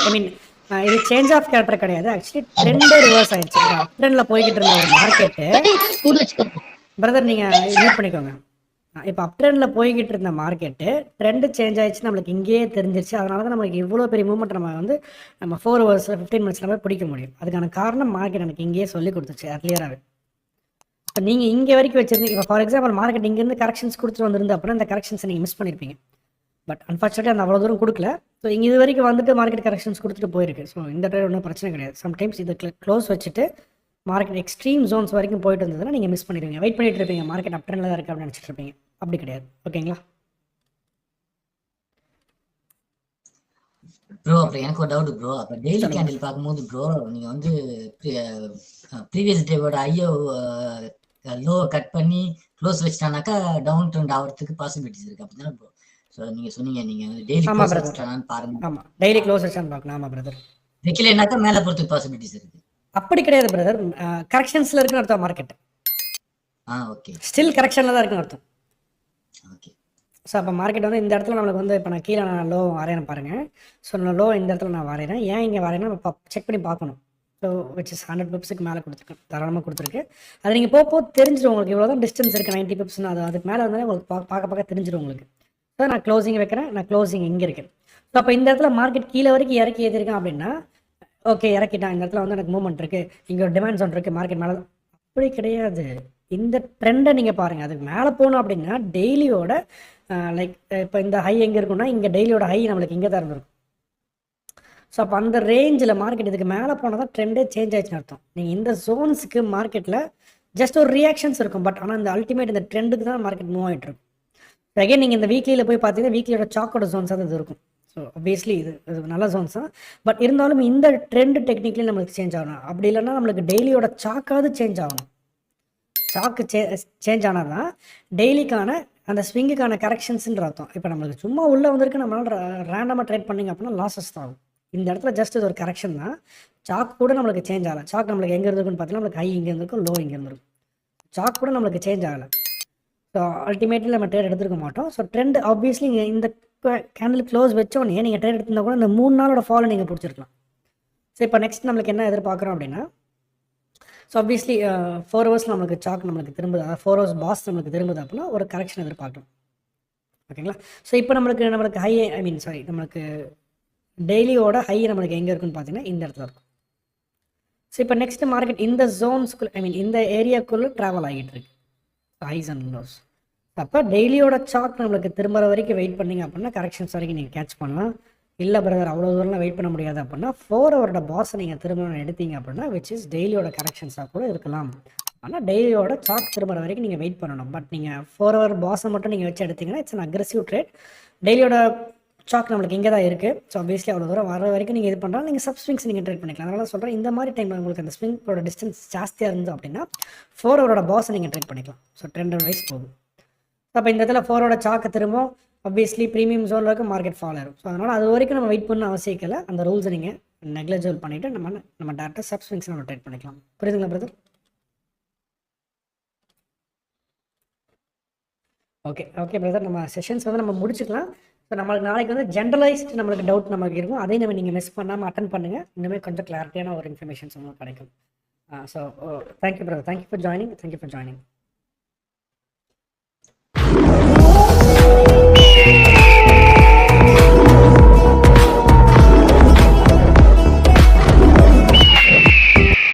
இது சேஞ்ச் ஆஃப் கேரக்டர் கிடையாது. ஆக்சுவலி ட்ரெண்ட் ரிவர்ஸ் ஆயிடுச்சு. அப் ட்ரெண்டில் போய்கிட்டு இருந்த ஒரு மார்க்கெட்டு பிரதர் நீங்கள் யூஸ் பண்ணிக்கோங்க. இப்போ அப் ட்ரெண்டில் போய்கிட்டு இருந்த மார்க்கெட்டு ட்ரெண்டு சேஞ்ச் ஆயிடுச்சு, நம்மளுக்கு இங்கேயே தெரிஞ்சிருச்சு. அதனால தான் நமக்கு இவ்வளோ பெரிய மூவ்மெண்ட் நம்ம 4 hours 15 minutes நம்ம பிடிக்க முடியும். அதுக்கான காரணம் மார்க்கெட் எனக்கு இங்கேயே சொல்லி கொடுத்துச்சு கிளியராகவே. இப்போ நீங்கள் இங்கே வரைக்கும் வச்சிருந்தீங்க. இப்போ ஃபார் எக்ஸாம்பிள் மார்க்கெட் இங்கேருந்து கரெக்ஷன்ஸ் கொடுத்துட்டு வந்திருந்து அப்படின்னா இந்த கரெக்ஷன்ஸை நீங்கள் மிஸ் பண்ணியிருப்பீங்க. பட் அன்ஃபார்ச்சுனேட்லி அந்த அவ்வளோ தூரம் கொடுக்கல. ஸோ இங்கே இது வரைக்கும் வந்துட்டு மார்க்கெட் கரெக்ஷன்ஸ் கொடுத்துட்டு போயிருக்கு. ஸோ இந்த டைம் ஒன்றும் பிரச்சனை கிடையாது. சம்டைம்ஸ் இது க்ளோஸ் வச்சுட்டு மார்க்கெட் எக்ஸ்ட்ரீம் ஜோன்ஸ் வரைக்கும் போயிட்டு வந்ததுன்னா நீங்கள் மிஸ் பண்ணிடுவீங்க. வெயிட் பண்ணிட்டு இருப்பீங்க, மார்க்கெட் அப் ட்ரெண்டில் தான் இருக்குது அப்படின்னு நினச்சிட்டு இருப்பீங்க. அப்படி கிடையாது. ஓகேங்களா? ப்ரோ அப்புறம் எனக்கு ஒரு டவுட் ப்ரோ. அப்ப டெய்லி கேண்டில் பார்க்கும்போது ப்ரோ நீங்க வந்து ப்ரீவியஸ் டேவோட ஐயோ லோ கட் பண்ணி க்ளோஸ் வச்சிட்டானாக்கா டவுன் ட்ரெண்ட் ஆகிறதுக்கு பாசிபிலிட்டிஸ் இருக்கு அப்படிதானே ப்ரோ? ஸோ நீங்க சொன்னீங்க நீங்க வந்து டெய்லி ஆமாம் க்ளோஸ் பிரதர், வச்சிட்டானான்னு பாருங்க. ஆமாம் டெய்லி க்ளோஸ் வச்சான்னு பார்க்கணும். ஆமாம் பிரதர். வைக்கலைனாக்கா மேல போறதுக்கு பாசிபிலிட்டிஸ் இருக்கு. அப்படி கிடையாது பிரதர், கரெக்ஷன்ஸில் இருக்குன்னு அர்த்தம் மார்க்கெட். ஓகே. ஸ்டில் கரெக்ஷனில் தான் இருக்குன்னு அர்த்தம். ஓகே. ஸோ அப்போ மார்க்கெட் வந்து இந்த இடத்துல நம்மளுக்கு வந்து இப்போ நான் கீழே நான் லோ வரையணும் பாருங்கள். ஸோ நான் லோ இந்த இடத்துல நான் வரைகிறேன். ஏன் இங்கே வரையணும் நம்ம செக் பண்ணி பார்க்கணும். ஸோ விச் இஸ் 100 பிப்ஸுக்கு மேலே கொடுத்துருக்கேன், தாராளமாக கொடுத்துருக்கு. அது நீங்கள் போக தெரிஞ்சிடும் உங்களுக்கு இவ்வளோ தான் டிஸ்டன்ஸ் இருக்குது 90 பிப்ஸ்னு. அது அதுக்கு மேலே வந்தாலே உங்களுக்கு பார்க்க தெரிஞ்சிடும் உங்களுக்கு. ஸோ நான் க்ளோசிங் வைக்கிறேன், நான் க்ளோசிங் இங்கே இருக்கேன். ஸோ அப்போ இந்த இடத்துல மார்க்கெட் கீழே வரைக்கும் இறக்கி ஏற்றிருக்கேன் அப்படின்னா ஓகே இறக்கிட்டான், இந்த இடத்துல வந்து எனக்கு மூவ்மெண்ட் இருக்குது, இங்கே ஒரு டிமாண்ட் ஜோன் இருக்குது மார்க்கெட் மேலே. அப்படி கிடையாது. இந்த ட்ரெண்டை நீங்கள் பாருங்கள். அதுக்கு மேலே போகணும் அப்படின்னா டெய்லியோட லைக் இப்போ இந்த ஹை எங்கே இருக்குன்னா இங்கே டெய்லியோட ஹை நம்மளுக்கு இங்கே தான் இருந்திருக்கும். ஸோ அப்போ அந்த ரேஞ்சில் மார்க்கெட் இதுக்கு மேலே போனால் தான் ட்ரெண்டே சேஞ்ச் ஆயிடுச்சுன்னு அர்த்தம். நீங்கள் இந்த ஜோன்ஸுக்கு மார்க்கெட்டில் ஜஸ்ட் ஒரு ரியாக்ஷன்ஸ் இருக்கும், பட் ஆனால் இந்த அல்டிமேட் இந்த ட்ரெண்டுக்கு தான் மார்க்கெட் மூவ் ஆகிட்டு இருக்கும். அகைன் நீங்கள் இந்த வீக்லியில் போய் பார்த்தீங்கன்னா வீக்லியோட சாக்கோட ஜோன்ஸ் அது இது இருக்கும். ஸோ obviously இது நல்ல ஜோன்ஸ் தான். பட் இருந்தாலும் இந்த ட்ரெண்ட் டெக்னிக்லேயும் நம்மளுக்கு சேஞ்ச் ஆகணும். அப்படி இல்லைன்னா நம்மளுக்கு டெய்லியோட சாக்காவது சேஞ்ச் ஆகணும். சாக்கு சேஞ்ச் ஆனால் தான் டெய்லிக்கான அந்த ஸ்விங்குக்கான கரெக்ஷன்ஸ்ன்ற அர்த்தம். இப்போ நம்மளுக்கு சும்மா உள்ளே வந்திருக்கு, நம்மளால ரேண்டமாக ட்ரேட் பண்ணிங்க அப்படின்னா லாஸஸ் தான் ஆகும். இந்த இடத்துல ஜஸ்ட் இது ஒரு கரெக்ஷன் தான். சாக் கூட நம்மளுக்கு சேஞ்ச் ஆகலை. சாக் நம்மளுக்கு எங்கே இருந்திருக்குன்னு பார்த்தீங்கன்னா நம்மளுக்கு ஹை இங்கே இருந்திருக்கும், லோ இங்கே இருந்திருக்கும். சாக் கூட நம்மளுக்கு சேஞ்ச் ஆகலை. ஸோ அல்டிமேட்லி நம்ம ட்ரேட் எடுத்துருக்க மாட்டோம். ஸோ ட்ரெண்ட் ஆப்வியஸ்லி நீங்கள் இந்த கேண்டில் க்ளோஸ் வச்சோடனே நீங்கள் ட்ரேட் எடுத்திருந்தா கூட இந்த 3 நாளோட ஃபாலோ நீங்கள் பிடிச்சிருக்கலாம். ஸோ இப்போ நெக்ஸ்ட் நம்மளுக்கு என்ன எதிர்பார்க்குறோம் அப்படின்னா ஸோ ஆப்வியஸ்லி 4 ஹவர்ஸ் நம்மளுக்கு சாக் நம்மளுக்கு திரும்புது, அதாவது 4 ஹவர்ஸ் பாஸ் நம்மளுக்கு திரும்புது அப்படின்னா ஒரு கரெக்ஷன் எதிர்பார்க்கலாம். ஓகேங்களா? ஸோ இப்போ நம்மளுக்கு ஹை நம்மளுக்கு டெய்லியோட ஹை நம்மளுக்கு எங்கே இருக்குன்னு பார்த்தீங்கன்னா இந்த இடத்துல இருக்கும். ஸோ இப்போ நெக்ஸ்ட் மார்க்கெட் இந்த ஜோன்ஸ்குள்ளே இந்த ஏரியாக்குள்ளே ட்ராவல் ஆகிட்டு இருக்கு ஹைஸ் அண்ட் லோஸ். அப்போ டெய்லியோட சார்ட் நம்மளுக்கு திரும்புற வரைக்கும் வெயிட் பண்ணிங்க அப்படின்னா கரெக்ஷன்ஸ் வரைக்கும் நீங்கள் கேட்ச் பண்ணலாம். இல்லை பிரதர் அவ்வளோ தூரம்லாம் வெயிட் பண்ண முடியாது அப்படின்னா 4 ஹவரோட பாஸை நீங்கள் திரும்ப எடுத்தீங்க அப்படின்னா விச் இஸ் டெய்லியோட கரெக்ஷன்ஸாக கூட இருக்கலாம். ஆனால் டெய்லியோட சார்ட் திரும்புற வரைக்கும் நீங்கள் வெயிட் பண்ணணும். பட் நீங்கள் 4 ஹவர் பாஸை மட்டும் நீங்கள் வச்சு எடுத்தீங்கன்னா இட்ஸ் அன் அக்ரெசிவ் ட்ரேட். டெய்லியோட சாக் நம்மளுக்கு இங்கே தான் இருக்குது. ஸோ ஆப்வியஸ்லி அவ்வளோ தூரம் வர வரைக்கும் நீங்கள் இது பண்ணுறாலும் நீங்கள் சப்ஸ்விங்ஸ் நீங்கள் ட்ரேட் பண்ணிக்கலாம். அதனால சொல்கிறேன் இந்த மாதிரி டைமில் உங்களுக்கு அந்த ஸ்விங்கோட டிஸ்டன்ஸ் ஜாஸ்தியாக இருந்தது அப்படின்னா 4 ஹவரோட பாஸை நீங்கள் ட்ரேட் பண்ணிக்கலாம். ஸோ ட்ரெண்ட் வைஸ் போகும். அப்போ இந்த இடத்துல 4 ஹவரோட சாக்கை திரும்பவும் ஆப்வியஸ்லி ப்ரீமியம் ஜோனில் இருக்க மார்க்கெட் ஃபால் ஆகும். ஸோ அதனால் அது வரைக்கும் நம்ம வெயிட் பண்ண அவசியம் இல்லை. அந்த ரூல்ஸை நீங்கள் நெக்லெஜிபிள் பண்ணிவிட்டு நம்ம டேரெக்டாக சப்ஸ்விங்ஸ் நம்ம ட்ரேட் பண்ணிக்கலாம். புரியுதுங்களா பிரதர்? ஓகே பிரதர், நம்ம செஷன்ஸ் வந்து நம்ம முடிச்சுக்கலாம். ஸோ நம்மளுக்கு நாளைக்கு வந்து ஜென்ரலைஸ்ட் நம்மளுக்கு டவுட் நமக்கு இருக்கும், அதையும் நம்ம நீங்கள் மிஸ் பண்ணாமல் அட்டன் பண்ணுங்கள். இன்னுமே கொஞ்சம் கிளாரிட்டியான ஒரு இன்ஃபர்மேஷன்ஸ் உங்களுக்கு கிடைக்கும். So thank you brother, thank you for joining.